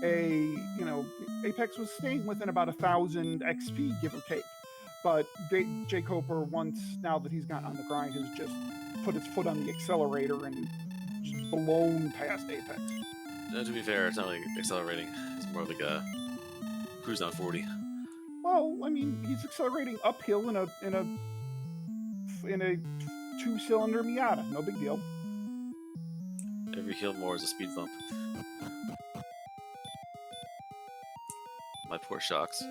Apex was staying within about 1,000 XP, give or take. But jkoper, once now that he's gotten on the grind, has just put his foot on the accelerator and just blown past Apex. To be fair, it's not really accelerating. It's more like a cruise on 40. Well, I mean, he's accelerating uphill in a 2-cylinder Miata. No big deal. Every hill more is a speed bump. My poor shocks.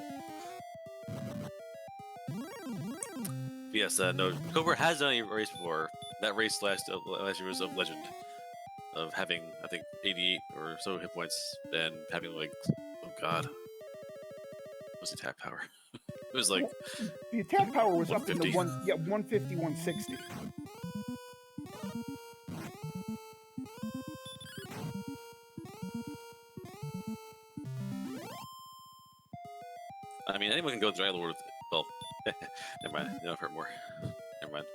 But yes, no, jkoper has done a race before. That race last year was of legend. Of having, I think, 88 or so hit points and having like, oh god. What was the attack power? It was like... Well, the attack power was up in the 150? 150, 160. I mean, anyone can go Dragon Warrior with... Well, never mind. They don't hurt more. Never mind.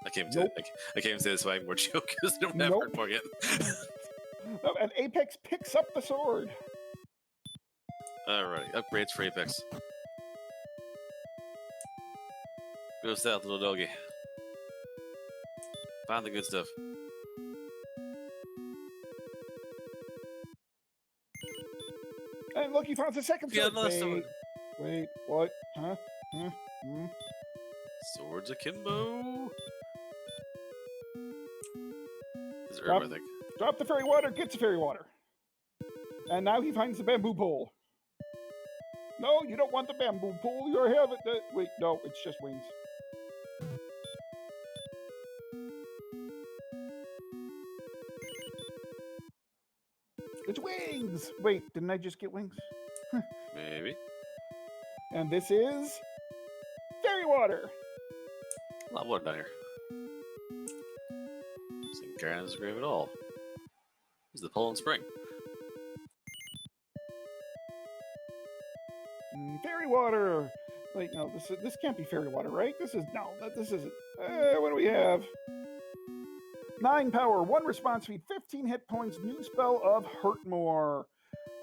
I can't even say this why I more joke because they don't have hurt more yet. And Apex picks up the sword. Alrighty, upgrades for Apex. Go south, little doggy. Find the good stuff. And look, he found the second sword. Wait, what? Huh? Swords akimbo. This is Herb, I think. Drop the fairy water, gets the fairy water. And now he finds the bamboo pole. No, you don't want the bamboo pole. You're having the... Wait, no, it's just wings. It's wings! Wait, didn't I just get wings? Maybe. And this is... fairy water! A lot of water down here. This thing carrying this grave at all. This is the Poland Spring. Fairy water! Wait, no, this can't be fairy water, right? This isn't. What do we have? 9 power, 1 response speed, 15 hit points, new spell of Hurt More.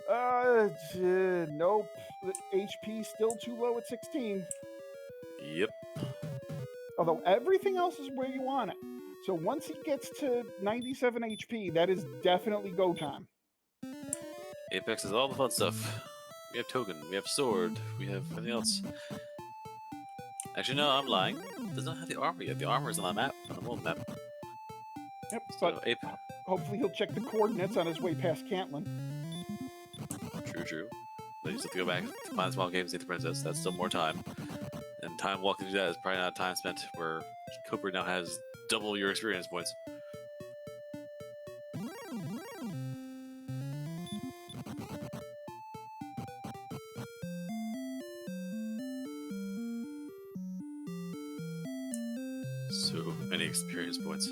Nope. The HP still too low at 16. Yep. Although everything else is where you want it. So once he gets to 97 HP, that is definitely go time. Apex is all the fun stuff. We have token, we have sword, we have everything else. Actually, no, I'm lying. It does not have the armor yet. The armor is on the map, on the world map. Yep, So, but hopefully he'll check the coordinates on his way past Cantlin. True. Then you just have to go back to find small games, save the princess. That's still more time. And time walking through that is probably not time spent where jkoper now has double your experience points. So many experience points.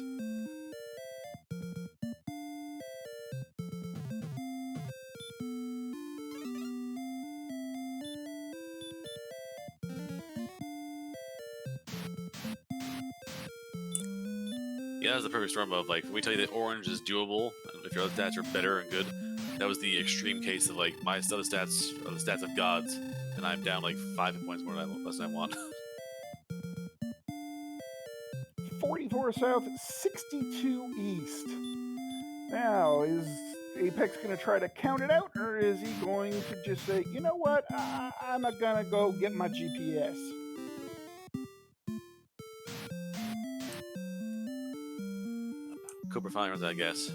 Yeah, that's the perfect storm of, like, when we tell you that orange is doable, and if your other stats are better and good, that was the extreme case of, like, my other stats are the stats of gods, and I'm down, like, 5 hit points more less than I want. 44 south, 62 east. Now, is Apex going to try to count it out, or is he going to just say, you know what, I'm not going to go get my GPS? jkoper finally runs out of gas.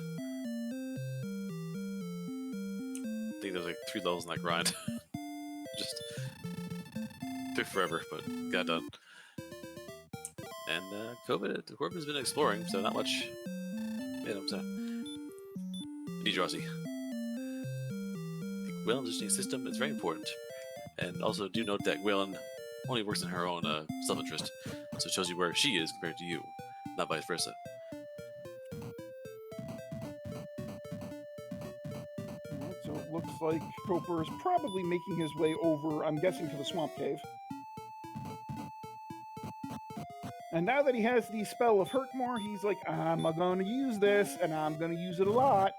I think there's like 3 levels in that grind. Just took forever, but got done. And Corbin's been exploring, so not much. Drosy. The Gwaelin positioning system is very important. And also do note that Gwaelin only works in her own self-interest. So it shows you where she is compared to you, not vice versa. Alright, so it looks like Jkoper is probably making his way over, I'm guessing, to the swamp cave. And now that he has the spell of Hurt More, he's like, I'm going to use this, and I'm going to use it a lot.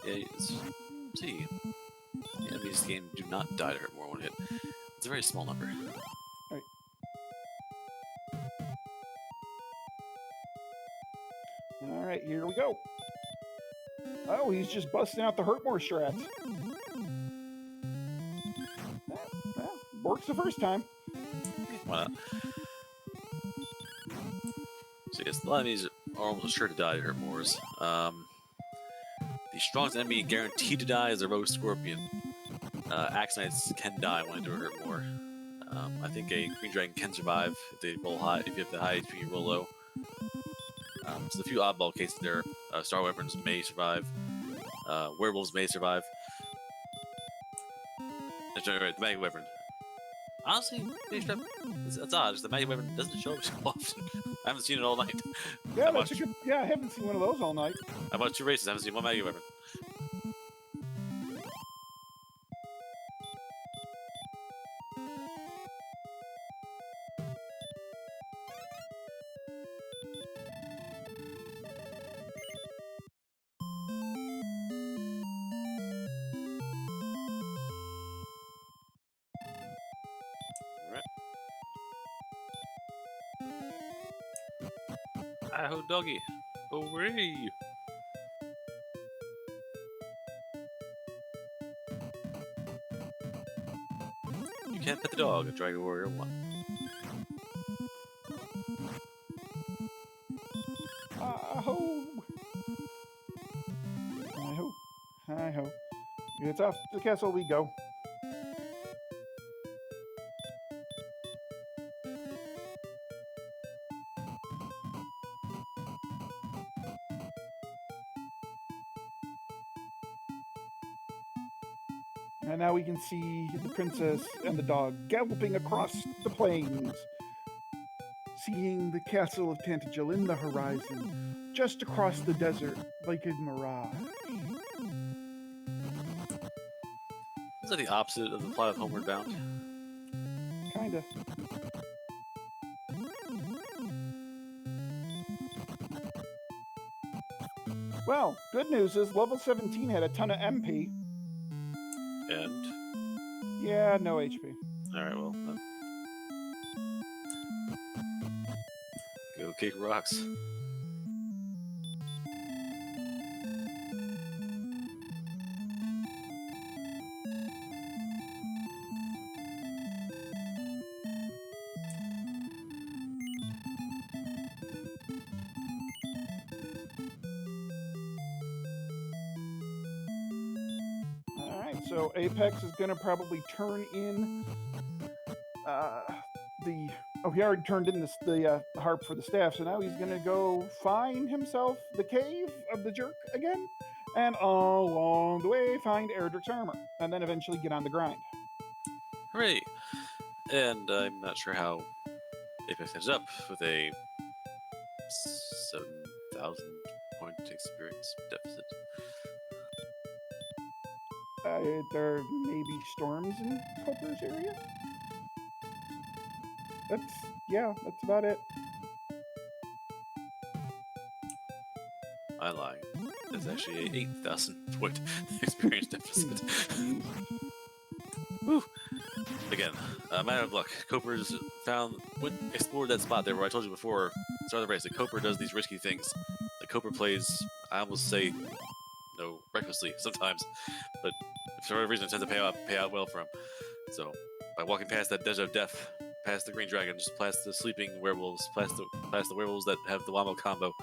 Yeah, see, the enemies in this game do not die to Hurt More one hit. It's a very small number. Right. Alright, here we go. Oh, he's just busting out the Hurt More strats. Well, works the first time. Why not? So yes, a lot of enemies are almost sure to die to Hurt Mores. The strongest enemy guaranteed to die is a Rogue Scorpion. Axe Knights can die when they do Hurt More. I think a Green Dragon can survive if they roll high. If you have the high HP, you roll low. So a few oddball cases there. Star Weapons may survive. Werewolves may survive. Right, the Magic Wyvern. Honestly, it's odd. The Magic Wyvern doesn't show up so often. I haven't seen it all night. Yeah, that's a good. Yeah, I haven't seen one of those all night. I watched 2 races. I haven't seen one Magic Wyvern. Hi-ho, doggy. Hooray! You can't pet the dog in Dragon Warrior 1. Hi-ho! Hi-ho. Hi-ho. It's off to the castle we go. And now we can see the princess and the dog galloping across the plains, seeing the castle of Tantagel in the horizon, just across the desert, like a mirage. Is that the opposite of the plot of Homeward Bound? Kinda. Well, good news is level 17 had a ton of MP. And? Yeah, no HP. Alright, well. Go kick rocks. So Apex is going to probably turn in he already turned in the harp for the staff, so now he's going to go find himself the cave of the jerk again, and all along the way find Erdrick's armor, and then eventually get on the grind. Hooray! And I'm not sure how Apex ends up with a 7,000 point experience deficit. There may be storms in Coper's area. That's about it. I lie. There's actually a 8,000 point experience deficit. Woo! Again, matter of luck. Coper's explored that spot there where I told you before, start of the race, that Coper does these risky things. That Coper plays, I almost say, recklessly sometimes, but for whatever reason it tends to pay out well for him. So, by walking past that desert of death, past the green dragons, past the sleeping werewolves, past the werewolves that have the wombo combo,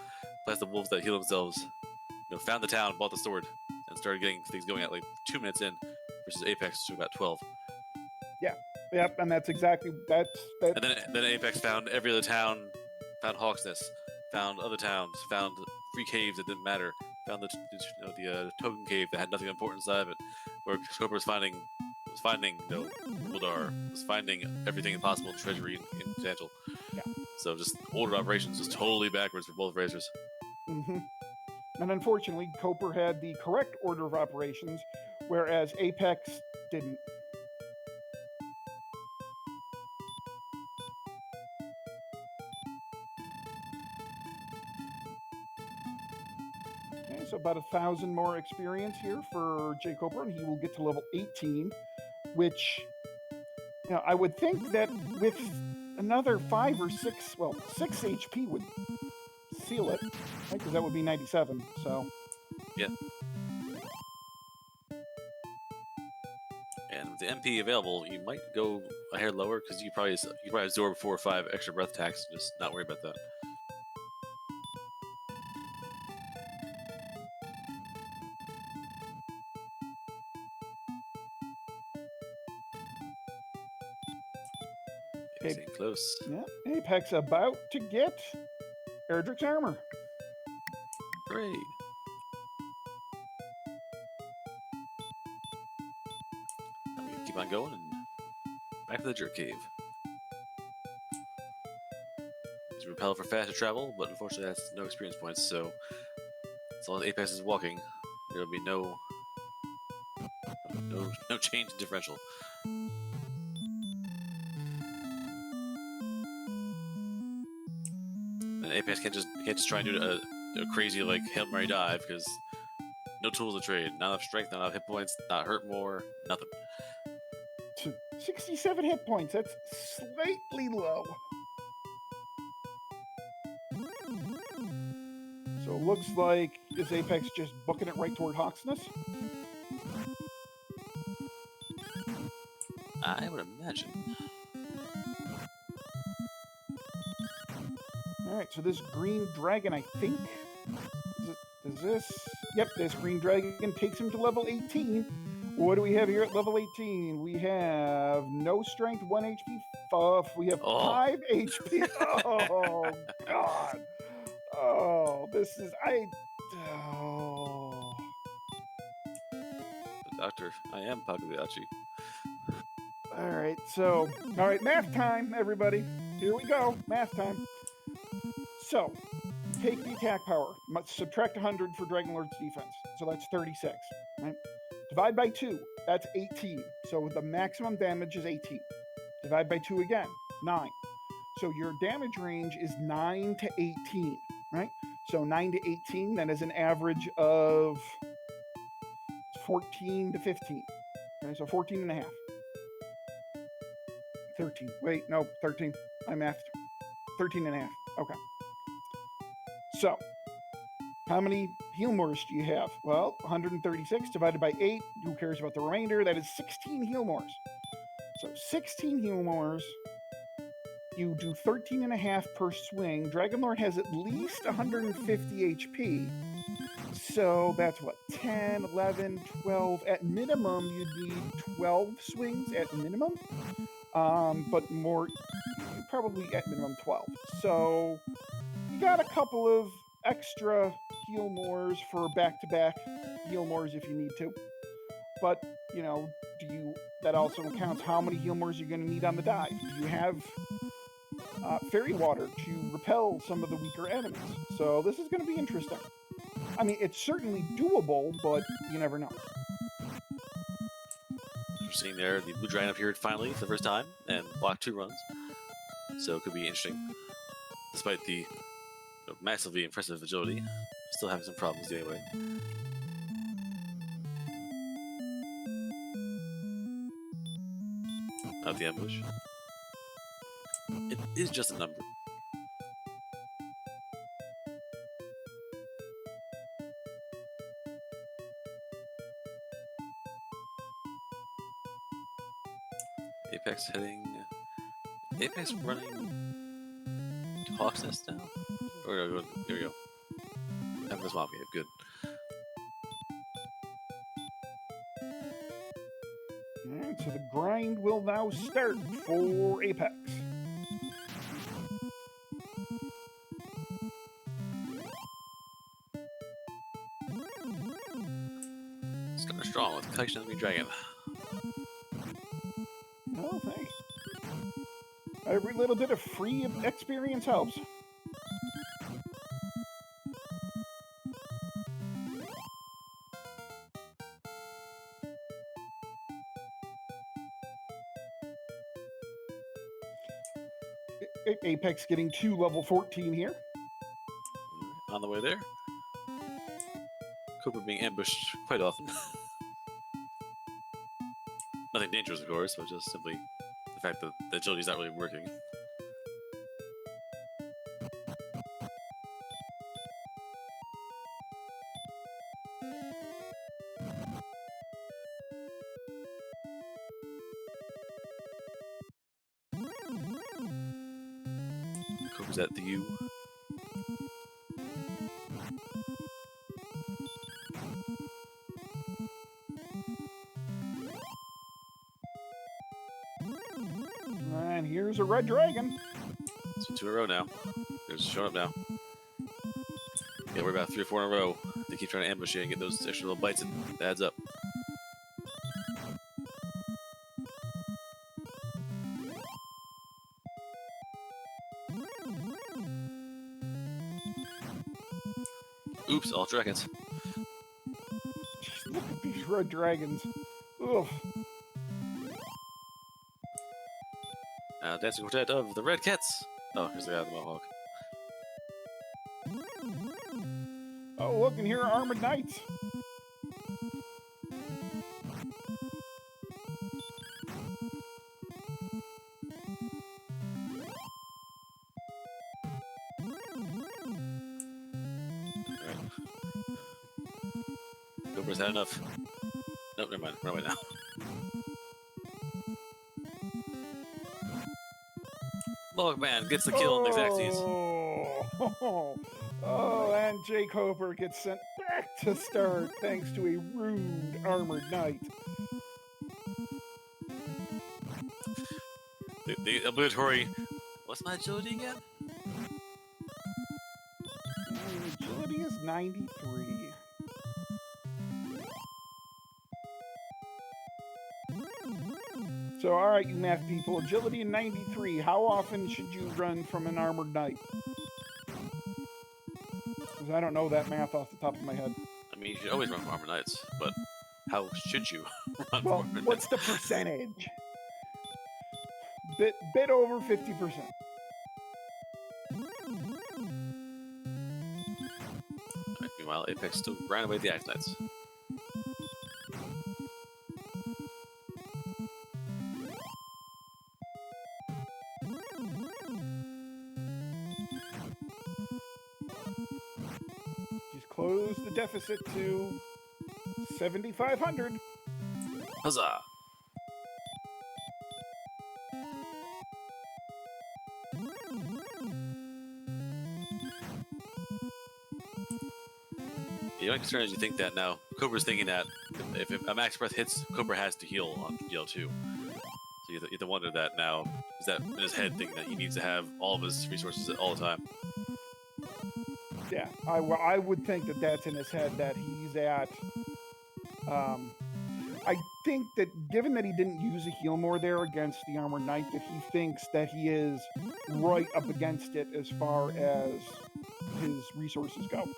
past the wolves that heal themselves, found the town, bought the sword, and started getting things going at like 2 minutes in, versus Apex to about 12. Yep, and that's exactly that's. And then Apex found every other town, found Hawksness, found other towns, found free caves that didn't matter, found the token cave that had nothing important inside of it, where jkoper was finding Uldar, was finding everything possible in treasury in Tantal. Yeah. So just order operations was totally backwards for both racers. Mm-hmm. And unfortunately, Koper had the correct order of operations, whereas Apex didn't. Okay, so about 1,000 more experience here for jkoper, and he will get to level 18, which, you know, I would think that with another 5 or 6, well, 6 HP would seal it, right? Because that would be 97, so. Yeah. And with the MP available, you might go a hair lower because you probably absorb 4 or 5 extra breath attacks and just not worry about that. Getting close. Yeah, Apex about to get Erdrick's armor. Hooray! I'm gonna keep on going and back to the jerk cave. It's repel for faster travel, but unfortunately that's no experience points, so as long as Apex is walking, there will be no change in differential. And Apex can't just try and do a crazy like Hail Mary dive because no tools to trade, not enough strength, not enough hit points, not hurt more, nothing. 67 hit points. That's slightly low. So it looks like is Apex just booking it right toward Hawksness? I would imagine. Alright, so this green dragon, I think. Does this? Yep, this green dragon takes him to level 18. What do we have here at level 18? We have no strength, 1 HP buff. We have 5 HP. Oh, God. Oh, this is. Oh. The doctor, I am Pagliacci. Alright, so. Alright, math time, everybody. Here we go. Math time. So, take the attack power. Must subtract 100 for Dragon Lord's defense. So that's 36, right? Divide by 2, that's 18. So the maximum damage is 18. Divide by 2 again, 9. So your damage range is 9 to 18, right? So 9 to 18, that is an average of 14 to 15. Okay, so 14 and a half. 13. Wait, no, 13. I mathed. 13 and a half. Okay. So, how many heal mores do you have? Well, 136 divided by 8. Who cares about the remainder? That is 16 heal mores. So 16 heal mores. You do 13 and a half per swing. Dragon Lord has at least 150 HP. So that's what? 10, 11, 12. At minimum, you'd need 12 swings at minimum. But more, probably at minimum 12. So you got a couple of extra heal mores for back-to-back heal mores if you need to. But, you know, that also counts how many heal mores you're going to need on the dive. Do you have fairy water to repel some of the weaker enemies? So this is going to be interesting. I mean, it's certainly doable, but you never know. You're seeing there, the blue dragon appeared finally for the first time and blocked 2 runs. So it could be interesting. Despite the massively impressive agility, still having some problems anyway. Not the ambush. It is just a number. Apex running Hawk's Nest now? There we go. Have this mob cave, good. Alright, so the grind will now start for Apex. Starting strong with Collection Enemy Dragon. Oh, thanks. Every little bit of free experience helps. Apex getting to level 14 here. On the way there. Cooper being ambushed quite often. Nothing dangerous, of course, but just simply the fact that the agility's not really working. Cooper's at the U. And here's a red dragon. So 2 in a row now. There's showing up now. Yeah, we're about 3 or 4 in a row. They keep trying to ambush you and get those extra little bites, and it adds up. Oops, all dragons. Look at these red dragons. Ugh. Dancing quartet of the Red Cats. Oh, here's the guy with the mohawk. Oh, look, and here are armored knights. Alright. Cooper's had enough. Nope, never mind. Run away now. Logman gets the kill in the exact scenes. Oh, and jkoper gets sent back to start thanks to a rude armored knight. The obligatory. What's my agility again? Agility is 93. So, all right, you math people, agility in 93. How often should you run from an armored knight? Because I don't know that math off the top of my head. I mean, you should always run from armor knights, but how should you run Well, from armor what's the percentage? Bit over 50%. Right, meanwhile, Apex still grinding away the Axe Knights. Just close the deficit to 7,500. Huzzah! The only concern is you think that now Cobra's thinking that if a max breath hits, Cobra has to heal on DL2. So you have to wonder that now. Is that in his head thinking that he needs to have all of his resources all the time? Yeah, I would think that that's in his head, that he's at... I think that given that he didn't use a heal more there against the Armored Knight, that he thinks that he is right up against it as far as his resources go.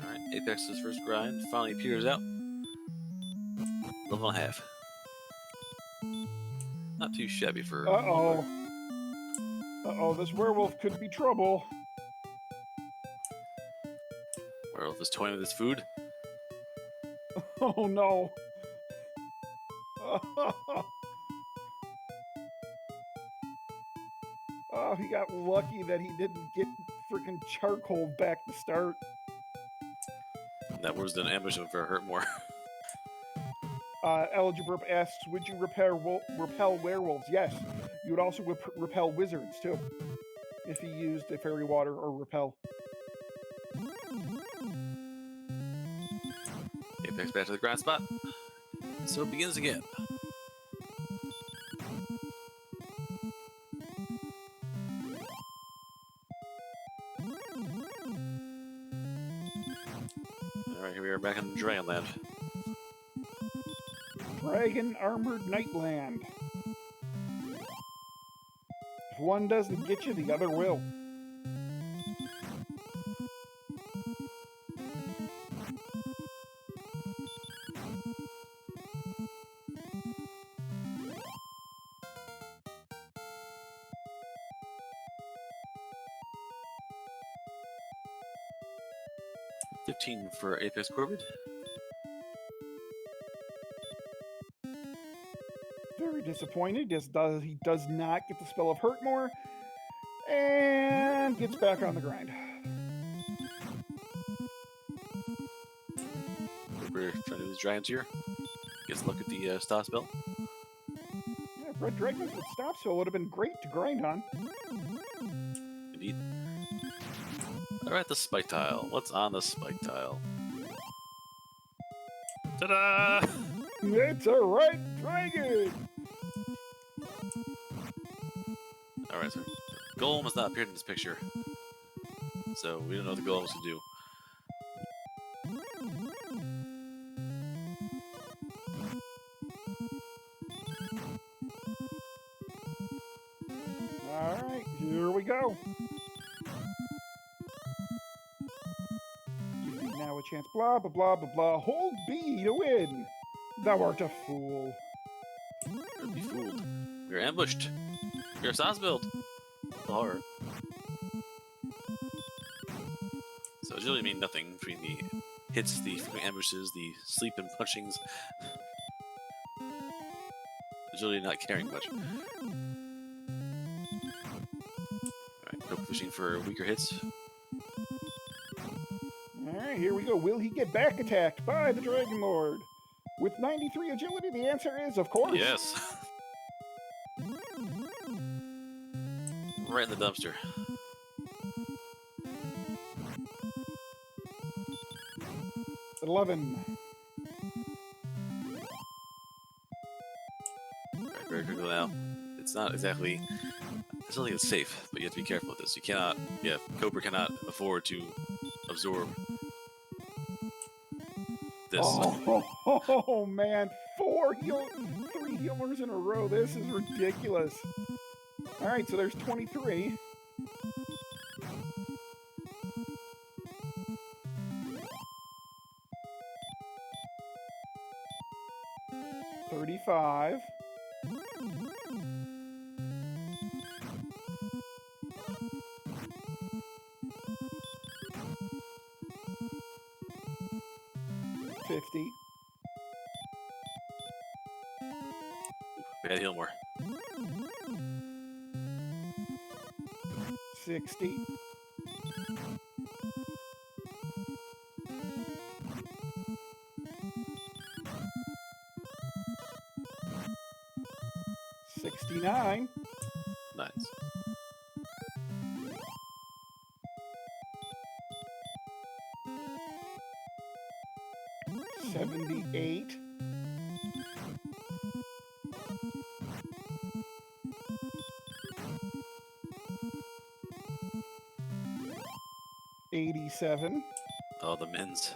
Alright, Apex's first grind finally appears out. Level and a half. Not too shabby for... Uh-oh. Uh-oh, this werewolf could be trouble. Werewolf is toying with his food. Oh, no. Oh, he got lucky that he didn't get freaking charcoal back to start. That was an ambush of hurt more. Algebra asks, would you repel werewolves? Yes. You would also repel wizards, too. If he used a fairy water or repel. Apex back to the grind spot. So it begins again. Alright, here we are back in Dragonland. Dragon Armored Nightland. If one doesn't get you, the other will. $15 for apexcorvid. Very disappointed. He does not get the spell of Hurt more, and gets back on the grind. We're trying to do these dragons here. Gets a look at the stop spell. Yeah, Red Dragons with Stop Spell would have been great to grind on. Indeed. Alright, the spike tile. What's on the spike tile? Ta-da! It's a Red Dragon! Alright, so Golem has not appeared in this picture. So we don't know what the Golem's gonna do. Alright, here we go. Give me now a chance. Blah, blah, blah, blah, blah. Hold B to win. Thou art a fool. We'll be fooled. We are ambushed. We are sauce build. Horror. So it's really mean nothing between the hits, the ambushes, the sleep and punchings. It's really not caring much. Alright, go pushing for weaker hits. Alright, here we go. Will he get back attacked by the Dragon Lord? With 93 agility, the answer is, of course. Yes. Right in the dumpster. $11. Alright, very quickly now. It's not exactly. I still think it's safe, but you have to be careful with this. You cannot. Yeah, Koper cannot afford to absorb this. Oh man, 3 healers in a row. This is ridiculous. All right, so there's 23. $35. $50. We gotta heal more. 60. $69. Nice. $78. $87. Oh, the men's.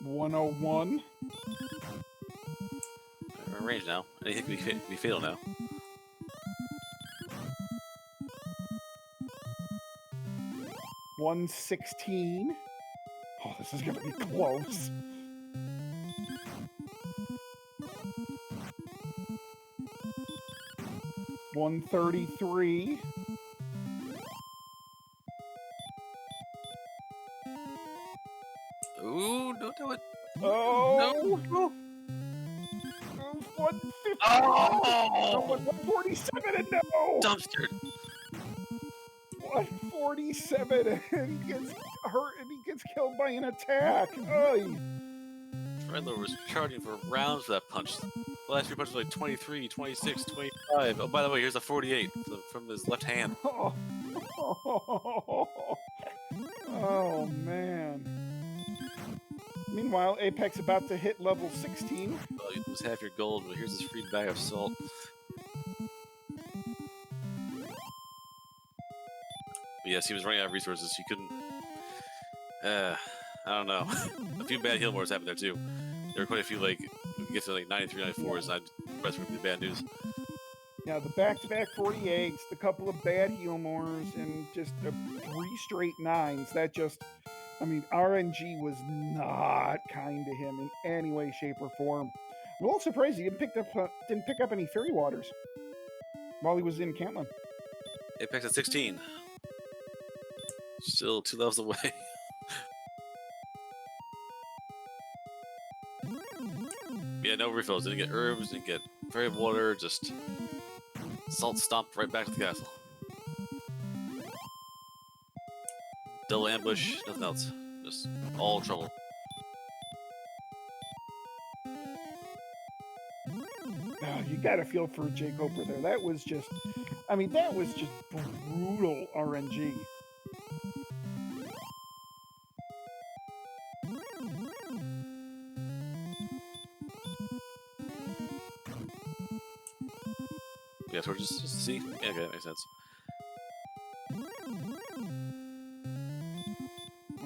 $101. We're in range now. Anything can be fatal now. $116. Oh, this is gonna be close. $133. Ooh, don't do it. Oh! No. 150. Oh! 147 and no! Dumpster. 147 and he gets hurt and he gets killed by an attack. Oy. Redler was charging for rounds for that punch. The last few punches were like 23, 26, 25. Oh, by the way, here's a 48 from his left hand. Meanwhile, Apex about to hit level 16. Well, you lose half your gold, but here's this free bag of salt. But yes, he was running out of resources. He couldn't. I don't know. A few bad heal mores happened there too. There were quite a few, like, we get to like 93, 94s, and that's really bad news. Yeah, the back-to-back 48s, the couple of bad heal mores, and just 3 straight 9s. That just, I mean, RNG was not kind to him in any way, shape, or form. I'm a little surprised he didn't pick up any fairy waters while he was in Cantlin. Apex at 16. Still 2 levels away. Yeah, no refills. Didn't get herbs, didn't get fairy water, just salt stomped right back to the castle. Double ambush, nothing else. Just all trouble. Oh, you got to feel for jkoper there. That was just, I mean, that was just brutal RNG. Yeah, so we're just see. Yeah, okay, that makes sense.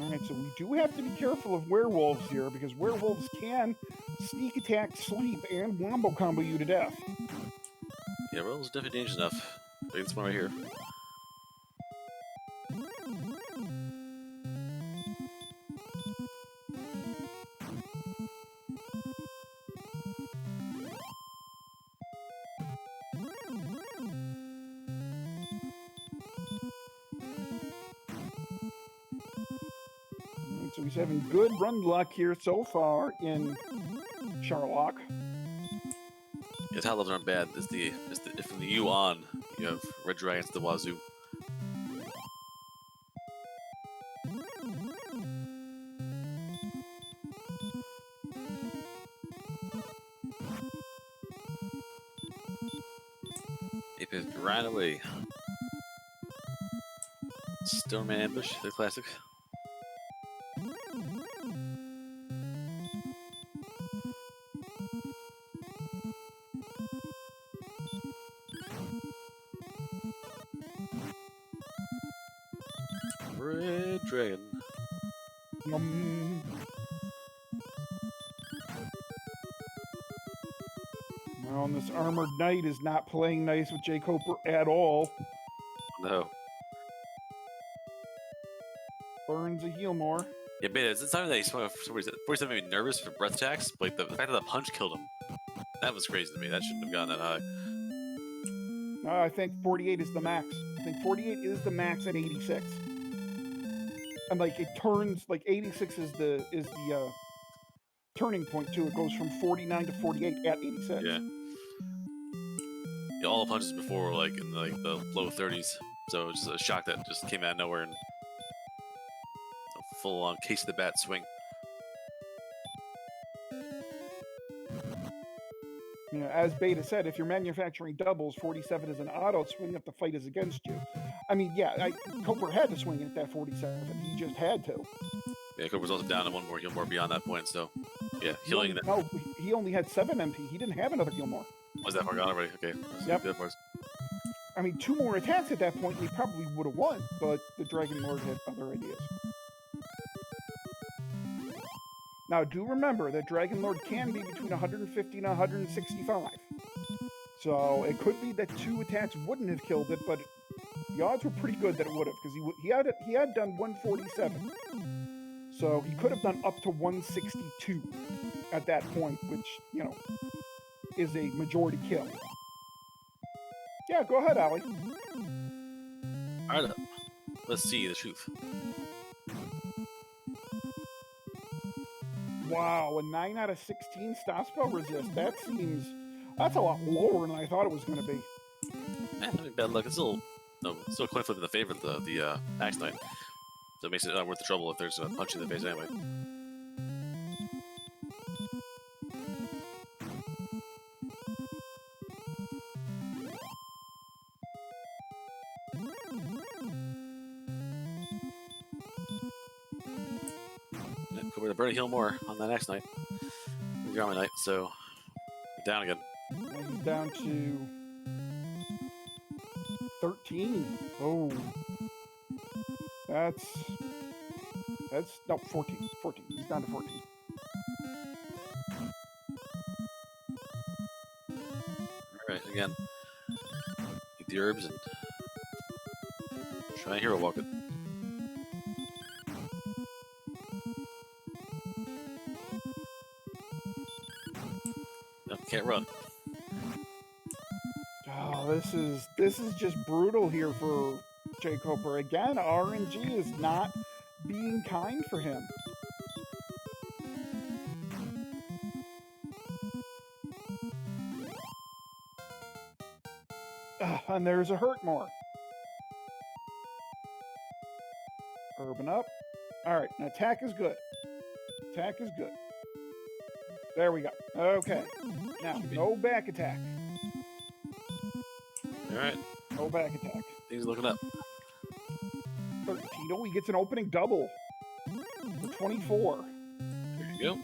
Alright, so we do have to be careful of werewolves here, because werewolves can sneak attack, sleep, and wombo combo you to death. Yeah, werewolves definitely dangerous enough. Like this one right here. So he's having good run luck here so far in Charlock. Yeah, top levels aren't bad. It's from the U on, you have red dragons to the wazoo. Apex ran away. Stormman ambush, the classic. Red dragon. Well, and this armored knight is not playing nice with jkoper at all. No. Burns a heal more. Yeah, beta, it's something that he's for some reason made me nervous for breath attacks, but like the fact that the punch killed him, that was crazy to me. That shouldn't have gone that high. I think 48 is the max. I think 48 is the max at 86. And like it turns, like 86 is the turning point too. It goes from 49 to 48 at 86. Yeah. Yeah, all the punches before were like in like the low 30s, so it's just a shock that just came out of nowhere and a full-on case of the bat swing. You know, as Beta said, if you're manufacturing doubles, 47 is an auto swing if the fight is against you. I mean, yeah, Koper had to swing at that 47. He just had to. Yeah, Cooper's also down to one more heal more beyond that point, so yeah, healing that. No, he only had 7 MP. He didn't have another heal more. Was that far gone already? Okay. Yep. Good parts. I mean, 2 more attacks at that point, and he probably would have won, but the Dragon Lord had other ideas. Now, do remember that Dragon Lord can be between 150 and 165. So it could be that 2 attacks wouldn't have killed it, but the odds were pretty good that it would have, because he had done 147. So he could have done up to 162 at that point, which, you know, is a majority kill. Yeah, go ahead, Allie. All right, let's see the truth. Wow, a 9 out of 16 stop spell resist. That's a lot lower than I thought it was going to be. I mean, bad luck. It's still a coin flip in the favor of the Axe Knight. So it makes it not worth the trouble if there's a punch in the face anyway. Cooper, the burning heal more on that next night. The army night, so down again. Now he's down to 13. Oh, that's no 14. 14. He's down to 14. All right, again. Eat the herbs and try and hero walk it. No, can't run. Oh, this is just brutal here for jkoper. Again, RNG is not being kind for him. And there's a hurt more. Urban up. All right, now attack is good. Attack is good. There we go. Okay. Now, no back attack. All right. No back attack. Things looking up. 13. Oh, he gets an opening double. For 24. There you go.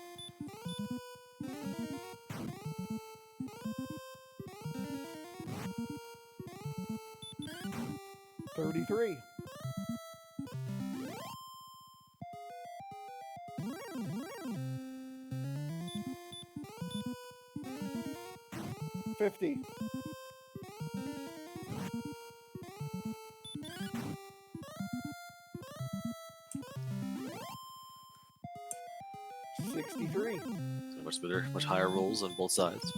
$33. $50. $63. So much better, much higher rolls on both sides.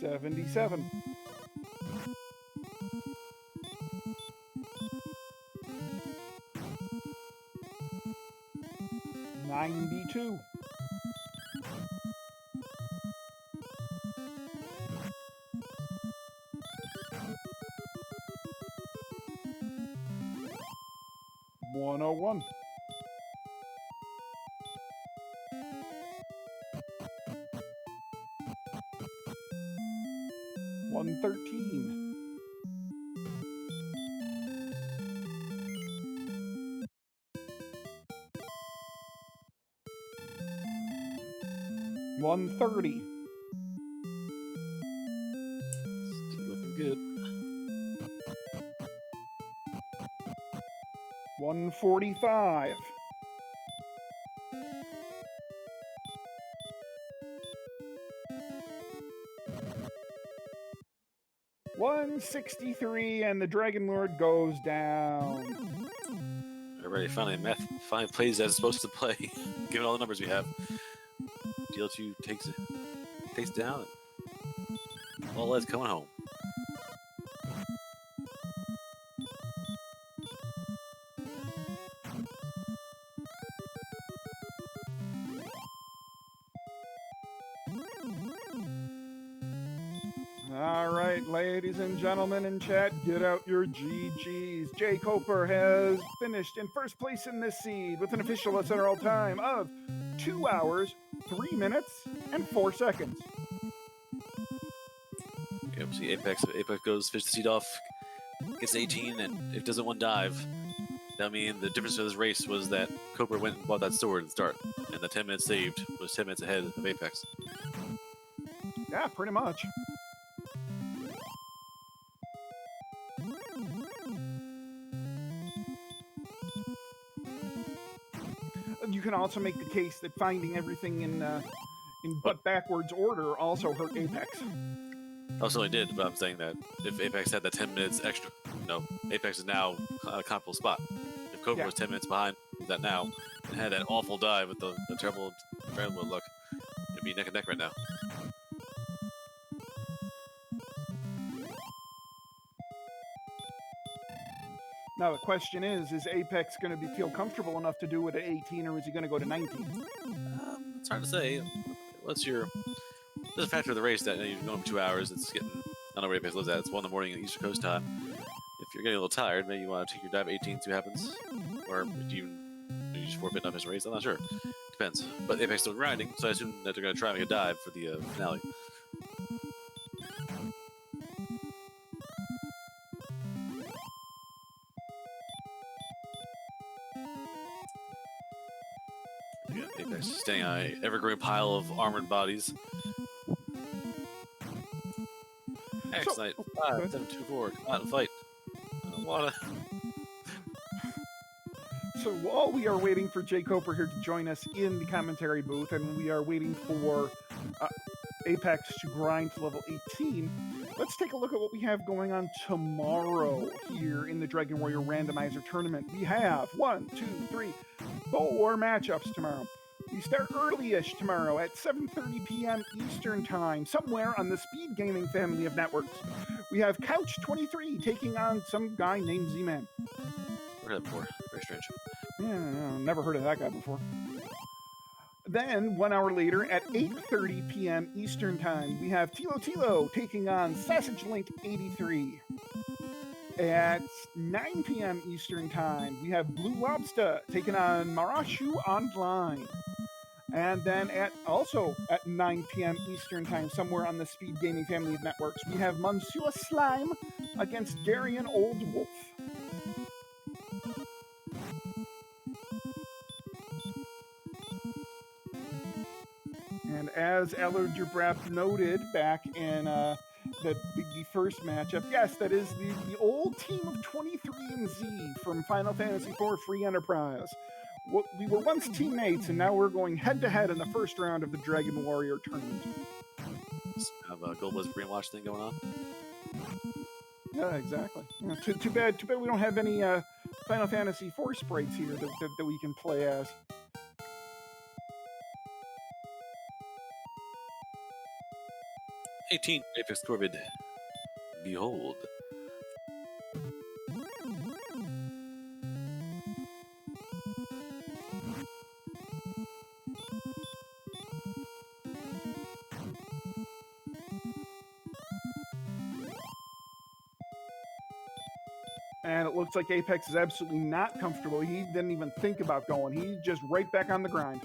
$77. $92. $101. $113. $130. Still looking good. $145. $163, and the Dragon Lord goes down. Everybody finally plays as it's supposed to play, given all the numbers we have. DL2 takes it down. And all that's coming home. All right, ladies and gentlemen in chat, get out your GGs. jkoper has finished in first place in this seed with an official SNRL time of 2 hours, 3 minutes, and 4 seconds. Okay, we'll see Apex. If Apex goes fish the seed off, gets 18, and if it doesn't one dive, that means the difference of this race was that Coper went and bought that sword at the start, and the 10 minutes saved was 10 minutes ahead of Apex. Yeah, pretty much. You can also make the case that finding everything in butt backwards order also hurt Apex. Also, I did, but I'm saying that if Apex had that 10 minutes extra, Apex is now at a comparable spot. If Cobra was 10 minutes behind that now, and had that awful dive with the terrible look, it'd be neck and neck right now. Now the question is Apex going to feel comfortable enough to do it at 18, or is he going to go to 19? It's hard to say. There's a factor of the race that you're going for 2 hours. It's getting, I don't know where Apex lives at. It's 1 in the morning in Eastern Coast time. If you're getting a little tired, maybe you want to take your dive at 18, see what happens. Or do you just forfeit enough as a race? I'm not sure. Depends. But Apex is still grinding, so I assume that they're going to try and make a dive for the finale. again. Apex standing on an evergreen pile of armored bodies. X-Knight 5724, come out and fight. I don't wanna. So while we are waiting for jkoper here to join us in the commentary booth, and we are waiting for Apex to grind to level 18, let's take a look at what we have going on tomorrow here in the Dragon Warrior Randomizer Tournament. We have 4 matchups tomorrow. We start early-ish tomorrow at 7:30 p.m. Eastern Time, somewhere on the Speed Gaming family of networks. We have Couch23 taking on some guy named Z-Man. Heard that before. Very strange. Yeah, never heard of that guy before. Then, 1 hour later, at 8:30 p.m. Eastern Time, we have Tilo taking on Sausage Link 83. At 9 p.m. Eastern Time, we have Blue Lobster taking on Marashu Online. And then also at 9 p.m. Eastern Time, somewhere on the Speed Gaming family of networks, we have Monsieur Slime against Darien Old Wolf. And as Eller Dubrap noted back in the first matchup, yes, that is the old team of 23MZ from Final Fantasy IV Free Enterprise. We were once teammates, and now we're going head-to-head in the first round of the Dragon Warrior Tournament. Have a Gold Blitz brainwash thing going on. Yeah, exactly. Yeah, too bad we don't have any Final Fantasy IV sprites here that we can play as. apexcorvid. Behold. And it looks like Apex is absolutely not comfortable. He didn't even think about going. He's just right back on the grind.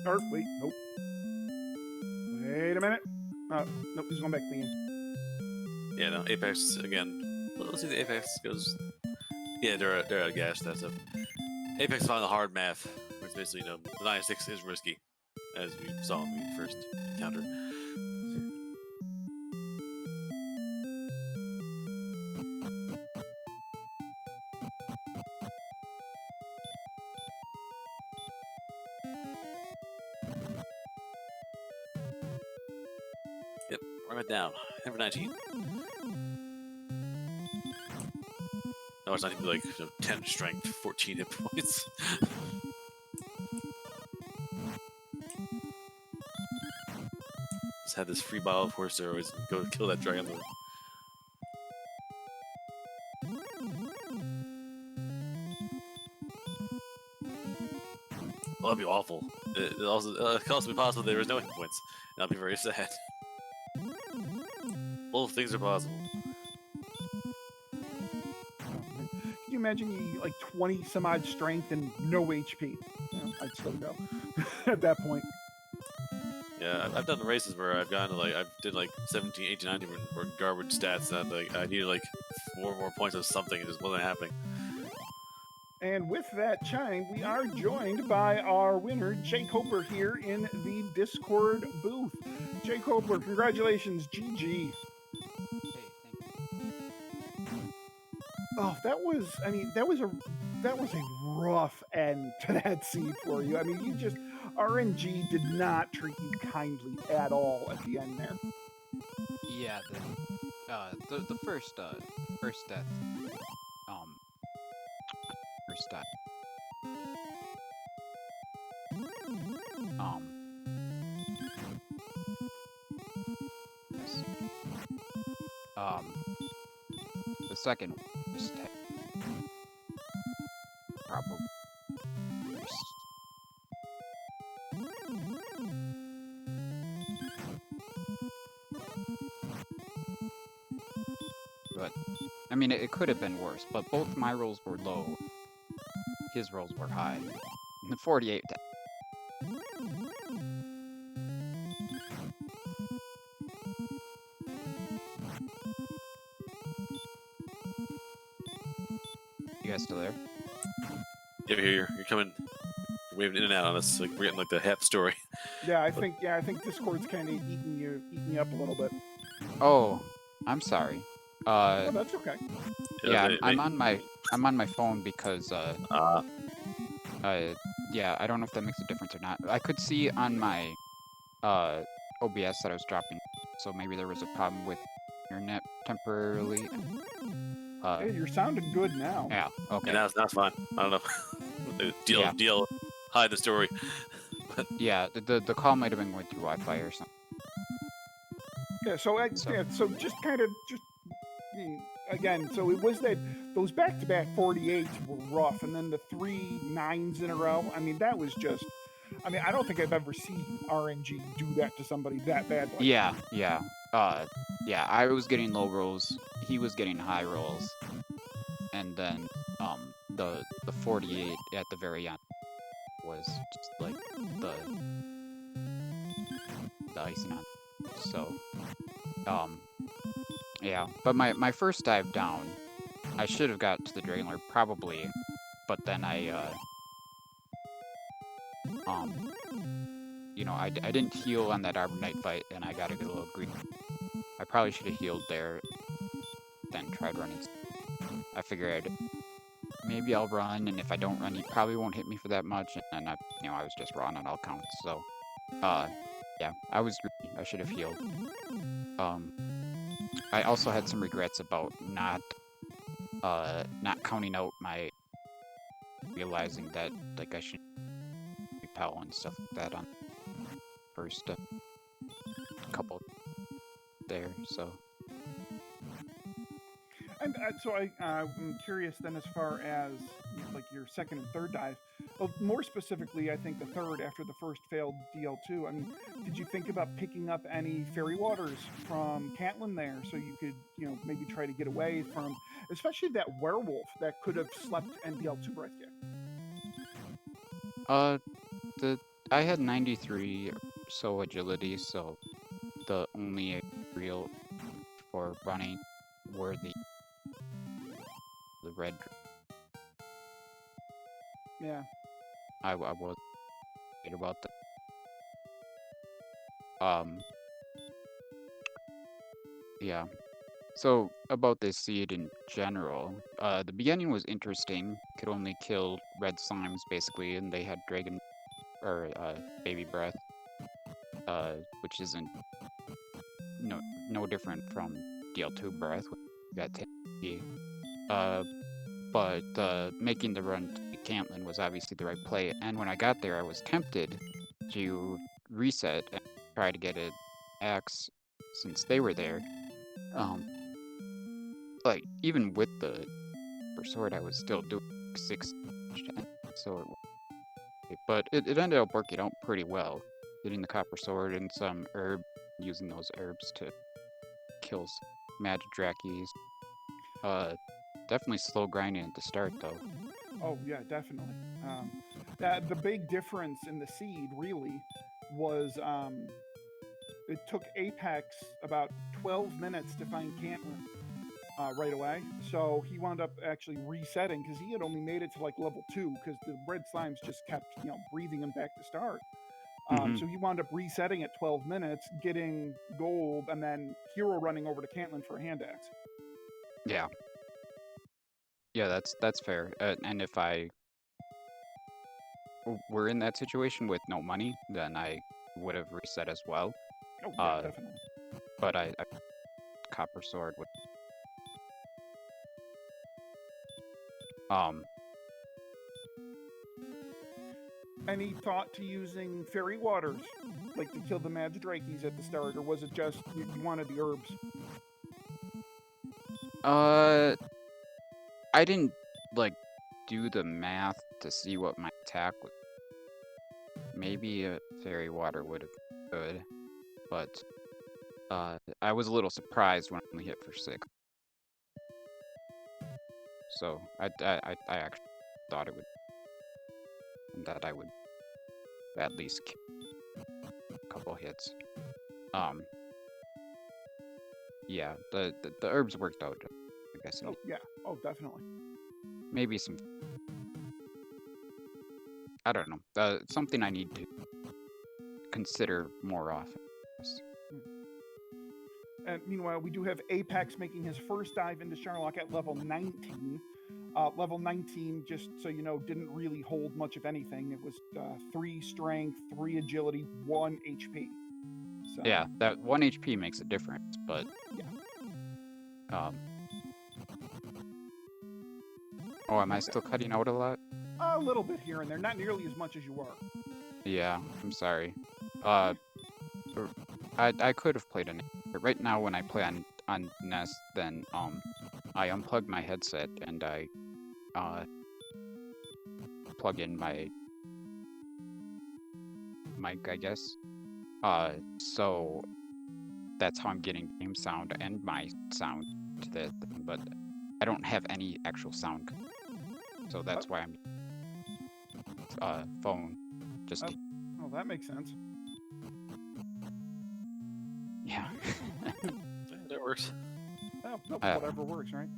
Or, wait, nope. Wait a minute. Nope, he's going back to the end. Yeah, no, Apex, again. Let's see if the Apex goes. Yeah, they're out of gas, that stuff. Apex found the hard math, where it's basically, the 9-6 is risky, as we saw in the first encounter. Yep, run it down. Number 19. No, it's not even like 10 strength, 14 hit points. Just had this free bottle of horse steroids and go kill that dragon lord. Well, that'd be awful. It could also be possible there was no hit points, and I'll be very sad. Both things are possible. Can you imagine you like 20 some odd strength and no HP? I'd still go at that point. Yeah, I've done races where I've gone to I did 17, 18, 19 or garbage stats, and I needed 4 more points of something, and it just wasn't happening. And with that chime, we are joined by our winner, jkoper, here in the Discord booth. jkoper, congratulations, GG. Hey, thank you. Oh, that was a rough end to that seed for you. I mean, you just RNG did not treat you kindly at all at the end there. Yeah, the first death. First death. Yes. The second was probably worst. But I mean, it could have been worse. But both my rolls were low. His rolls were high. The 48. You guys still there? Yeah, you're coming waving in and out on us. Like we're getting like the half story. Yeah, I think Discord's kind of eating you up a little bit. Oh, I'm sorry. Oh, that's okay. Yeah, I'm on my phone because yeah, I don't know if that makes a difference or not. I could see on my OBS that I was dropping, so maybe there was a problem with internet temporarily. Hey, you're sounding good now. Yeah. Okay. And that's fine. I don't know. DL, hide the story. Yeah, the call might have been going through Wi-Fi or something. Yeah. So just kind of again. So it was that those back-to-back 48s were rough, and then the 3 9s in a row. I mean, that was just. I mean, I don't think I've ever seen RNG do that to somebody that badly. Yeah. I was getting low rolls. He was getting high rolls, and then the 48 at the very end was just like the icing on. So yeah. But my first dive down, I should have got to the Dragon Lord probably, but then I didn't heal on that Arbor Knight fight, and I got a little greedy. I probably should have healed there, then tried running. I figured maybe I'll run, and if I don't run, he probably won't hit me for that much, and I was just raw on all counts. So, yeah, I was greedy. I should have healed. I also had some regrets about not counting out my realizing that like I should repel and stuff like that on first couple there. So. And so I'm curious then, as far as like your second and third dive. Well, more specifically, I think the third after the first failed DL2. I mean, did you think about picking up any fairy waters from Cantlin there, so you could maybe try to get away from, especially that werewolf that could have slept and DL2 breath you? I had 93 or so agility, so the only real for running were the red. Yeah. I was worried about that. Yeah. So about this seed in general, the beginning was interesting. Could only kill red slimes basically, and they had dragon or baby breath, which isn't no different from DL2 breath. Got 10. But making the run to Cantlin was obviously the right play. And when I got there, I was tempted to reset and try to get an axe since they were there. Like even with the sword, I was still doing 6. So, but it ended up working out pretty well. Getting the copper sword and some herb, using those herbs to kill magic drakies. Definitely slow grinding at the start, though. Oh yeah, definitely. The big difference in the seed really was it took Apex about 12 minutes to find Cantlin right away. So he wound up actually resetting because he had only made it to like level 2 because the red slimes just kept breathing him back to start. So he wound up resetting at 12 minutes, getting gold, and then hero running over to Cantlin for a hand axe. Yeah. Yeah, that's fair. And if I were in that situation with no money, then I would have reset as well. Oh, yeah, definitely. But I copper sword would. Any thought to using fairy waters, like to kill the Magidrakies at the start, or was it just you wanted the herbs? I didn't do the math to see what my attack was. Maybe a fairy water would have been good, but I was a little surprised when I only hit for 6. So I actually thought it would, that I would at least kill a couple hits. Yeah, the herbs worked out, I guess. Oh yeah, oh definitely. Maybe some. I don't know. Something I need to consider more often. Yes. And meanwhile, we do have Apex making his first dive into Sharlock at level 19. Level 19, just so you know, didn't really hold much of anything. It was 3 strength, 3 agility, 1 HP. So, Yeah, that 1 HP makes a difference, but yeah. Oh, am I still cutting out a lot? A little bit here and there, not nearly as much as you are. Yeah, I'm sorry. I could have played an, but right now when I play on Nest, then I unplug my headset and I plug in my mic, I guess. So that's how I'm getting game sound and my sound to the thing, but I don't have any actual sound, so that's why I'm phone just Well, that makes sense. yeah. That works. Oh, no, whatever works, right?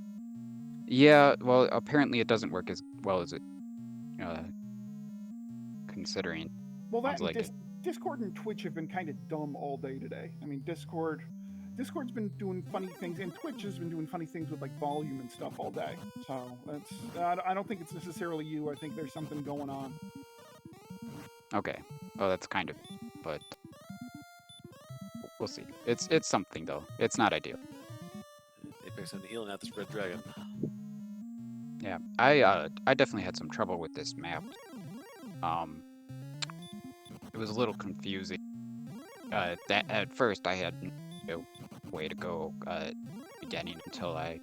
Yeah, well, apparently it doesn't work as well as it considering. Well, that Sounds and like Discord and Twitch have been kind of dumb all day today. I mean, Discord's been doing funny things, and Twitch has been doing funny things with like volume and stuff all day. So that's I don't think it's necessarily you. I think there's something going on. Okay. Well, that's kind of, but we'll see. It's something though. It's not ideal. Apex and healing out this red dragon. Yeah, I definitely had some trouble with this map. It was a little confusing. That at first I had no way to go beginning until I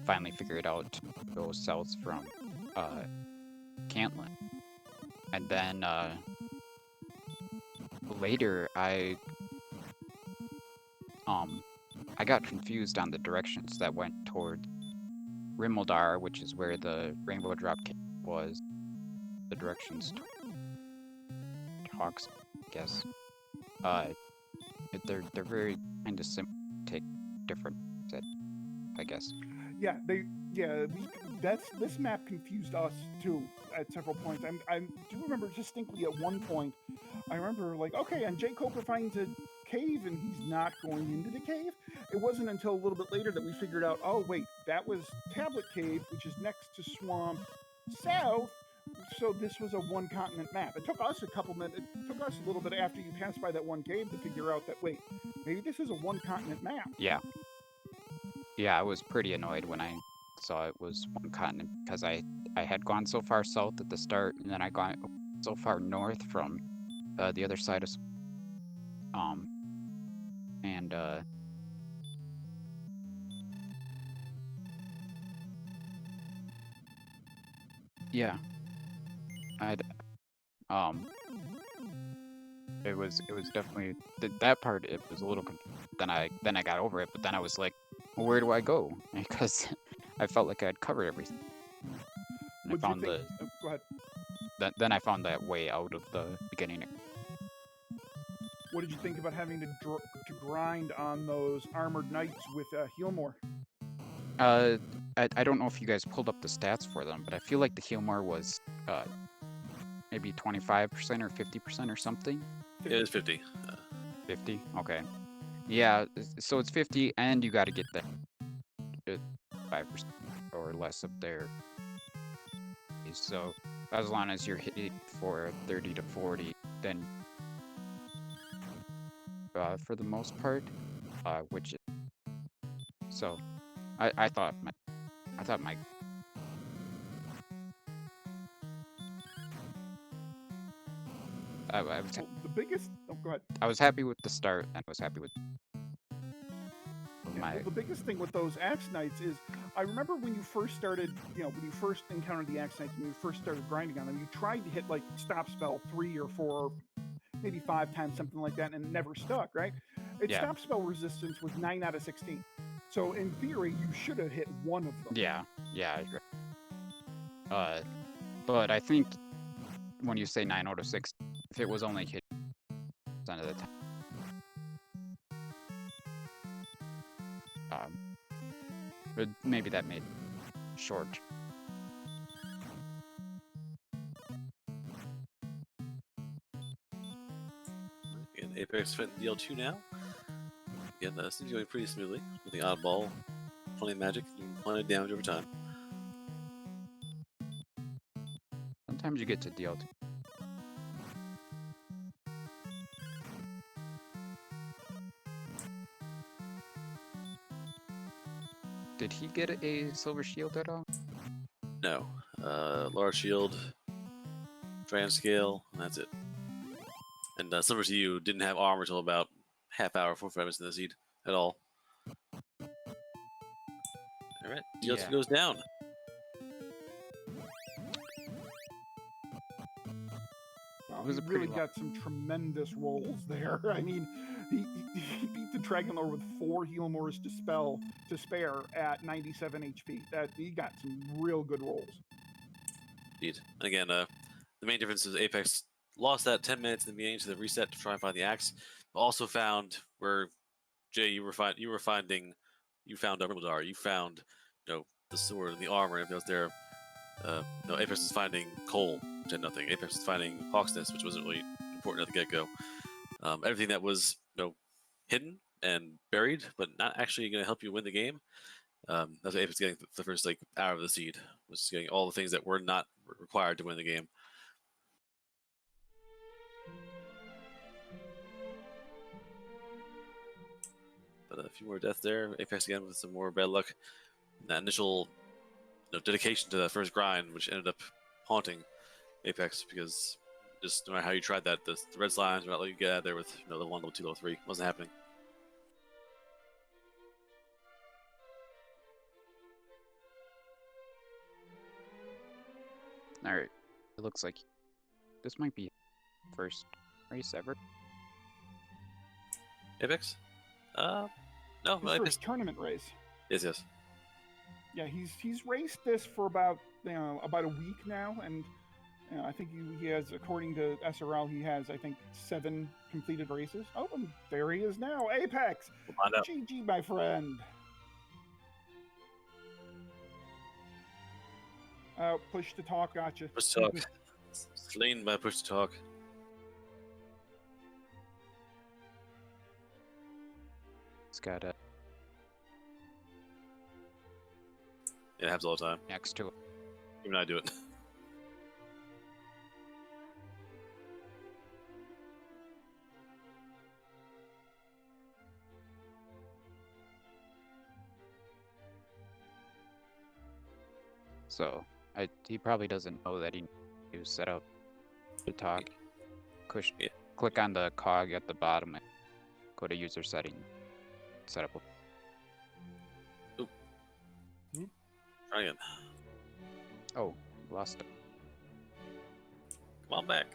finally figured out to go south from Cantlin, and then later I got confused on the directions that went toward Rimmildar, which is where the Rainbow Drop Cave was. The directions talks, I guess. They're very kind of similar, take different, I guess. Yeah, this map confused us too at several points. I do remember distinctly at one point. I remember like, okay, and jkoper finds a cave and he's not going into the cave. It wasn't until a little bit later that we figured out, oh wait, that was Tablet Cave, which is next to Swamp South. So this was a one continent map. It took us a couple minutes. It took us a little bit after you passed by that one cave to figure out that wait, maybe this is a one continent map. Yeah. Yeah, I was pretty annoyed when I saw it was one continent because I had gone so far south at the start, and then I got so far north from the other side of and yeah, I'd it was definitely that part. It was a little then I got over it, but then I was like, well, where do I go? Because I felt like I'd covered everything. And I found go ahead. Then I found that way out of the beginning. What did you think about having to grind on those armored knights with Healmore? I don't know if you guys pulled up the stats for them, but I feel like the Healmore was maybe 25% or 50% or something. It is 50. 50? Okay. Yeah, so it's 50, and you got to get that 5% or less of their. So as long as you're hitting for 30 to 40, then for the most part, which is, so I thought my I was the biggest. Oh, go ahead. I was happy with the start, and I was happy with my. Well, the biggest thing with those Axe Knights is, I remember when you first started, when you first encountered the Axe Knights, when you first started grinding on them, you tried to hit like stop spell 3 or 4, maybe 5 times, something like that, and it never stuck, right? Its stop spell resistance was 9 out of 16. So in theory, you should have hit one of them. Yeah, I agree. But I think when you say 9 out of 6, if it was only hit percent of the time, but maybe that made short. Apex fit in DL2 now. Again, seems going pretty smoothly. Nothing oddball, plenty of magic, and plenty of damage over time. Sometimes you get to DL2. Did he get a silver shield at all? No. Large shield, Transcale, and that's it. And Silver to you didn't have armor until about half hour, 45 minutes in the seed at all. Alright, DL2 Yeah. goes down. Well, was he a pretty really long- got some tremendous rolls there. I mean, he beat the Dragon Lord with 4 Healmore's to spare at 97 HP. That he got some real good rolls. Indeed. And again, the main difference is Apex lost that 10 minutes in the beginning to the reset to try and find the axe, but also found where Jay you found Rimbledar, you found the sword and the armor and everything else there. Apex is finding coal, which had nothing. Apex is finding Hawksness, which wasn't really important at the get-go. Everything that was hidden and buried, but not actually going to help you win the game. That's what Apex getting the first hour of the seed, was getting all the things that were not required to win the game. But a few more deaths there. Apex again with some more bad luck. That initial dedication to that first grind, which ended up haunting Apex, because just no matter how you tried that, the red slimes would not let you get out of there with level 1, level 2, level 3. It wasn't happening. Alright. It looks like this might be first race ever. Apex? No, His Apex. first tournament race. Yes. Yeah, he's raced this for about a week now, and I think he has, according to SRL, he has, I think, 7 completed races. Oh, and there he is now, Apex. We'll find out. GG, my friend. Push to talk, gotcha. Push to talk. Slain by push to talk. It's got a It happens all the time. next to it. Even I do it. So he probably doesn't know that he was set up to talk. Yeah. Click on the cog at the bottom and go to user setting. Set up. Try again. Oh, lost it. Come on back.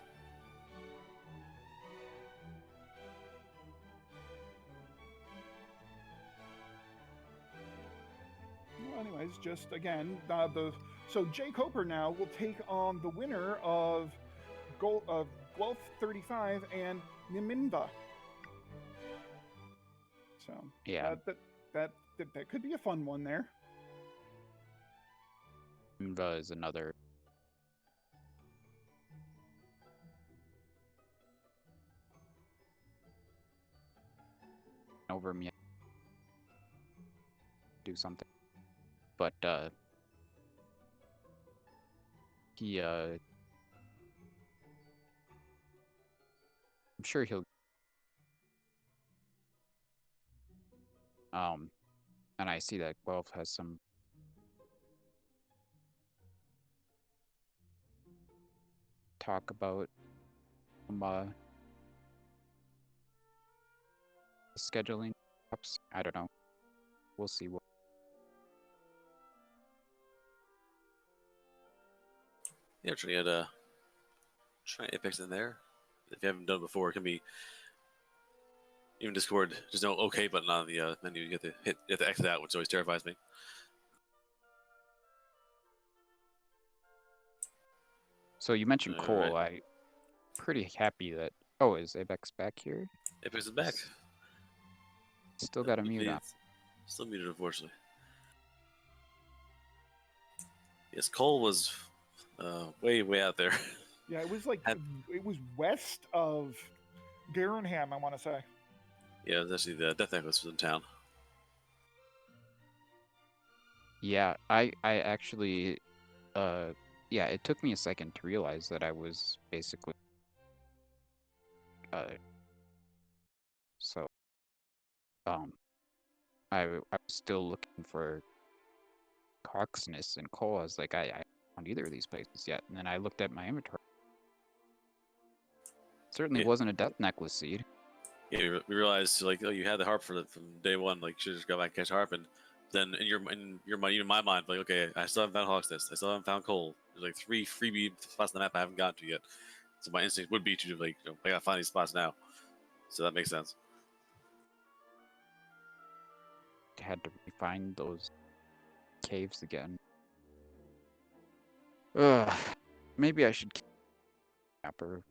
Well, anyways, just again, so jkoper now will take on the winner of Guelph 35 and Niminva. So Yeah. that could be a fun one there. Nva is another. Over me. Do something. But he I'm sure he'll and I see that Guelph has some talk about scheduling perhaps. I don't know. We'll see what Yeah, trying to try Apex in there. If you haven't done it before, it can be even Discord. There's no OK button on the menu. You have to exit out, which always terrifies me. So you mentioned All Cole. right. I'm pretty happy that. Oh, is Apex back here? Apex is back. Still got a mute on. Still muted, unfortunately. Yes, Cole was way out there. Yeah, it was like And- it was west of Garenham, I want to say. Yeah, that's actually the Death Necklace was in town. Yeah, I actually, yeah, it took me a second to realize that I was basically, so, I was still looking for Coxness and Cole. I was like, I haven't found either of these places yet. And then I looked at my inventory. Certainly Yeah. wasn't a Death Necklace seed. Yeah, we realized like, oh, you had the harp from day one. Like, should just go back and catch harp. And then in your mind, even my mind, like, okay, I still haven't found Hawk's Nest. I still haven't found Cole. There's like 3 freebie spots on the map I haven't gotten to yet. So my instinct would be to like, I gotta find these spots now. So that makes sense. Had to find those caves again. Ugh, maybe I should cap or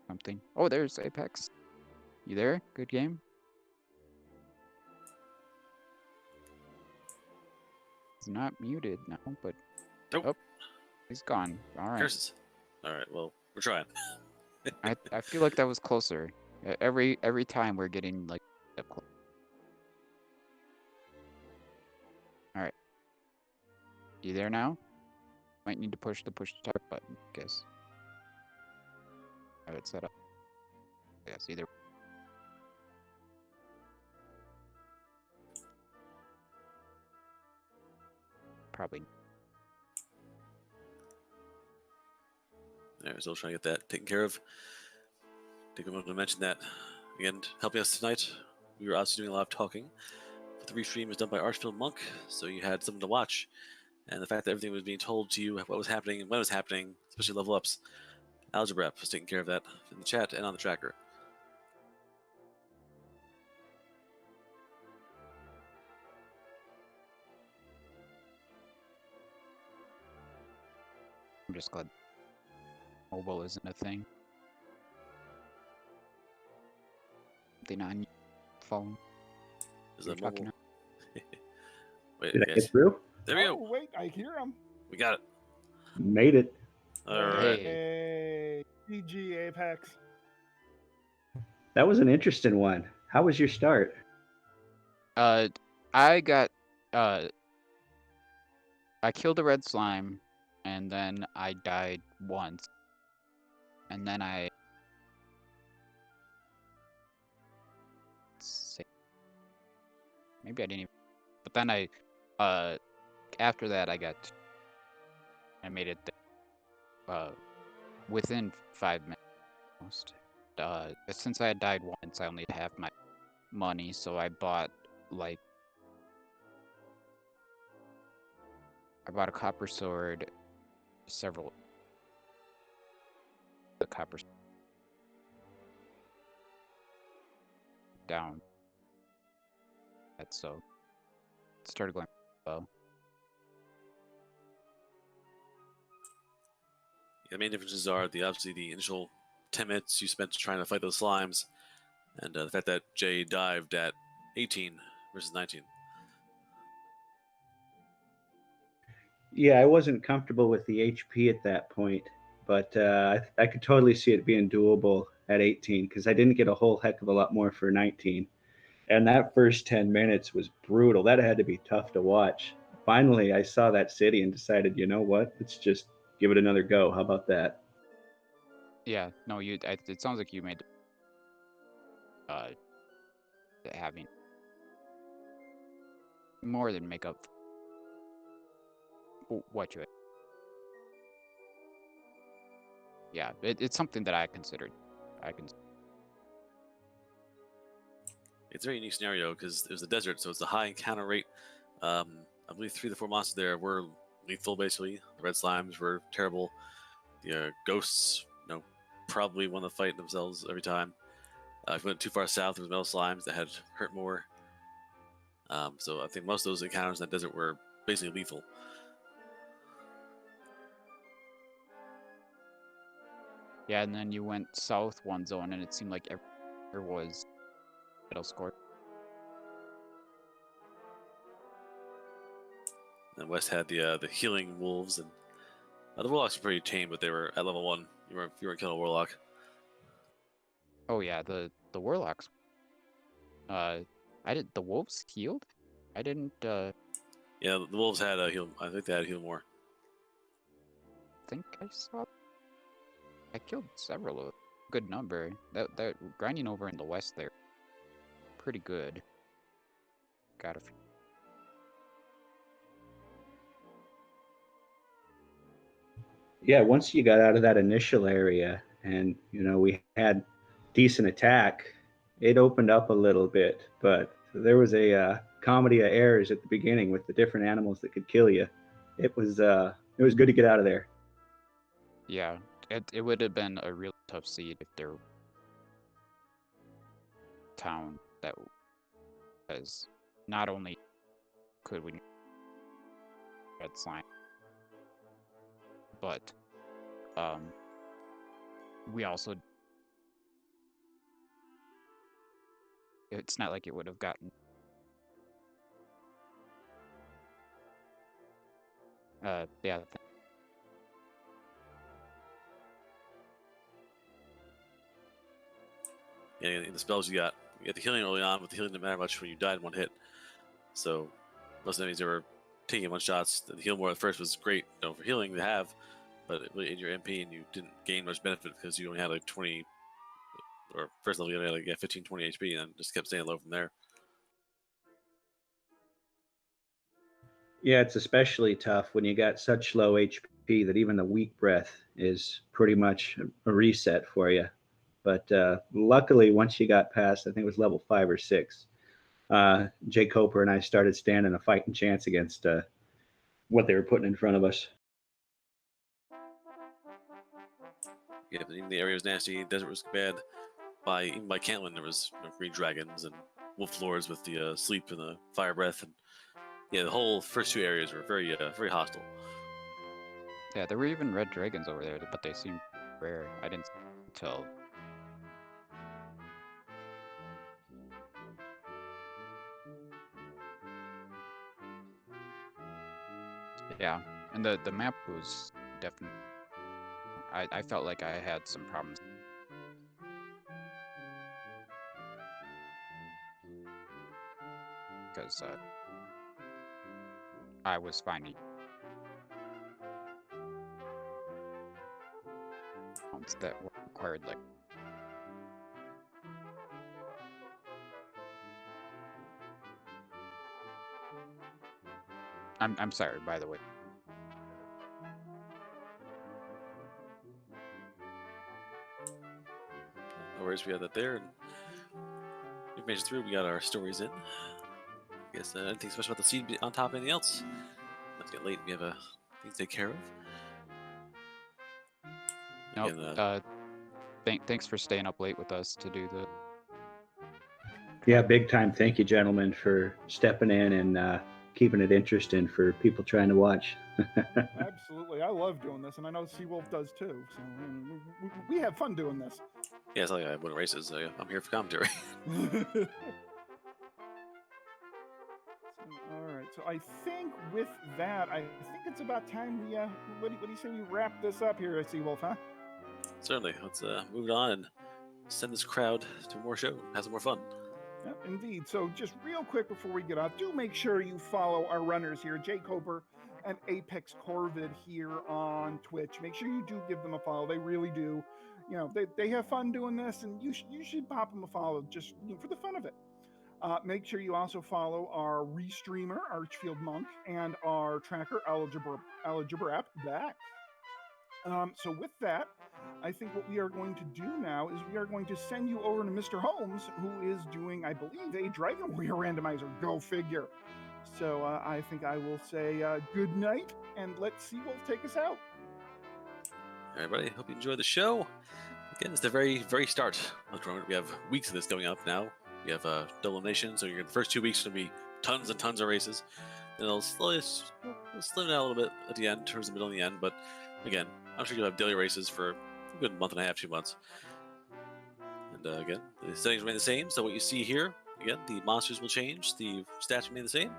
something. Oh, there's Apex. You there? Good game. He's not muted now, but Nope. oh, he's gone. All right. Curses. All right. Well, we're trying. I feel like that was closer. Every time we're getting like up close. All right. You there now? Might need to push the start button, I guess. Have it set up. Yes, either. Probably. All right, still trying to get that taken care of. I think I'm going to mention that again. Helping us tonight, we were obviously doing a lot of talking. But the restream was done by Archfield Monk, so you had something to watch. And the fact that everything was being told to you, what was happening and when it was happening, especially level ups, Algebra was taking care of that in the chat and on the tracker. I'm just glad mobile isn't a thing. Something on your phone. Is You're that mobile? talking Wait, Did I guys. get through? There we Oh, go. wait, I hear him. We got it. Made it. All right. Hey. Hey, GG Apex. That was an interesting one. How was your start? I got I killed a red slime, and then I died once, and then maybe I didn't even, but then after that I made it within 5 minutes almost. Since I had died once, I only had half my money, so I bought a copper sword, the copper down. That's so it started going well. The main differences are obviously the initial 10 minutes you spent trying to fight those slimes, and the fact that Jay dived at 18 versus 19. Yeah, I wasn't comfortable with the HP at that point, but I could totally see it being doable at 18 because I didn't get a whole heck of a lot more for 19. And that first 10 minutes was brutal. That had to be tough to watch. Finally, I saw that city and decided, you know what? Let's just give it another go. How about that? Yeah, no, it sounds like you made having more than make up for what you had. Yeah, it's something that I considered. It's a very unique scenario because it was the desert, so it's a high encounter rate. I believe 3 of the 4 monsters there were lethal, basically. The red slimes were terrible. The ghosts, probably won the fight themselves every time. If you went too far south, there was metal slimes that had hurt more. So I think most of those encounters in that desert were basically lethal. Yeah, and then you went south one zone, and it seemed like there was metal score. And West had the healing wolves, and the warlocks were pretty tame, but they were at level 1. You weren't killing a warlock. Oh yeah, the warlocks. I did the wolves healed. I didn't Yeah, the wolves had a heal. I think they had a heal more. think I saw. I killed several of them. Good number. That grinding over in the west there. Pretty good. Got a few. Yeah, once you got out of that initial area and, we had decent attack, it opened up a little bit, but there was a comedy of errors at the beginning with the different animals that could kill you. It was good to get out of there. Yeah, it would have been a real tough seed if there town that was not only could we red sign, but we also it's not like it would have gotten yeah. Yeah, the spells you got the healing early on, but the healing didn't matter much when you died in one hit. So most enemies that were taking one shots, the heal more at first was great, for healing to have, but in your MP and you didn't gain much benefit because you only had like 20, or first level you only had like 15, 20 HP, and just kept staying low from there. Yeah, it's especially tough when you got such low HP that even the weak breath is pretty much a reset for you. But luckily, once you got past, I think it was level 5 or 6, jkoper and I started standing a fighting chance against what they were putting in front of us. Yeah, but even the area was nasty. Desert was bad. Even by Cantland, there was green dragons and wolf lords with the sleep and the fire breath, and yeah, the whole first two areas were very hostile. Yeah, there were even red dragons over there, but they seemed rare. I didn't tell. Yeah, and the map was definitely. I felt like I had some problems because I was finding that required like. I'm sorry, by the way. No worries, we had that there, and we've made it through. We got our stories in. I guess anything special about the seed on top of anything else? Let's get late. We have things to take care of. Nope. Again, Thanks for staying up late with us to do the. Yeah, big time. Thank you, gentlemen, for stepping in and keeping it interesting for people trying to watch. Absolutely. I love doing this, and I know Seawolf does too. So we have fun doing this. yeah, it's like I win races. I'm here for commentary. All right. So I think with that, I think it's about time we what do you say we wrap this up here, Seawolf, huh? Certainly. Let's move it on and send this crowd to more show. Have some more fun. Yeah, indeed. So just real quick before we get off, do make sure you follow our runners here, jkoper and apexcorvid here on Twitch. Make sure you do give them a follow. They really do. They have fun doing this, and you should pop them a follow just for the fun of it. Make sure you also follow our restreamer, Archfield Monk, and our tracker, Algebra app. So with that, I think what we are going to do now is we are going to send you over to Mr. Holmes, who is doing, I believe, a Dragon Warrior Randomizer. Go figure. So I think I will say good night, and let Seawolf take us out. Everybody, hope you enjoy the show. Again, it's the very, very start of the tournament. We have weeks of this going up now. We have double elimination, so the first 2 weeks are going to be tons and tons of races. And it'll slowly slim down a little bit at the end, towards the middle and the end. But again, I'm sure you'll have daily races for a good month and a half, 2 months. And again, the settings remain the same. So what you see here, again, the monsters will change, the stats remain the same.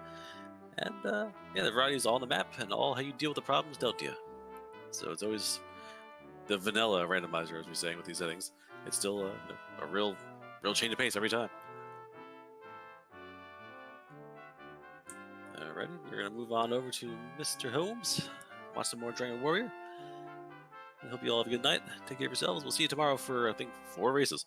And yeah, the variety is all on the map, and all how you deal with the problems dealt to you. So it's always the vanilla randomizer, as we're saying, with these settings. it's still a real change of pace every time. Alrighty, we're gonna move on over to Mr. Holmes. Watch some more Dragon Warrior. I hope you all have a good night. Take care of yourselves. We'll see you tomorrow for, I think, 4 races.